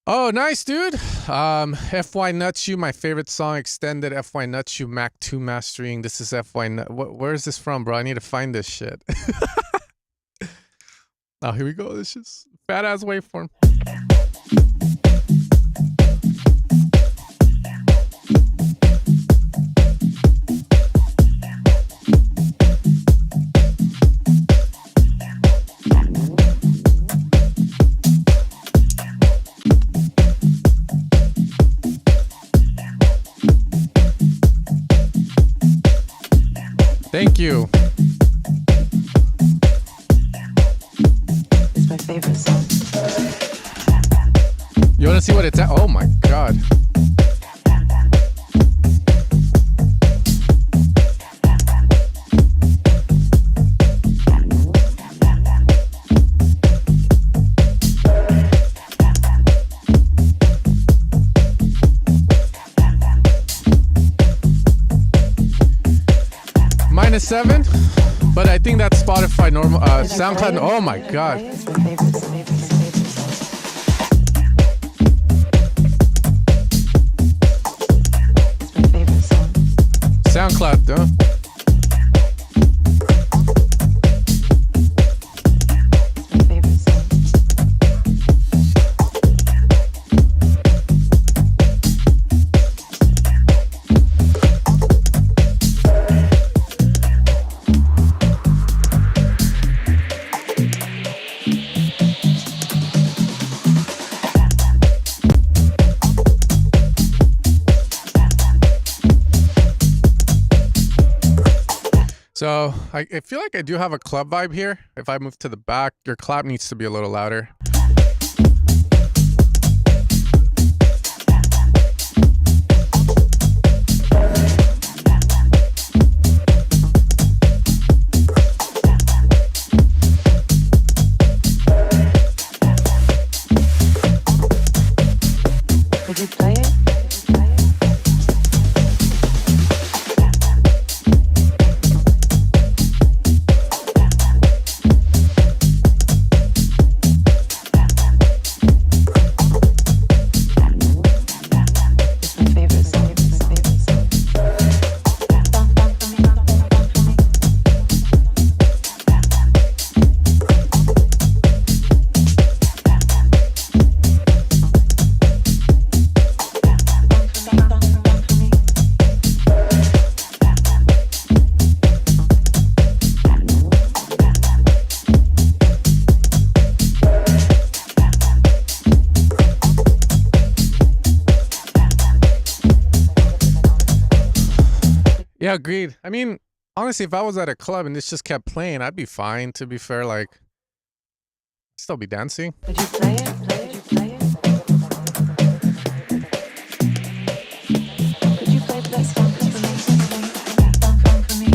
Oh, nice, dude. FY Nuts You, my favorite song, extended FY Nuts You Mac 2 mastering. This is FY Nuts. Where is this from, bro? I need to find this shit. Oh, here we go. This is fat ass waveform. Thank you. It's my favorite song. You want to see what it's at? Oh my god. -7, but I think that's Spotify normal. SoundCloud. Oh my god. It's my favorite song. It's my favorite song. SoundCloud, though. It's my favorite song. So I feel like I do have a club vibe here. If I move to the back, your clap needs to be a little louder. Could you play it? It's my favorite song. It's my favorite song. Yeah, agreed. I mean, honestly, if I was at a club and this just kept playing, I'd be fine. To be fair, like, still be dancing. Could you play it? Could you play it? Could you play that song for me? Song for me.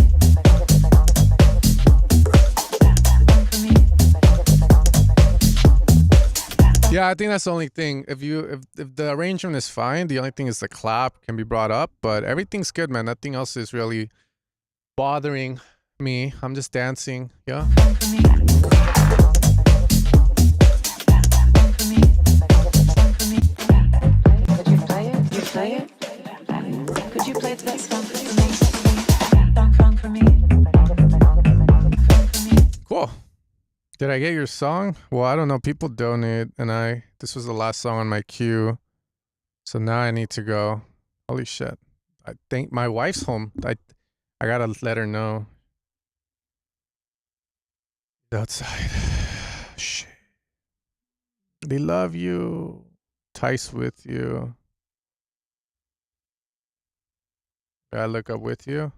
Yeah, I think that's the only thing. If the arrangement is fine, the only thing is the clap can be brought up, but everything's good, man. Nothing else is really bothering me. I'm just dancing. Yeah. Could you play it? You play it? Could you play that song for me? Song for me. Cool. Did I get your song? Well, I don't know. People donate, and this was the last song on my queue, so now I need to go. Holy shit! I think my wife's home. I gotta let her know. Outside. Shit. They love you. Tice with you. Gotta look up with you.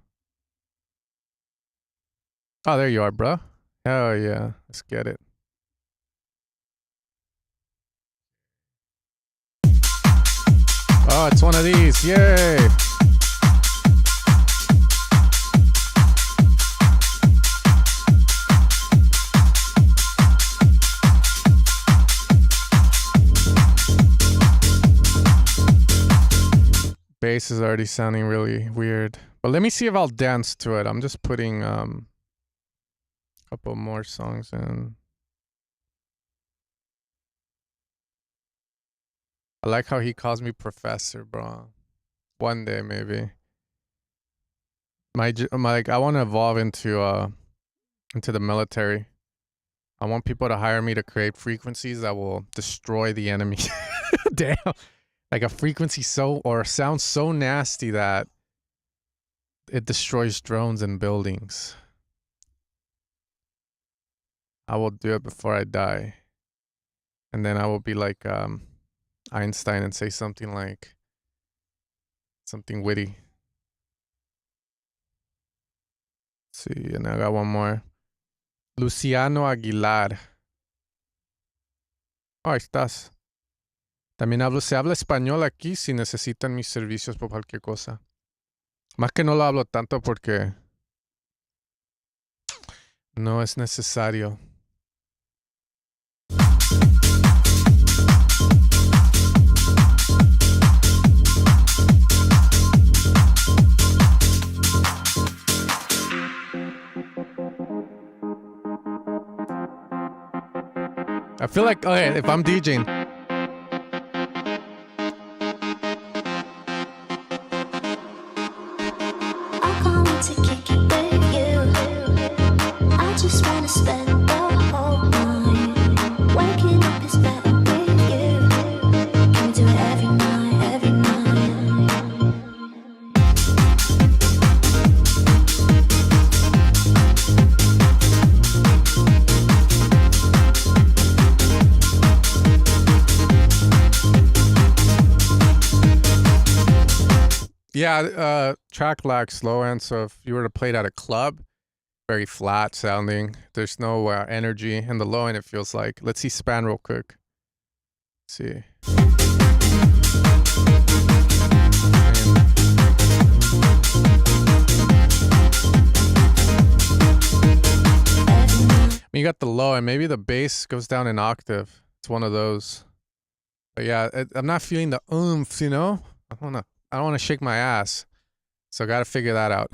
Oh, there you are, bro. Hell yeah. Let's get it. Oh, it's one of these. Yay. Bass is already sounding really weird. But let me see if I'll dance to it. I'm just putting couple more songs in. I like how he calls me professor, bro. One day, maybe. Like, I want to evolve into the military. I want people to hire me to create frequencies that will destroy the enemy. Damn. Like a frequency or sound so nasty that it destroys drones and buildings. I will do it before I die. And then I will be like Einstein and say something witty. see, and I got one more. Luciano Aguilar. Oh, ahí estás. También se habla español aquí si necesitan mis servicios por cualquier cosa. Más que no lo hablo tanto porque no es necesario. I feel like, okay, if I'm DJing, I can't wait to kick it with you. I just wanna spend the whole night. Waking up is better with you. Can we do it every night, every night? yeah, track lacks low end. So if you were to play it at a club, very flat sounding. There's no energy. And the low end, it feels like. Let's see span real quick. Let's see. You got the low and maybe the bass goes down an octave. It's one of those. But yeah, I'm not feeling the oomph, you know? I don't wanna shake my ass. So I gotta figure that out.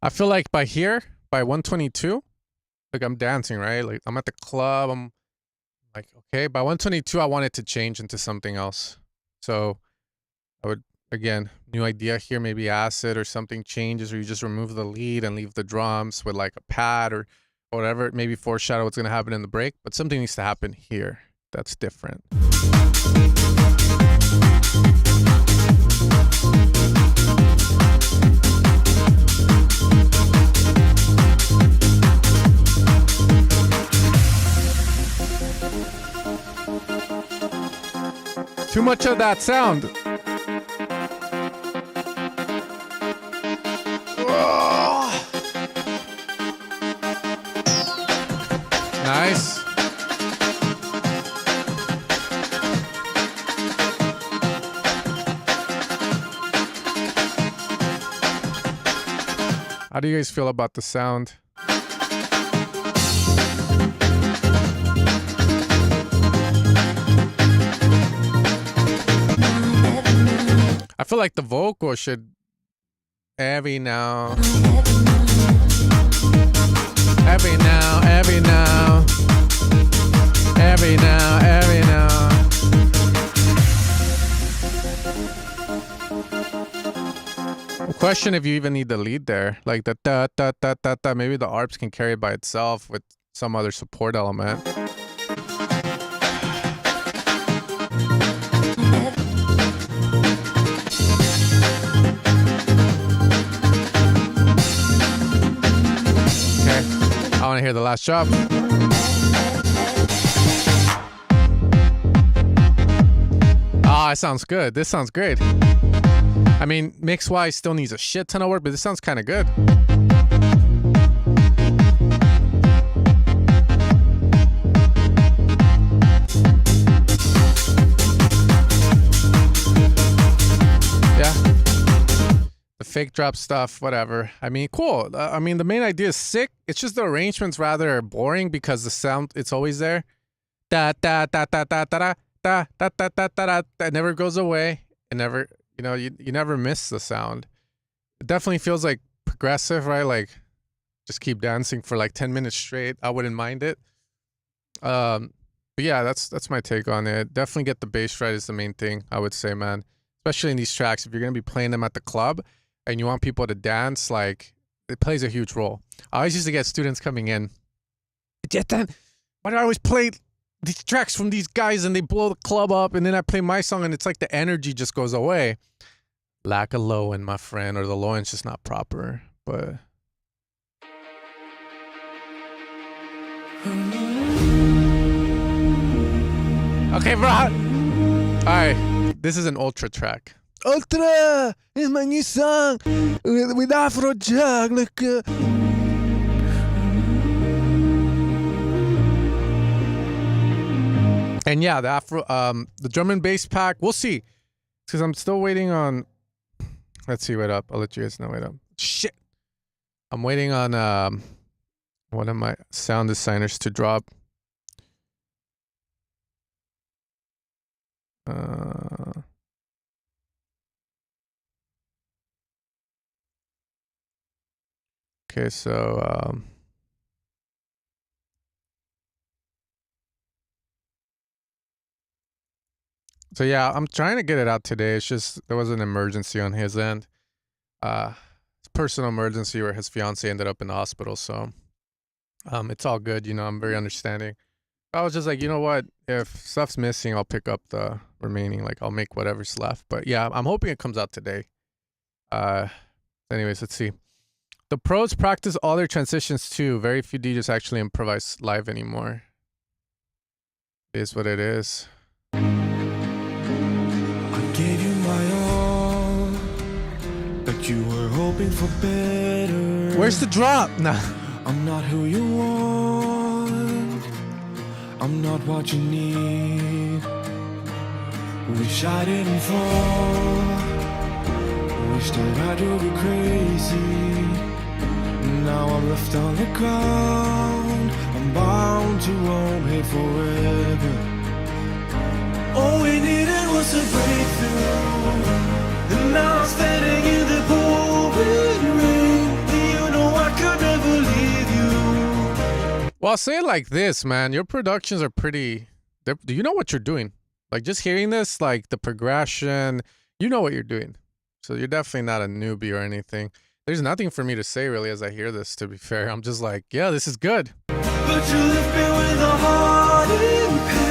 I feel like by here, by 122, like I'm dancing, right? Like I'm at the club. I'm like, okay, by 122, I want it to change into something else. So I would, again, new idea here, maybe acid or something changes, or you just remove the lead and leave the drums with like a pad or whatever. Maybe foreshadow what's going to happen in the break, but something needs to happen here. That's different. Too much of that sound. Nice. How do you guys feel about the sound? I feel like the vocal should every now, every now, every now, every now, every now. Question if you even need the lead there, like the da da da da da. Maybe the arps can carry it by itself with some other support element. I want to hear the last drop. Ah, it sounds good. This sounds great. I mean, mix-wise still needs a shit ton of work, but this sounds kind of good. Yeah. The fake drop stuff, whatever. I mean, cool. I mean, the main idea is sick. It's just the arrangement's rather boring because the sound, it's always there. Da da da da da da da da da da da da. That never goes away. It never, you know, you never miss the sound. It definitely feels like progressive, right? Like just keep dancing for like 10 minutes straight, I wouldn't mind it. But yeah, that's my take on it. Definitely get the bass right is the main thing, I would say, man. Especially in these tracks, if you're gonna be playing them at the club and you want people to dance, like it plays a huge role. I always used to get students coming in, why do I always play these tracks from these guys and they blow the club up, and then I play my song and it's like the energy just goes away. Lack of low end, my friend, or the low end's just not proper. But okay, bro. Alright, this is an ultra track. Ultra is my new song with Afro Jack. Look. And yeah, the drum and bass pack, we'll see. Because I'm still waiting on. Let's see, wait up. I'll let you guys know. Wait up. Shit. I'm waiting on one of my sound designers to drop. Okay, so so yeah, I'm trying to get it out today. It's just there was an emergency on his end. Personal emergency where his fiance ended up in the hospital, so it's all good, you know, I'm very understanding. I was just like, you know what, if stuff's missing, I'll pick up the remaining, like I'll make whatever's left. But yeah, I'm hoping it comes out today. Anyways, let's see. The pros practice all their transitions too. Very few DJs actually improvise live anymore. It is what it is. I gave you my all, but you were hoping for better. Where's the drop? Nah. I'm not who you want, I'm not what you need. Wish I didn't fall, wish that I drove you crazy. Now I'm left on the ground, I'm bound to roam here forever. All we needed was a breakthrough, and now I'm standing in the pouring rain. You know I could never leave you. Well, I'll say it like this, man. Your productions are pretty. Do you know what you're doing? Like just hearing this, like the progression, you know what you're doing. So you're definitely not a newbie or anything. There's nothing for me to say really as I hear this, to be fair. I'm just like, yeah, this is good. But you left me with a heart in pain.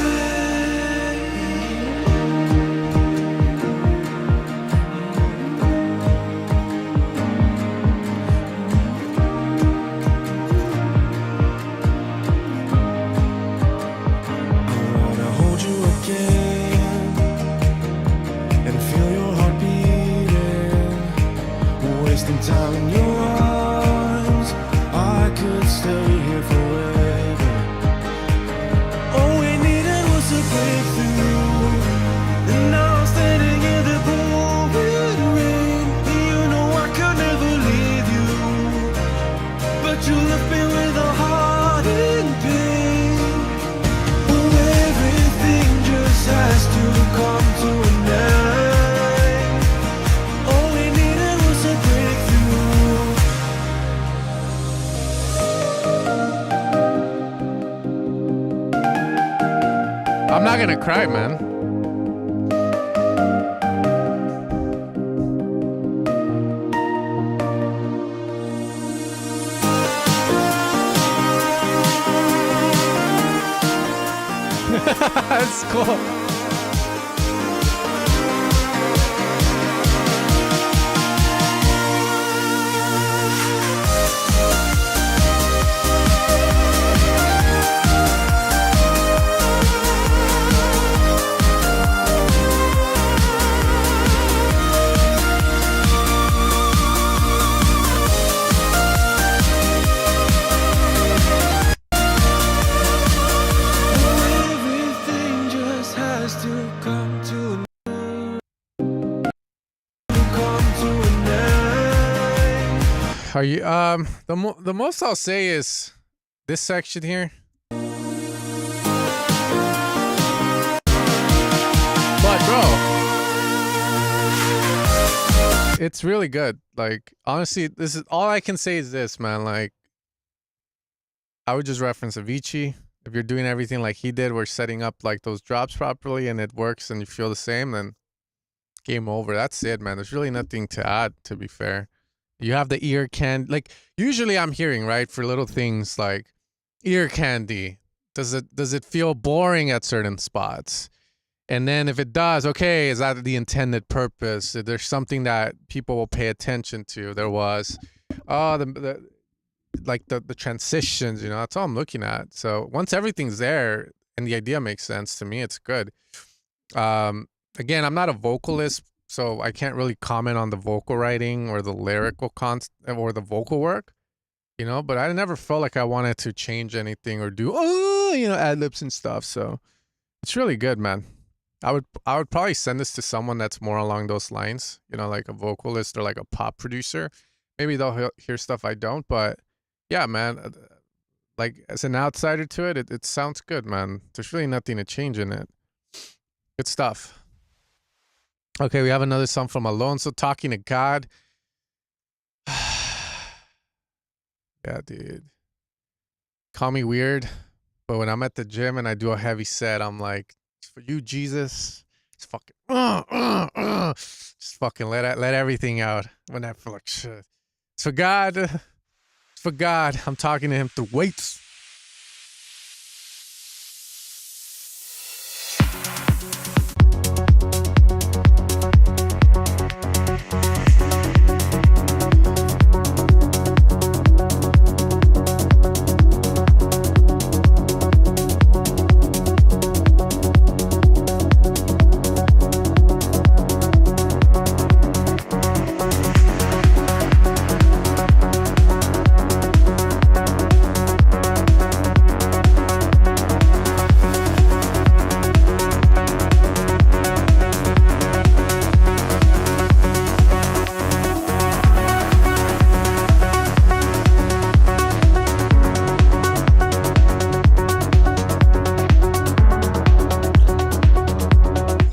Time in your arms, I could stay here forever. All we needed was a breakthrough, and now I'm standing in the pouring rain. You know I could never leave you, but you left me with a heart in pain. Oh, everything just has to come to an end. I'm not gonna cry, man. That's cool. Are you the most I'll say is this section here. But bro, it's really good. Like honestly, this is all I can say is this, man. Like I would just reference Avicii. If you're doing everything like he did, we're setting up like those drops properly and it works and you feel the same, then game over. That's it, man. There's really nothing to add, to be fair. You have the ear candy. Like, usually I'm hearing, right, for little things like ear candy. Does it feel boring at certain spots? And then if it does, okay, is that the intended purpose? There's something that people will pay attention to. There was, the transitions, you know, that's all I'm looking at. So once everything's there and the idea makes sense to me, it's good. Again, I'm not a vocalist, so I can't really comment on the vocal writing or the lyrical or the vocal work, you know, but I never felt like I wanted to change anything or do, ad libs and stuff. So it's really good, man. I would probably send this to someone that's more along those lines, you know, like a vocalist or like a pop producer. Maybe they'll hear stuff I don't, but yeah, man, like as an outsider to it, it sounds good, man. There's really nothing to change in it. Good stuff. Okay, we have another song from Alonso, Talking to God. Yeah, dude. Call me weird, but when I'm at the gym and I do a heavy set, I'm like, for you, Jesus, just fucking, just fucking let everything out when I feel like shit. It's for God. It's for God. I'm talking to him through weights.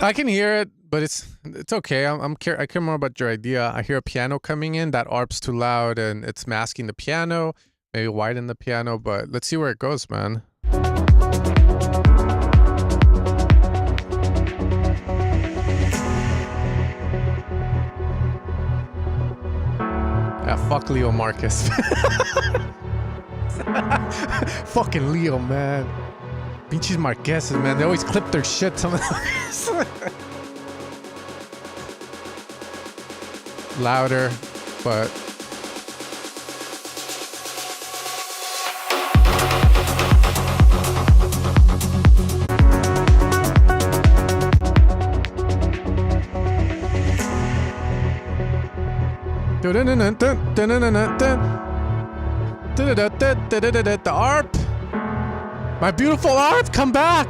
I can hear it, but it's okay. I care more about your idea. I hear a piano coming in. That ARP's too loud and it's masking the piano. Maybe widen the piano, but let's see where it goes, man. Yeah, fuck Leo Marcus. Fucking Leo, man. Pinches Marqueses, man. They always clip their shit. Louder, but the ARP. My beautiful ARP, come back!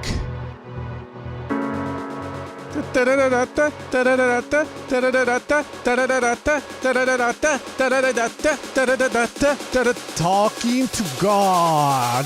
Talking to God.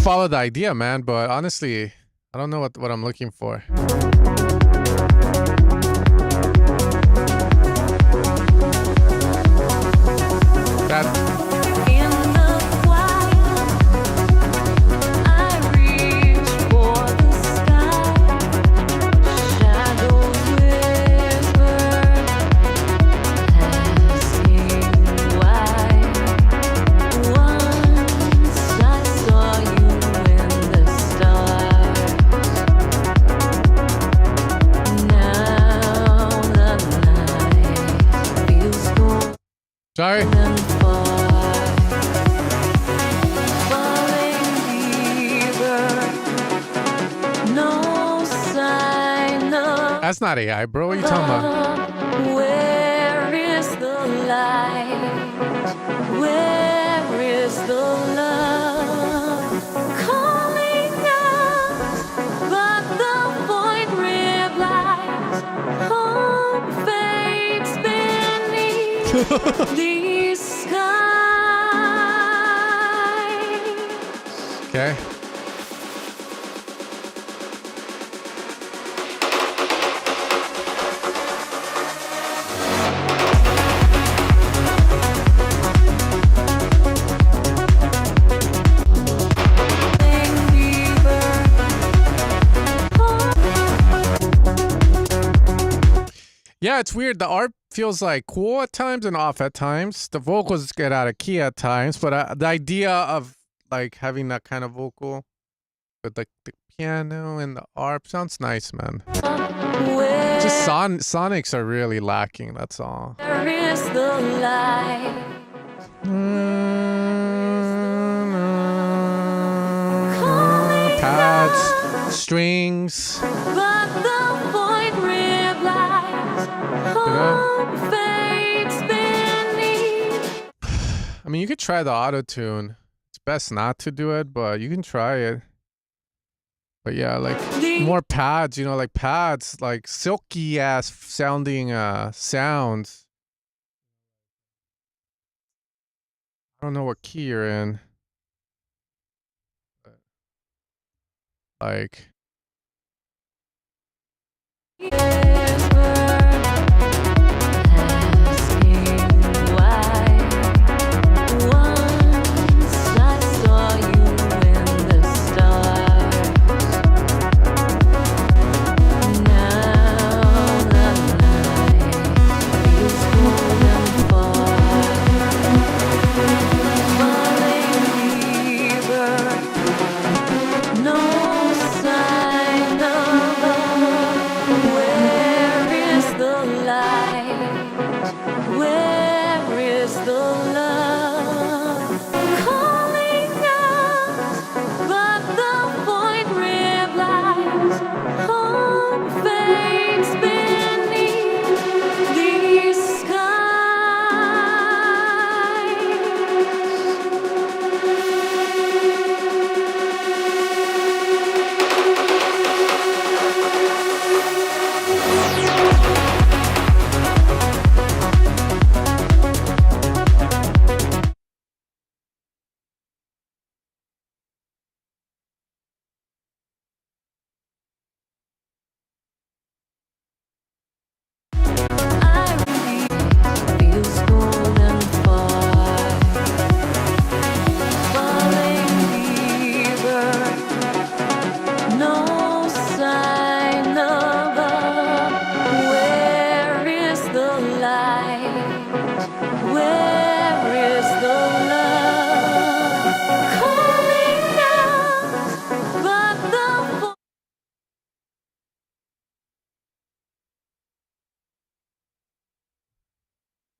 Follow the idea, man, but honestly, I don't know what I'm looking for. That sorry. That's not AI, bro. What are you talking about? Where is the light? Where is the love calling out? But the void replies. These skies. Okay. Yeah, it's weird. The art feels like cool at times and off at times. The vocals get out of key at times, but the idea of like having that kind of vocal with like the piano and the arp sounds nice, man. Just sonics are really lacking. That's all. Where is the light? Pads, strings. But the void replies, home fades beneath. I mean, you could try the auto tune. It's best not to do it, but you can try it. But yeah, like more pads, you know, like pads, like silky ass sounding sounds. I don't know what key you're in. Like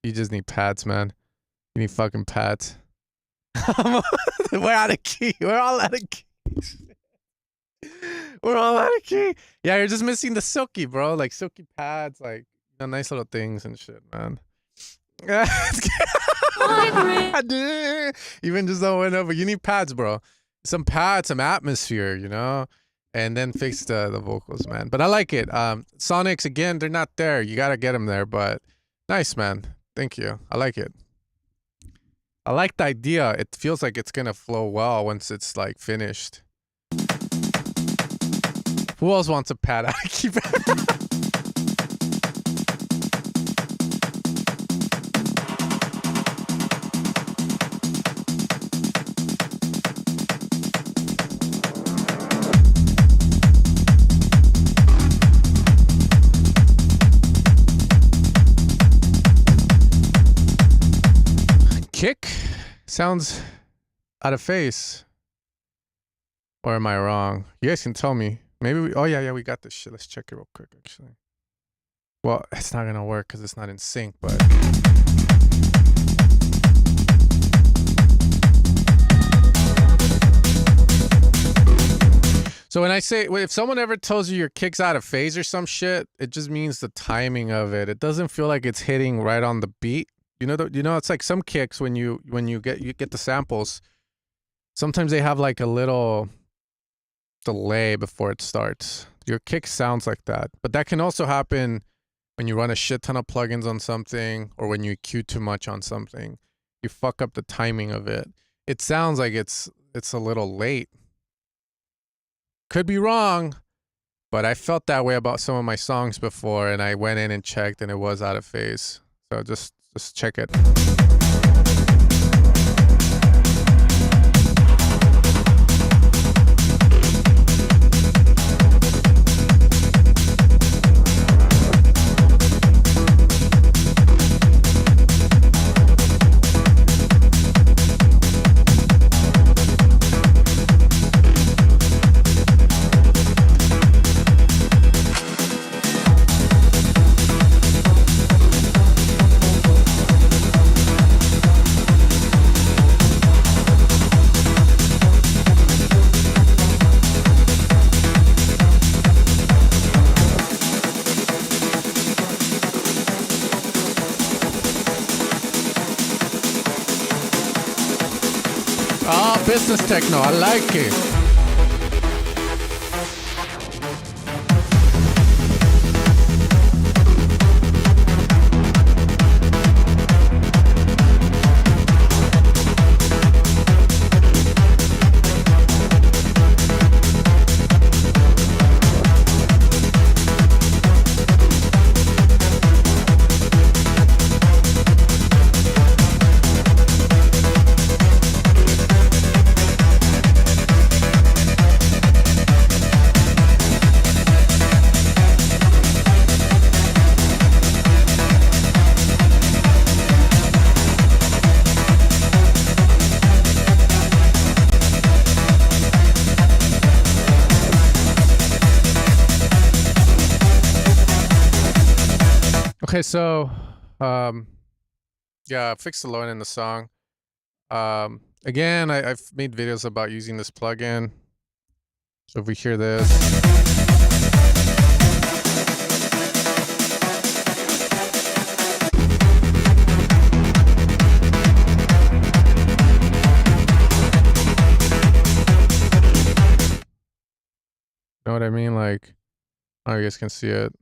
you just need pads, man. You need fucking pads. We're out of key. We're all out of key. We're all out of key. Yeah, you're just missing the silky, bro. Like silky pads, like nice little things and shit, man. Even just don't win over. You need pads, bro. Some pads, some atmosphere, you know, and then fix the vocals, man. But I like it. Sonics again, they're not there. You gotta get them there, but nice, man. Thank you. I like it. I like the idea. It feels like it's gonna flow well once it's like finished. Who else wants a pad? I keep Kick sounds out of phase. Or am I wrong? You guys can tell me. Maybe we, oh yeah, we got this shit. Let's check it real quick, actually. Well, it's not gonna work because it's not in sync, but. So when I say, if someone ever tells you your kick's out of phase or some shit, it just means the timing of it. It doesn't feel like it's hitting right on the beat. You know, it's like some kicks when you get the samples. Sometimes they have like a little delay before it starts. Your kick sounds like that, but that can also happen when you run a shit ton of plugins on something, or when you EQ too much on something, you fuck up the timing of it. It sounds like it's a little late. Could be wrong, but I felt that way about some of my songs before, and I went in and checked, and it was out of phase. So just check it. Business techno, I like it. Okay, so yeah, fix the low end in the song. Again, I've made videos about using this plugin. So if we hear this, know what I mean? Like, oh, you guys can see it.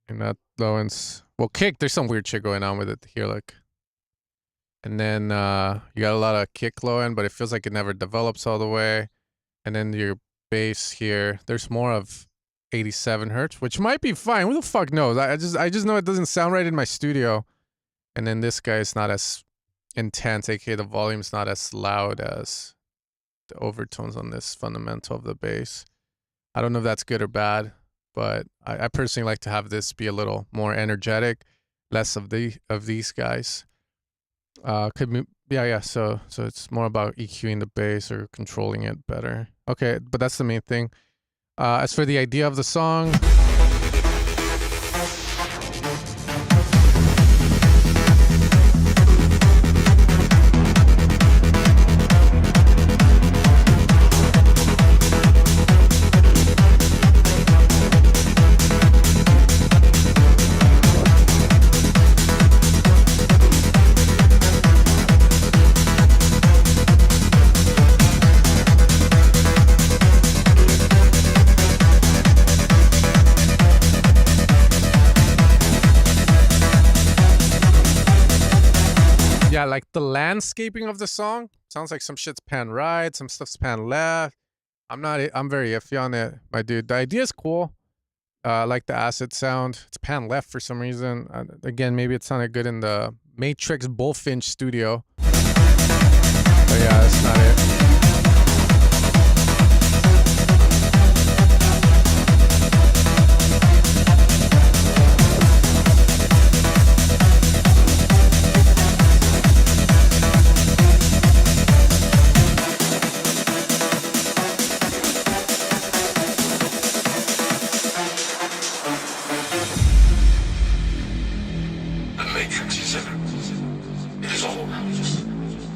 And that low end's, well, kick, there's some weird shit going on with it here, like. And then you got a lot of kick low end, but it feels like it never develops all the way. And then your bass here, there's more of 87 hertz, which might be fine. Who the fuck knows? I just know it doesn't sound right in my studio. And then this guy is not as intense, aka the volume's not as loud as the overtones on this fundamental of the bass. I don't know if that's good or bad, but I personally like to have this be a little more energetic, less of these guys. Could be, yeah. So it's more about EQing the bass or controlling it better. Okay, but that's the main thing. As for the idea of the song, yeah, like the landscaping of the song sounds like some shit's pan right, some stuff's pan left. I'm very iffy on it, my dude. The idea is cool. I like the acid sound. It's pan left for some reason. Again, maybe it sounded good in the Matrix Bullfinch studio. But yeah, that's not it.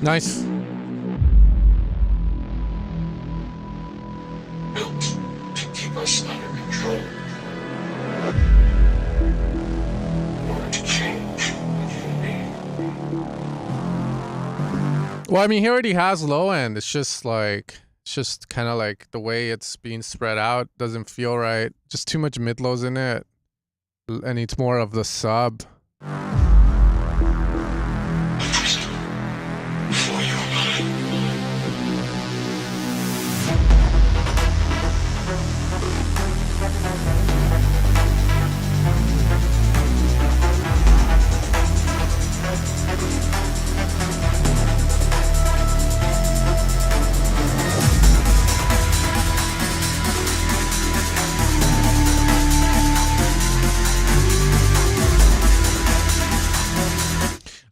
Nice. Built to keep us under control. In order to change a human being. Well, I mean, he already has low end. It's just It's just kind of like the way it's being spread out doesn't feel right. Just too much mid-lows in it. It needs more of the sub.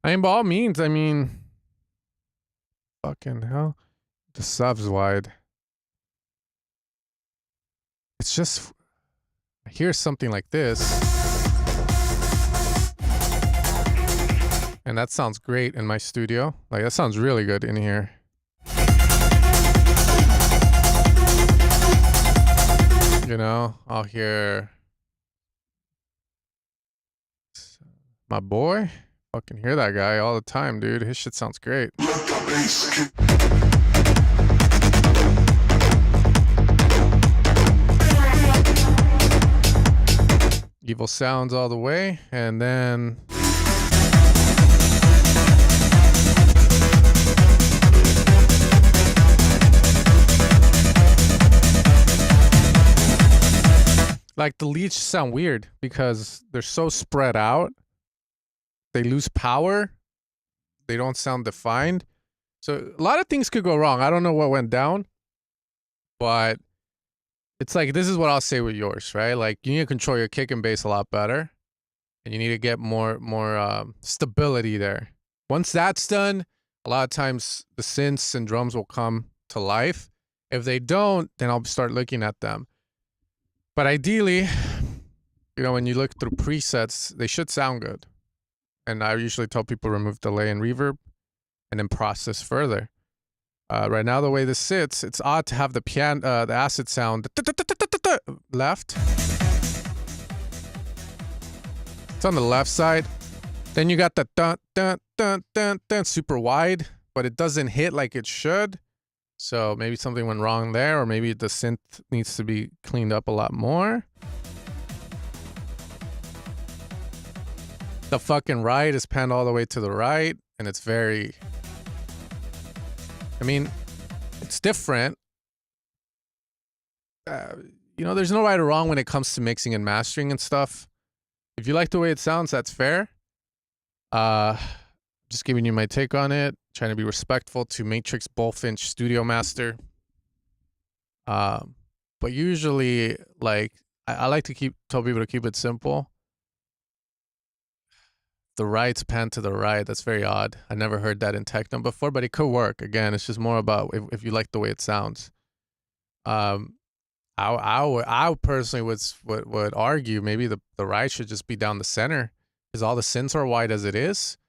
I mean, by all means, I mean, fucking hell, the sub's wide. It's just, I hear something like this, and that sounds great in my studio. Like, that sounds really good in here. You know, I'll hear my boy. Fucking hear that guy all the time, dude. His shit sounds great. Evil sounds all the way, and then like the leads sound weird because they're so spread out. They lose power. They don't sound defined. So a lot of things could go wrong. I don't know what went down, but it's like, this is what I'll say with yours, right? Like, you need to control your kick and bass a lot better, and you need to get more stability there. Once that's done, a lot of times the synths and drums will come to life. If they don't, then I'll start looking at them. But ideally, you know, when you look through presets, they should sound good. And I usually tell people remove delay and reverb and then process further. Right now, the way this sits, it's odd to have the piano, the acid sound left. It's on the left side. Then you got the dun dun dun dun dun super wide, but it doesn't hit like it should. So maybe something went wrong there, or maybe the synth needs to be cleaned up a lot more. The fucking right is panned all the way to the right, and it's very, I mean, it's different. You know, there's no right or wrong when it comes to mixing and mastering and stuff. If you like the way it sounds, that's fair. Just giving you my take on it, trying to be respectful to Matrix Bullfinch Studio Master. But usually, like, I like to tell people to keep it simple. The right's pan to the right. That's very odd. I never heard that in techno before, but it could work. Again, it's just more about if you like the way it sounds. I personally would argue maybe the right should just be down the center because all the synths are wide as it is.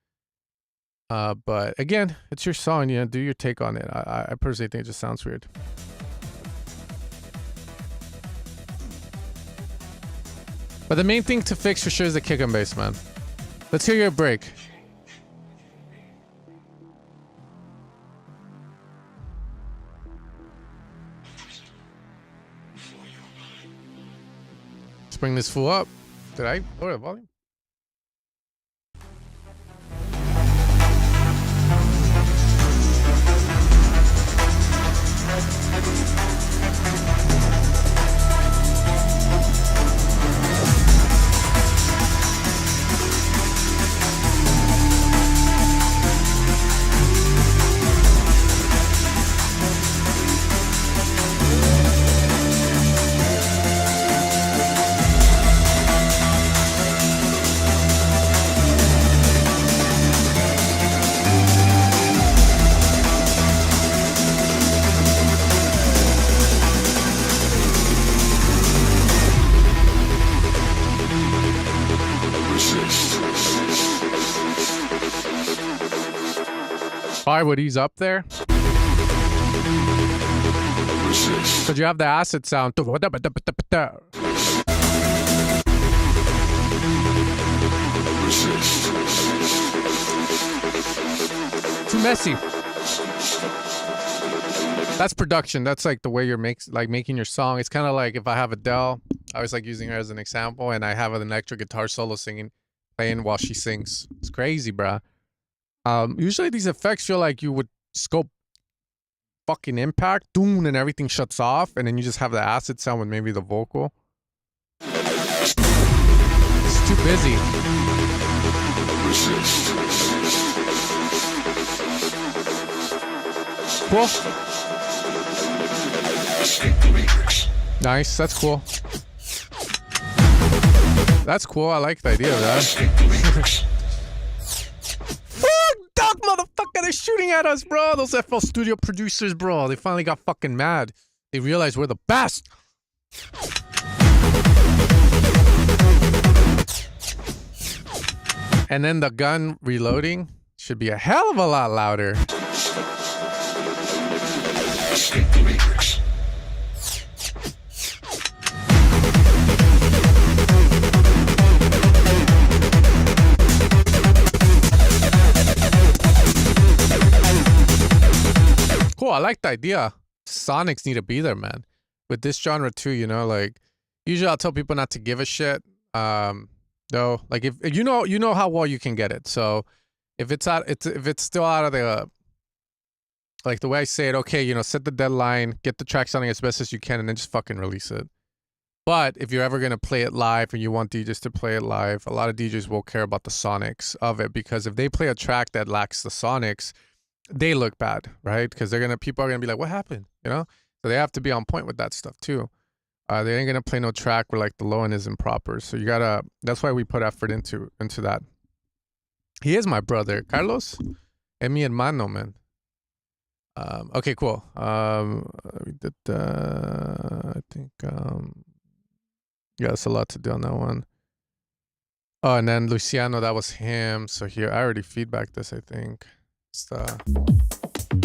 But again, it's your song. You know, do your take on it. I personally think it just sounds weird. But the main thing to fix for sure is the kick and bass, man. Let's hear your break. Let's bring this fool up. Did I lower the volume? Why would he's up there? Because you have the acid sound. Too messy. That's production. That's like the way you're making your song. It's kind of like if I have Adele, I always like using her as an example, and I have an electric guitar solo playing while she sings. It's crazy, bruh. Usually these effects feel like you would scope fucking impact, doom, and everything shuts off, and then you just have the acid sound with maybe the vocal. It's too busy. Cool. Nice, that's cool. That's cool, I like the idea of that. Fuck, dog motherfucker, they're shooting at us, bro. Those FL Studio producers, bro. They finally got fucking mad. They realized we're the best. And then the gun reloading should be a hell of a lot louder. Cool, I like the idea. Sonics need to be there, man. With this genre too, you know, like usually I'll tell people not to give a shit. No, like if you know how well you can get it. So if it's still out of the like the way I say it, okay, you know, set the deadline, get the track sounding as best as you can, and then just fucking release it. But if you're ever gonna play it live and you want DJs to play it live, a lot of DJs will care about the sonics of it, because if they play a track that lacks the sonics, they look bad, right? Because people are gonna be like, what happened? You know? So they have to be on point with that stuff too. They ain't gonna play no track where like the low end is improper. So you gotta, that's why we put effort into that. He is my brother. Carlos, es mi hermano, man. Okay, cool. We did I think yeah, that's a lot to do on that one. Oh, and then Luciano, that was him. So here, I already feedbacked this, I think.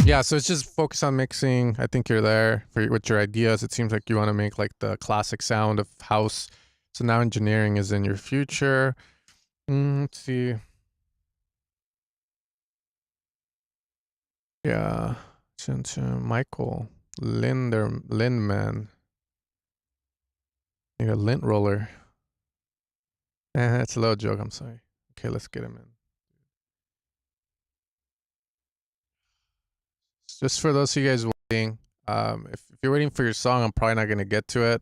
Yeah, so it's just focus on mixing. I think you're there with your ideas. It seems like you want to make like the classic sound of house. So now engineering is in your future. Let's see. Yeah, Michael Lindman. Need a lint roller. That's a little joke. I'm sorry. Okay, let's get him in. Just for those of you guys waiting, if you're waiting for your song, I'm probably not going to get to it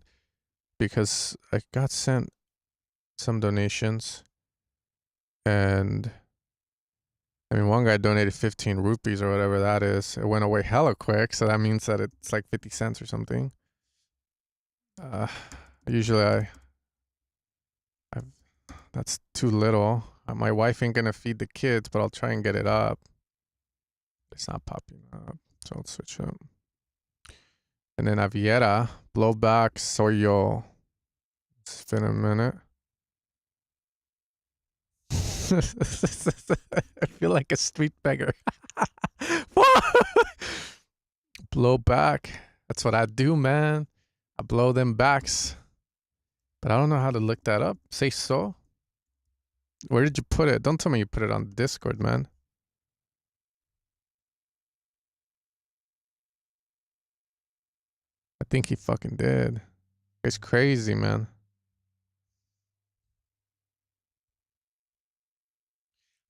because I got sent some donations. And I mean, one guy donated 15 rupees or whatever that is. It went away hella quick, so that means that it's like 50 cents or something. Usually that's too little. My wife ain't going to feed the kids, but I'll try and get it up. It's not popping up, so I'll switch it. And then Aviera, blowback, soy yo. It's been a minute. I feel like a street beggar. Blow back. That's what I do, man. I blow them backs. But I don't know how to look that up. Say so. Where did you put it? Don't tell me you put it on Discord, man. I think he fucking did. It's crazy, man.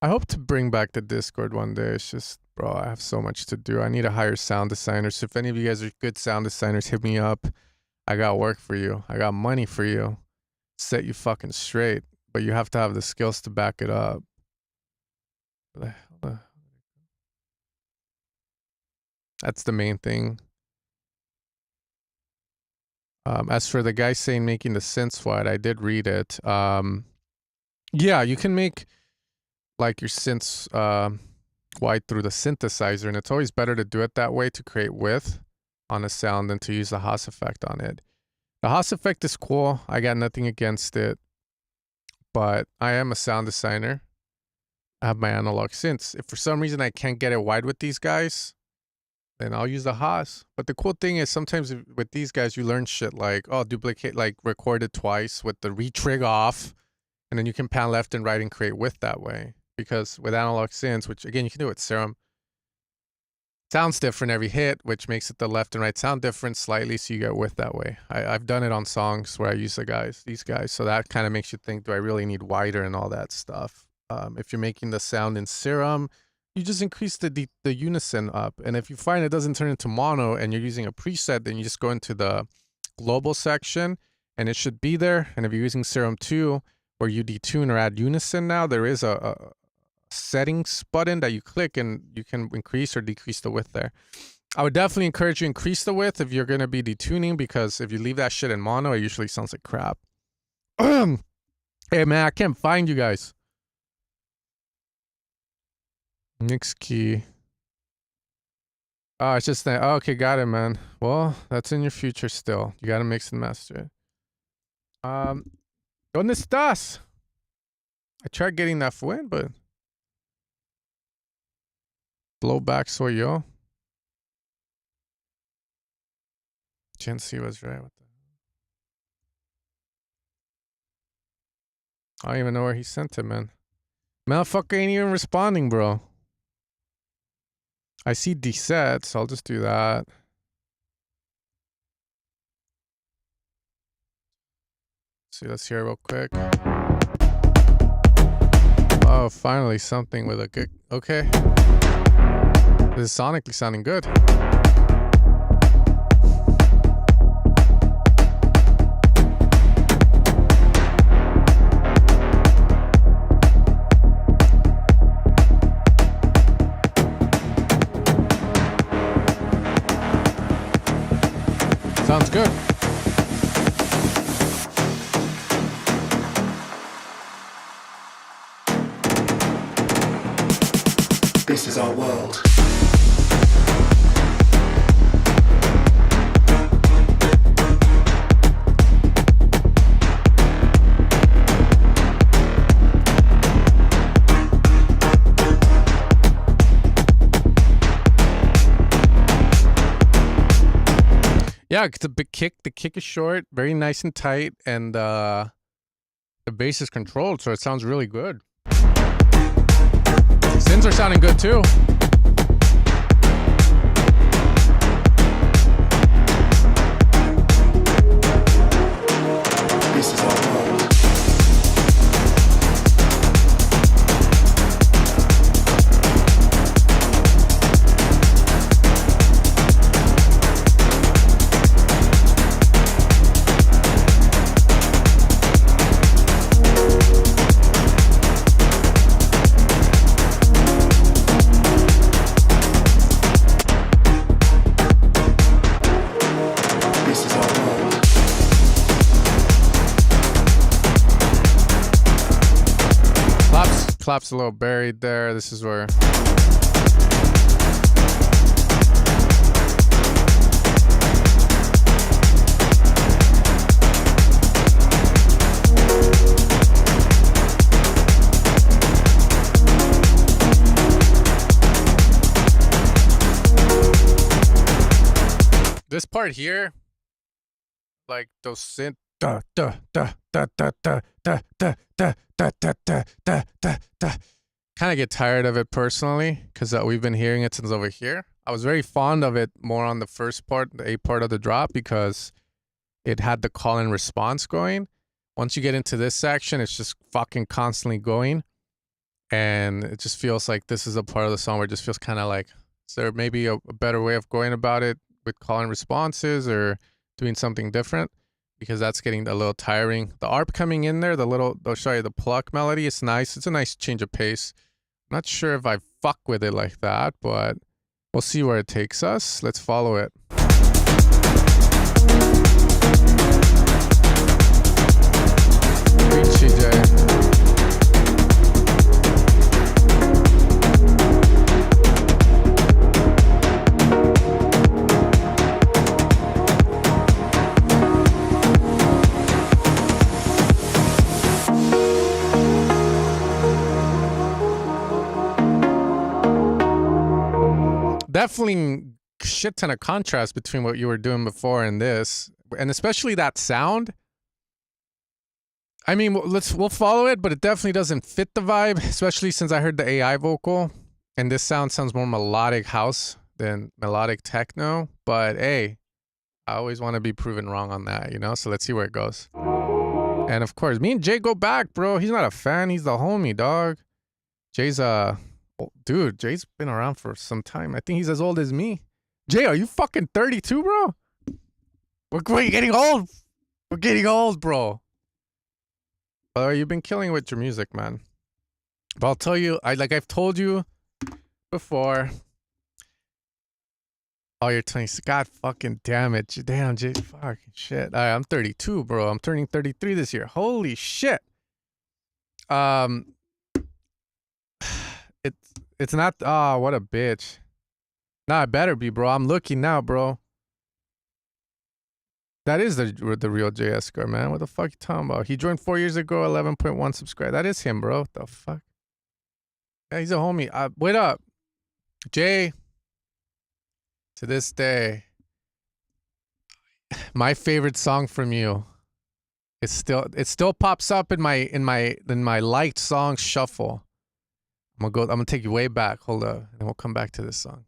I hope to bring back the Discord one day. It's just, bro, I have so much to do. I need to hire sound designers. So if any of you guys are good sound designers, hit me up. I got work for you. I got money for you. Set you fucking straight. But you have to have the skills to back it up. That's the main thing. As for the guy saying making the synths wide, I did read it. Yeah, you can make like your synths wide through the synthesizer, and it's always better to do it that way to create width on a sound than to use the Haas effect on it. The Haas effect is cool. I got nothing against it, but I am a sound designer. I have my analog synths. If for some reason I can't get it wide with these guys, then I'll use the Haas. But the cool thing is sometimes with these guys, you learn shit like, oh, duplicate, like record it twice with the retrig off, and then you can pan left and right and create width that way. Because with analog synths, which again, you can do it with Serum, Sounds different every hit, which makes it the left and right sound different slightly, so you get width that way. I've done it on songs where I use these guys, so that kind of makes you think, do I really need wider and all that stuff? If you're making the sound in Serum, you just increase the unison up, and if you find it doesn't turn into mono and you're using a preset, then you just go into the global section, and it should be there. And if you're using Serum 2, where you detune or add unison now, there is a settings button that you click and you can increase or decrease the width there. I would definitely encourage you to increase the width if you're going to be detuning, because if you leave that shit in mono, it usually sounds like crap. Hey man, I can't find you guys. Mix key. Oh, it's just that. Oh, okay, got it, man. Well, that's in your future still. You got to mix and master it. ¿Dónde estás? I tried getting that for win, but blowback soy yo. Gen C was right. What the I don't even know where he sent it, man. Motherfucker ain't even responding, bro. I see deset, so I'll just do that. See, let's hear it real quick. Oh, finally something with a good. Okay. This is sonically sounding good. Sounds good. This is our world. Yeah, it's a big kick. The kick is short, very nice and tight, and the bass is controlled, so it sounds really good. Synths are sounding good too. This is our world. Clap's a little buried there. This is where. This part here, like those synth. Da da da da da da da da da da da da da da da. Kind of get tired of it personally, because we've been hearing it since over here. I was very fond of it more on the first part, the A part of the drop, because it had the call and response going. Once you get into this section, it's just fucking constantly going, and it just feels like this is a part of the song where it just feels kind of like, is there maybe a better way of going about it with call and responses or doing something different? Because that's getting a little tiring. The ARP coming in there, they'll show you the pluck melody. It's nice. It's a nice change of pace. Not sure if I fuck with it like that, but we'll see where it takes us. Let's follow it. Reach CJ. Definitely shit ton of contrast between what you were doing before and this, and especially that sound. I mean, we'll follow it, but it definitely doesn't fit the vibe, especially since I heard the AI vocal, and this sounds more melodic house. than melodic techno. But hey, I always want to be proven wrong on that, you know? So let's see where it goes. And of course, me and Jay go back, bro. He's not a fan. He's the homie, dog. Jay's dude, Jay's been around for some time. I think he's as old as me. Jay, are you fucking 32, bro? We're getting old. We're getting old, bro. You've been killing with your music, man. But I'll tell you, I've told you before. Oh, you're 20. God fucking damn it. Damn, Jay. Fucking shit. All right, I'm 32, bro. I'm turning 33 this year. Holy shit. It's not. Oh, what a bitch. Nah, it better be, bro. I'm looking now, bro. That is the real JS man. What the fuck you talking about? He joined 4 years ago, 11.1 subscribe. That is him, bro. What the fuck? Yeah, he's a homie. Wait up. Jay. To this day, my favorite song from you. It still pops up in my liked song shuffle. I'm gonna take you way back. Hold up. And we'll come back to this song.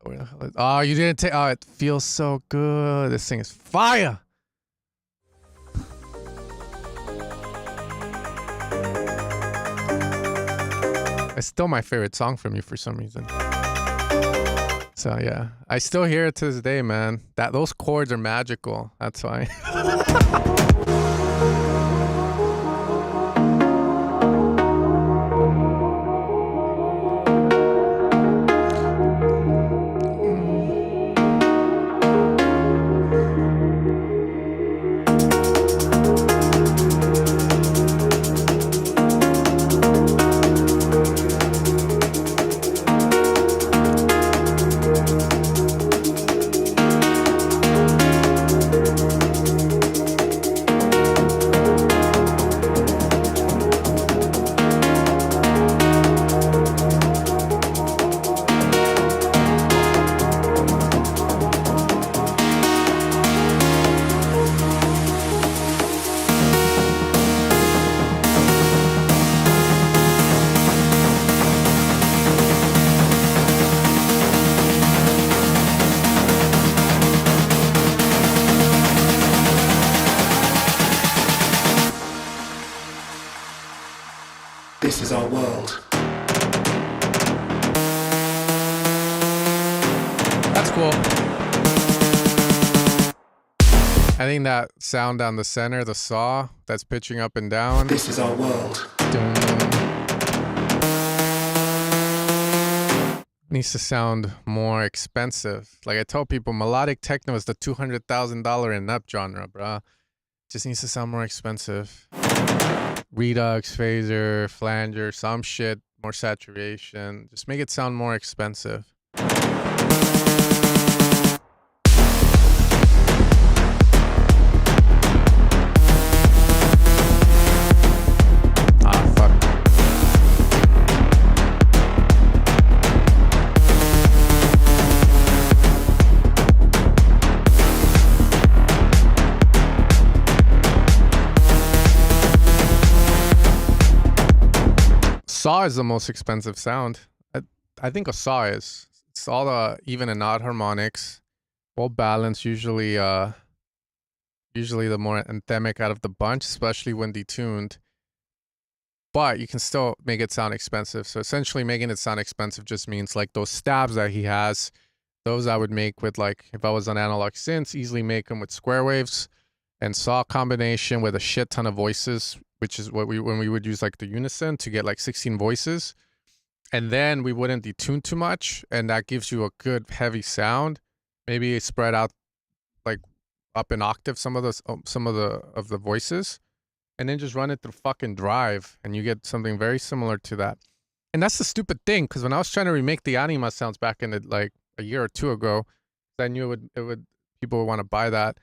Where the hell is, oh, you didn't take. Oh, it feels so good. This thing is fire. It's still my favorite song from you for some reason. So yeah, I still hear it to this day, man. Those chords are magical. That's why. This is our world. That's cool. I think that sound down the center, the saw that's pitching up and down. This is our world. Needs to sound more expensive. Like I tell people, melodic techno is the $200,000 and up genre, bruh. Just needs to sound more expensive. Redux, phaser, flanger, some shit, more saturation. Just make it sound more expensive. Ah, fuck. Saw is the most expensive sound. I think a saw is. It's all the even and odd harmonics, well balanced. Usually the more anthemic out of the bunch, especially when detuned. But you can still make it sound expensive. So essentially, making it sound expensive just means like those stabs that he has. Those I would make with like if I was on analog synths, easily make them with square waves and saw combination with a shit ton of voices, which is what when we would use like the unison to get like 16 voices. And then we wouldn't detune too much, and that gives you a good heavy sound. Maybe spread out like up an octave some of the voices, and then just run it through fucking Drive, and you get something very similar to that. And that's the stupid thing, because when I was trying to remake the anima sounds back in like a year or two ago, I knew it would people would want to buy that.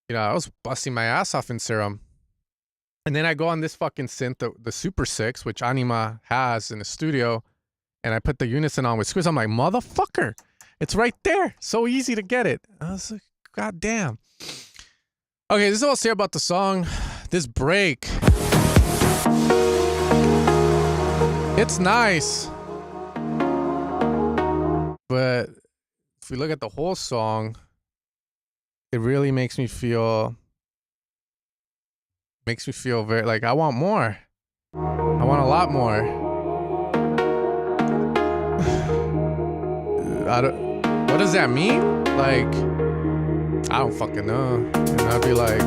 You know, I was busting my ass off in Serum. And then I go on this fucking synth, the Super 6, which Anima has in the studio, and I put the unison on with Squiz. I'm like, motherfucker, it's right there. So easy to get it. I was like, God damn. Okay, this is all I'll say about the song. This break. It's nice. But if we look at the whole song, it really makes me feel very like I want more. I want a lot more. What does that mean? Like, I don't fucking know. And I'd be like,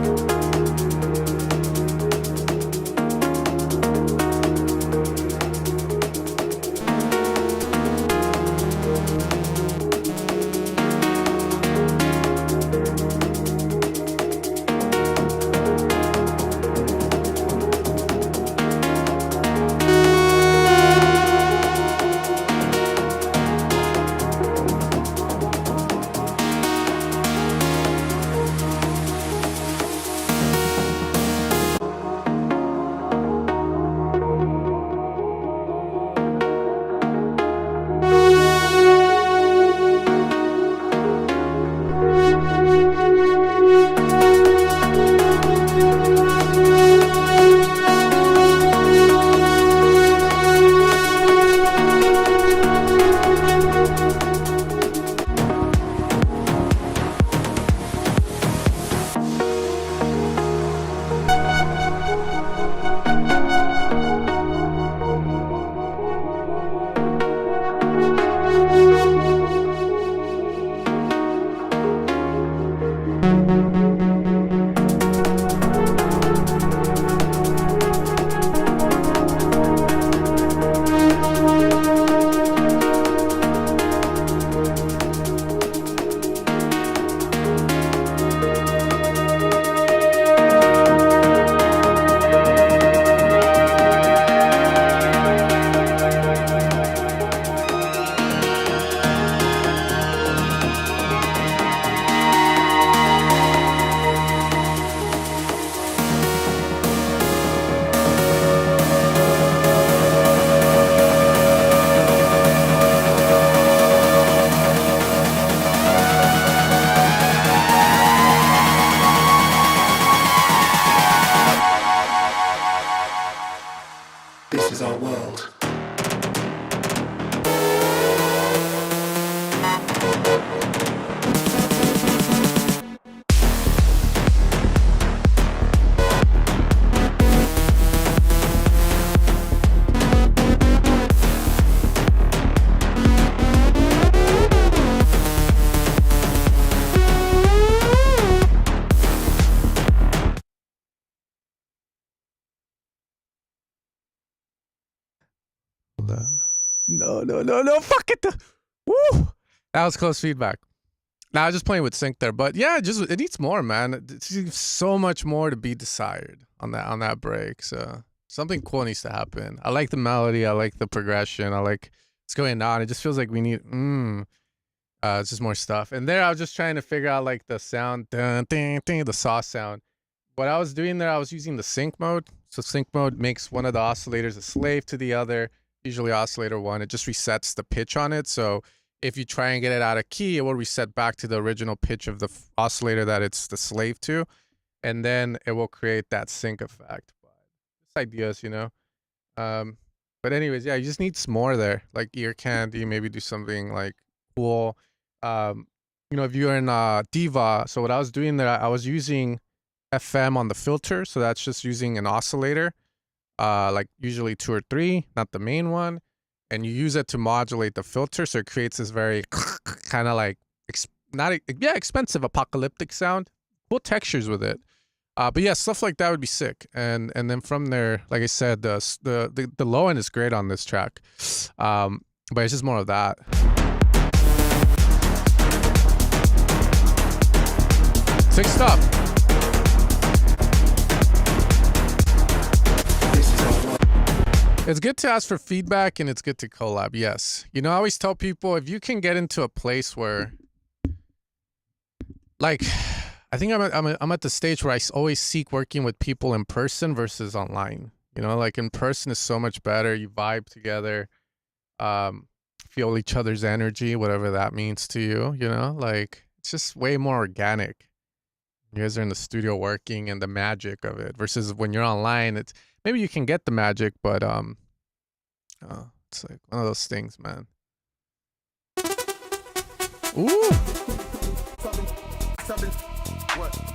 This is our world. No, fuck it. Woo! That was close feedback. Now I was just playing with sync there, but yeah, it needs more, man. It's so much more to be desired on that break. So something cool needs to happen. I like the melody. I like the progression. I like what's going on. It just feels like we need it's just more stuff. And there I was just trying to figure out like the sound, the saw sound. What I was doing there, I was using the sync mode. So sync mode makes one of the oscillators a slave to the other. Usually oscillator 1, it just resets the pitch on it. So if you try and get it out of key, it will reset back to the original pitch of the oscillator that it's the slave to. And then it will create that sync effect. Just ideas, you know? But anyways, yeah, you just need some more there. Like ear candy, maybe do something like cool. You know, if you're in Diva, so what I was doing there, I was using FM on the filter. So that's just using an oscillator. Like usually 2 or 3, not the main one, and you use it to modulate the filter, so it creates this very kind of like expensive apocalyptic sound. Cool textures with it, but yeah, stuff like that would be sick. And then from there, like I said, the low end is great on this track, but it's just more of that. Sick stuff. It's good to ask for feedback and it's good to collab. Yes. You know, I always tell people if you can get into a place where, like, I think I'm at the stage where I always seek working with people in person versus online. You know, like in person is so much better. You vibe together, feel each other's energy, whatever that means to you. You know, like it's just way more organic. You guys are in the studio working and the magic of it versus when you're online, it's maybe you can get the magic, but it's like one of those things, man. Ooh.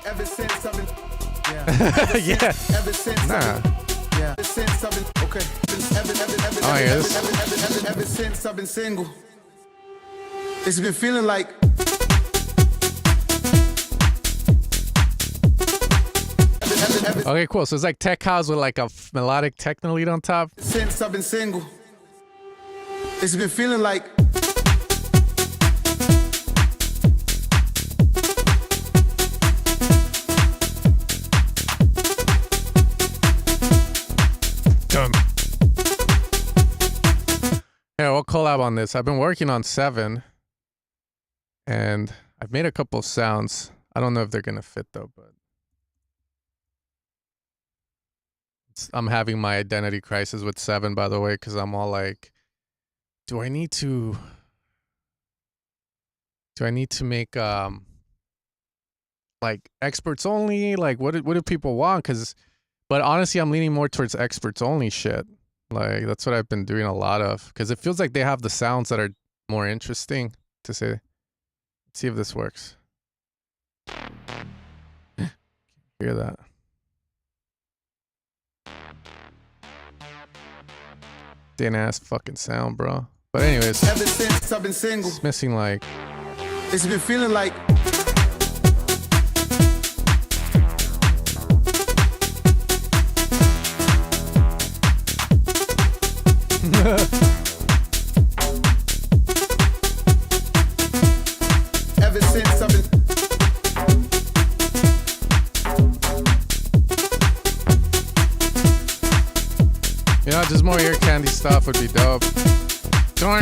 Ever since I've been, Yeah. ever since Nah. ever since I've been, okay. Oh, yeah, this. Ever since I've been single, it's been feeling like Okay, cool. So it's like tech house with like a melodic techno lead on top. since I've been single, it's been feeling like Done. Yeah, we'll collab on this. I've been working on 7, and I've made a couple sounds. I don't know if they're gonna fit though, but I'm having my identity crisis with 7, by the way, because I'm all like, do I need to make like experts only? Like, what do people want? But honestly, I'm leaning more towards experts only shit. Like, that's what I've been doing a lot of, because it feels like they have the sounds that are more interesting to say. Let's see if this works. Hear that? Thin ass fucking sound, bro. But anyways, ever since I've been single, it's missing like. it's been feeling like ever since I've been You know, just more ear candy stuff would be dope. No.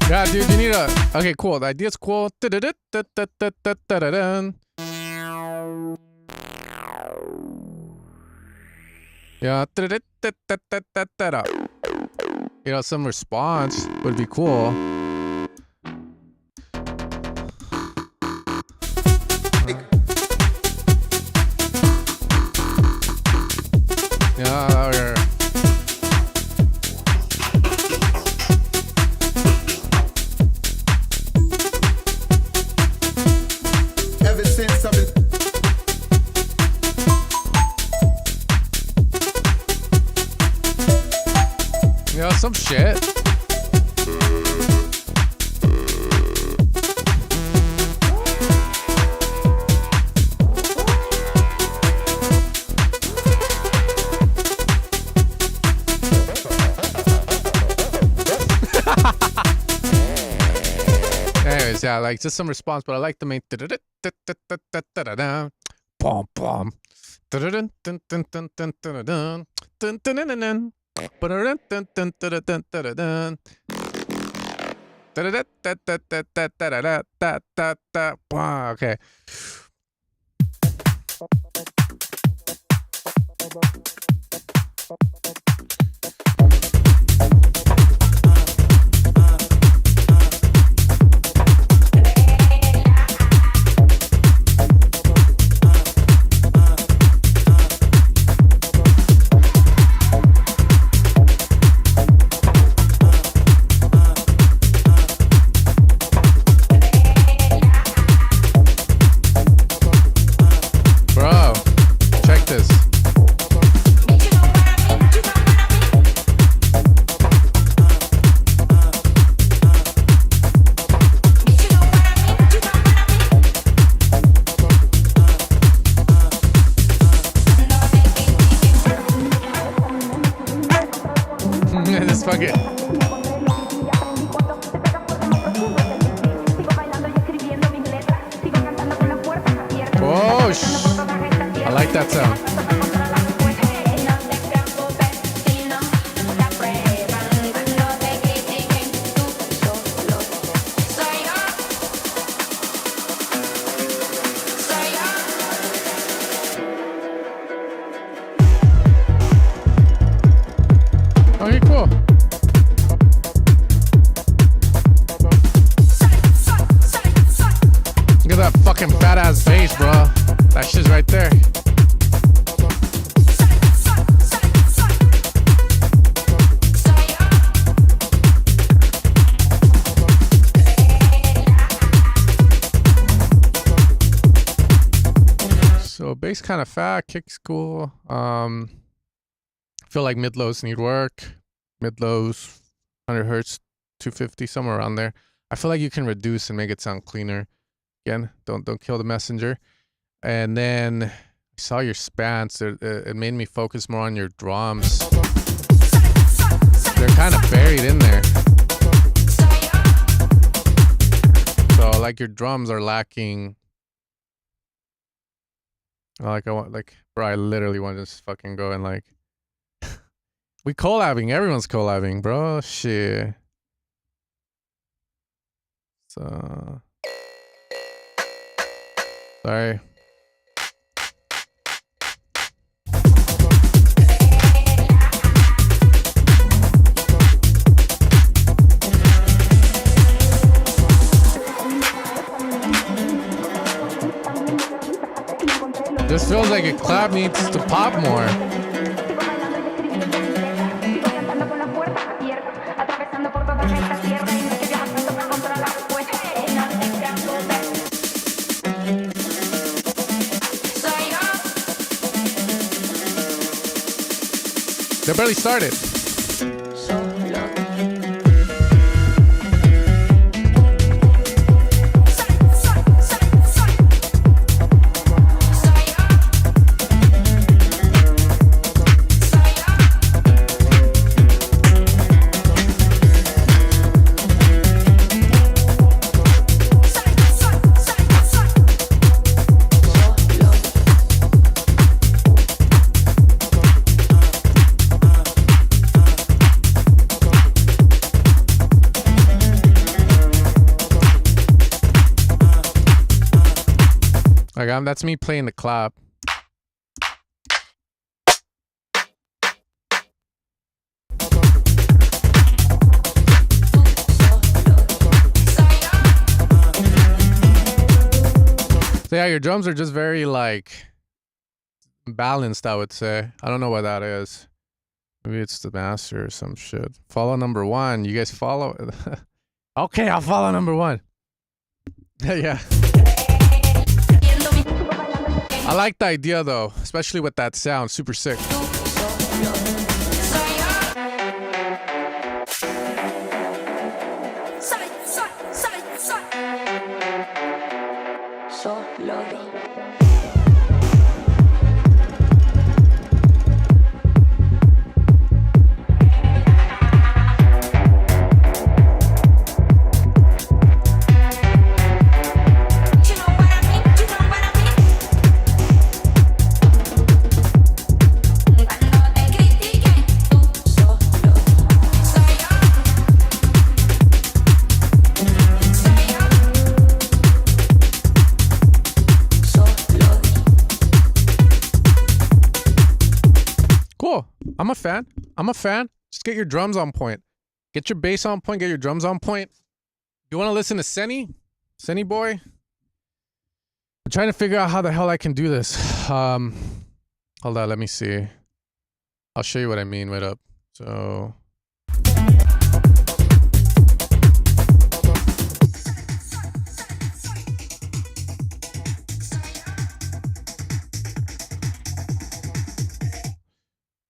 Yeah, dude, you need a. Okay, cool. The idea's cool. Yeah. You know, some response would be cool. Yeah, okay. ever since I've been You know, some shit. Anyways, yeah, like just some response, but I like the main pom pom. Okay. Bro, check this. This fucking. I like that sound. Okay, cool. Look at that fucking fat ass bass, bro. That shit's right there. So bass kind of fat, kick's cool. Feel like mid-lows need work. Mid-lows, 100 hertz, 250, somewhere around there. I feel like you can reduce and make it sound cleaner. Again, don't kill the messenger. And then I saw your spans. It made me focus more on your drums. They're kind of buried in there. So like your drums are lacking. Like bro, I literally want to just fucking go and like. We collabing. Everyone's collabing, bro. Shit. So. Sorry. This feels like a clap needs to pop more. They barely started. Like that's me playing the clap. So yeah, your drums are just very like balanced, I would say. I don't know what that is. Maybe it's the master or some shit. Follow number one. You guys follow? Okay, I'll follow number one. Yeah. I like the idea though, especially with that sound. Super sick. I'm a fan. Just get your drums on point. Get your bass on point. Get your drums on point. You want to listen to Senny boy? I'm trying to figure out how the hell I can do this. Hold on, let me see. I'll show you what I mean. Wait up. So.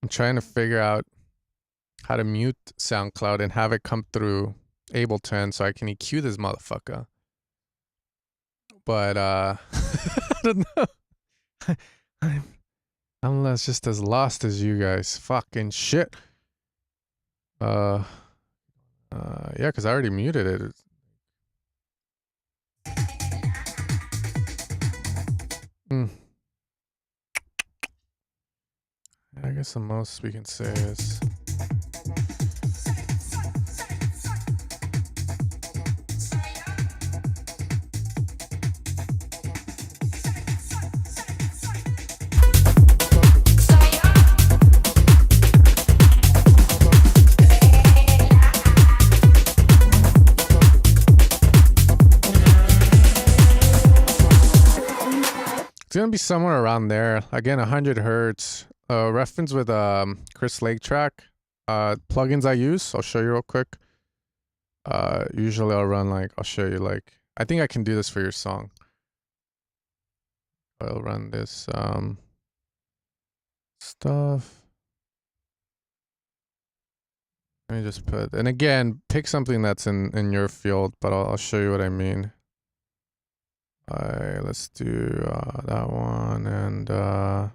I'm trying to figure out how to mute SoundCloud and have it come through Ableton so I can EQ this motherfucker. But I don't know. I'm just as lost as you guys. Fucking shit. Yeah, because I already muted it. I guess the most we can say is gonna be somewhere around there. Again, 100 hertz. Reference with Chris Lake track. Plugins I use, I'll show you real quick. Usually I'll run like, I'll show you like, I think I can do this for your song. I'll run this stuff. Let me just put, and again, pick something that's in your field, but I'll show you what I mean. Let's do that one, and well,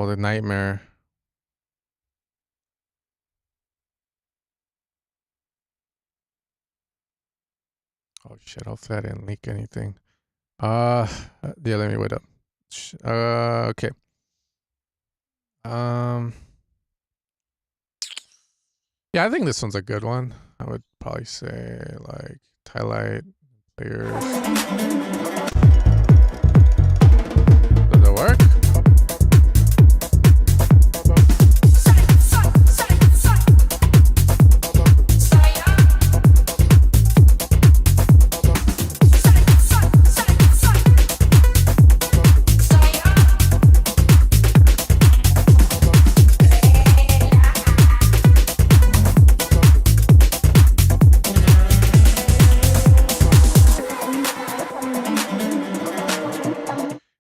the Nightmare. Oh shit, hopefully I didn't leak anything. Yeah, let me wait up. Okay. Yeah, I think this one's a good one. I would probably say like highlight players. Does it work?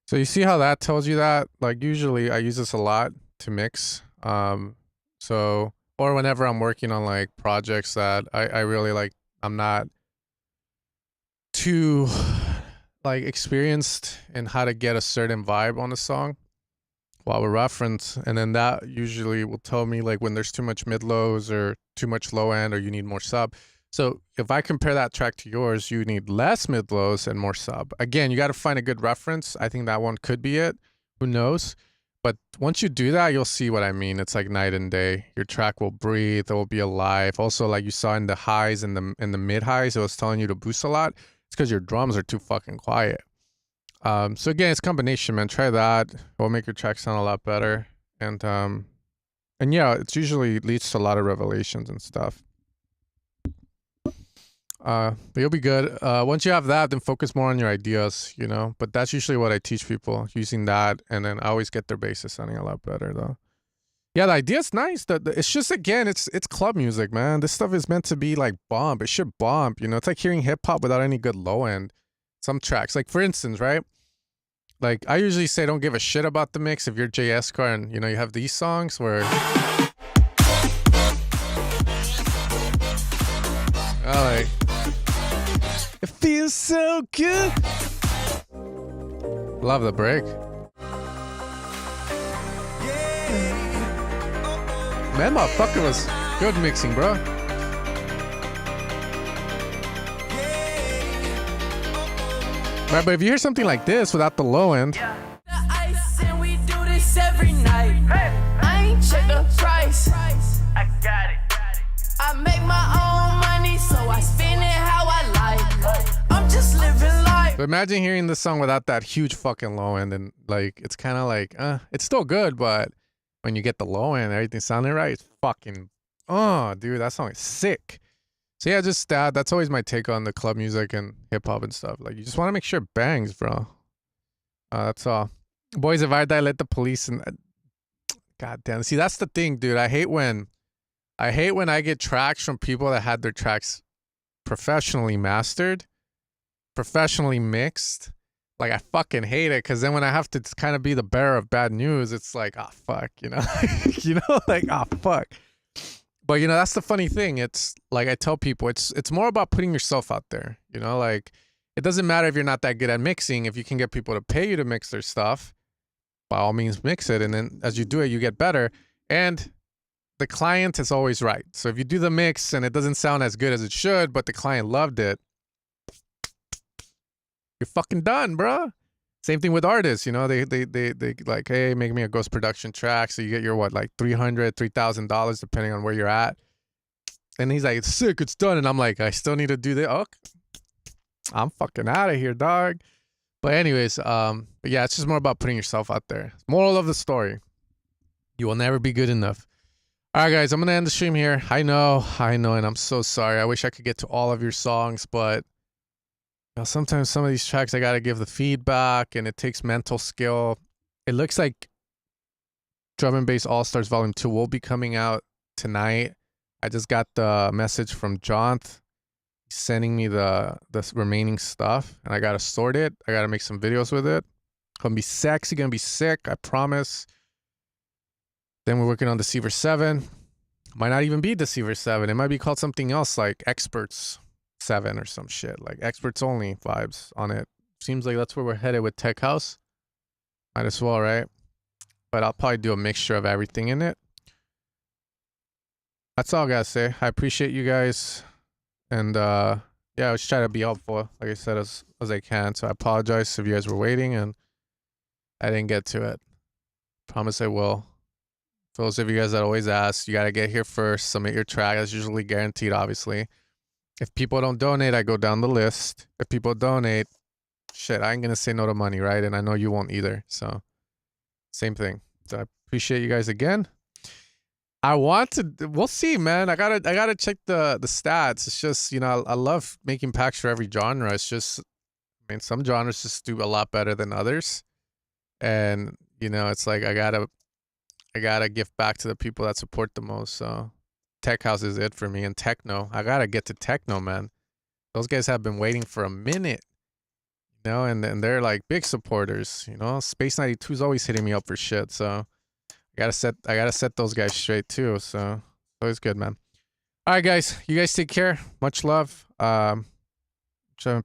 So you see how that tells you that? Like usually I use this a lot to mix. So, or whenever I'm working on like projects that I really like, I'm not too like experienced in how to get a certain vibe on a song. Well, I will reference, and then that usually will tell me like when there's too much mid lows or too much low end or you need more sub. So if I compare that track to yours, you need less mid lows and more sub. Again, you got to find a good reference. I think that one could be it. Who knows? But once you do that, you'll see what I mean. It's like night and day. Your track will breathe. It will be alive. Also, like you saw in the highs and the mid highs, it was telling you to boost a lot. It's because your drums are too fucking quiet. So again, it's combination, man. Try that. It will make your track sound a lot better. And yeah, it usually leads to a lot of revelations and stuff. But you'll be good. Once you have that, then focus more on your ideas, you know. But that's usually what I teach people, using that, and then I always get their basses sounding a lot better, though. Yeah, the idea's nice. It's just, again, it's club music, man. This stuff is meant to be like bump. It should bump, you know. It's like hearing hip hop without any good low end. Some tracks, like for instance, right? Like I usually say, don't give a shit about the mix if you're JS car and you know you have these songs where. Like, it feels so good. Love the break. Man, motherfucker was good mixing, bro. Right, but if you hear something like this without the low end. The ice and we do this every night. I ain't check the price. I got it. I make my own money, so I spend it how I like. I'm just living life. So imagine hearing this song without that huge fucking low end, and like it's kind of like, it's still good, but when you get the low end, everything sounding right, it's fucking, dude, that song is sick. So yeah, just that's always my take on the club music and hip hop and stuff. Like you just want to make sure it bangs, bro. That's all. Boys, if I die, let the police and God damn. See, that's the thing, dude. I hate when I get tracks from people that had their tracks professionally mastered, professionally mixed. Like, I fucking hate it, because then when I have to kind of be the bearer of bad news, it's like, oh, fuck, you know? You know, like, oh, fuck. But, you know, that's the funny thing. It's, like I tell people, it's more about putting yourself out there, you know? Like, it doesn't matter if you're not that good at mixing. If you can get people to pay you to mix their stuff, by all means, mix it. And then as you do it, you get better. And the client is always right. So if you do the mix and it doesn't sound as good as it should, but the client loved it, you're fucking done, bro. Same thing with artists, you know, they like, hey, make me a ghost production track. So you get your, what, like $300, $3,000, depending on where you're at. And he's like, it's sick, it's done. And I'm like, I still need to do this. Oh, I'm fucking out of here, dog. But anyways, but yeah, it's just more about putting yourself out there. Moral of the story, you will never be good enough. All right, guys, I'm going to end the stream here. I know, and I'm so sorry. I wish I could get to all of your songs, but Now, sometimes some of these tracks I gotta give the feedback, and it takes mental skill. It looks like Drum and Bass All Stars Volume 2 will be coming out tonight. I just got the message from John sending me the remaining stuff, and I gotta sort it. I gotta make some videos with it. Gonna be sexy, gonna be sick, I promise. Then we're working on Deceiver 7. Might not even be Deceiver 7. It might be called something else, like Experts 7 or some shit, like experts only vibes on it. Seems like that's where we're headed with Tech House. Might as well, right? But I'll probably do a mixture of everything in it. That's all I gotta say. I appreciate you guys, and yeah, I was trying to be helpful, like I said, as I can. So I apologize if you guys were waiting and I didn't get to it. Promise I will. For those of you guys that always ask, you gotta get here first, submit your track. That's usually guaranteed, obviously. If people don't donate, I go down the list. If people donate, shit, I ain't gonna say no to money, right? And I know you won't either. So, same thing. So I appreciate you guys again. I want to. We'll see, man. I gotta check the stats. It's just, you know, I love making packs for every genre. It's just, I mean, some genres just do a lot better than others, and you know, it's like I gotta give back to the people that support the most. So Tech House is it for me, and techno. I gotta get to techno, man. Those guys have been waiting for a minute, you know, and they're like big supporters. You know, Space 92 is always hitting me up for shit. So I gotta set those guys straight too. So always good, man. All right, guys. You guys take care. Much love. Peace out.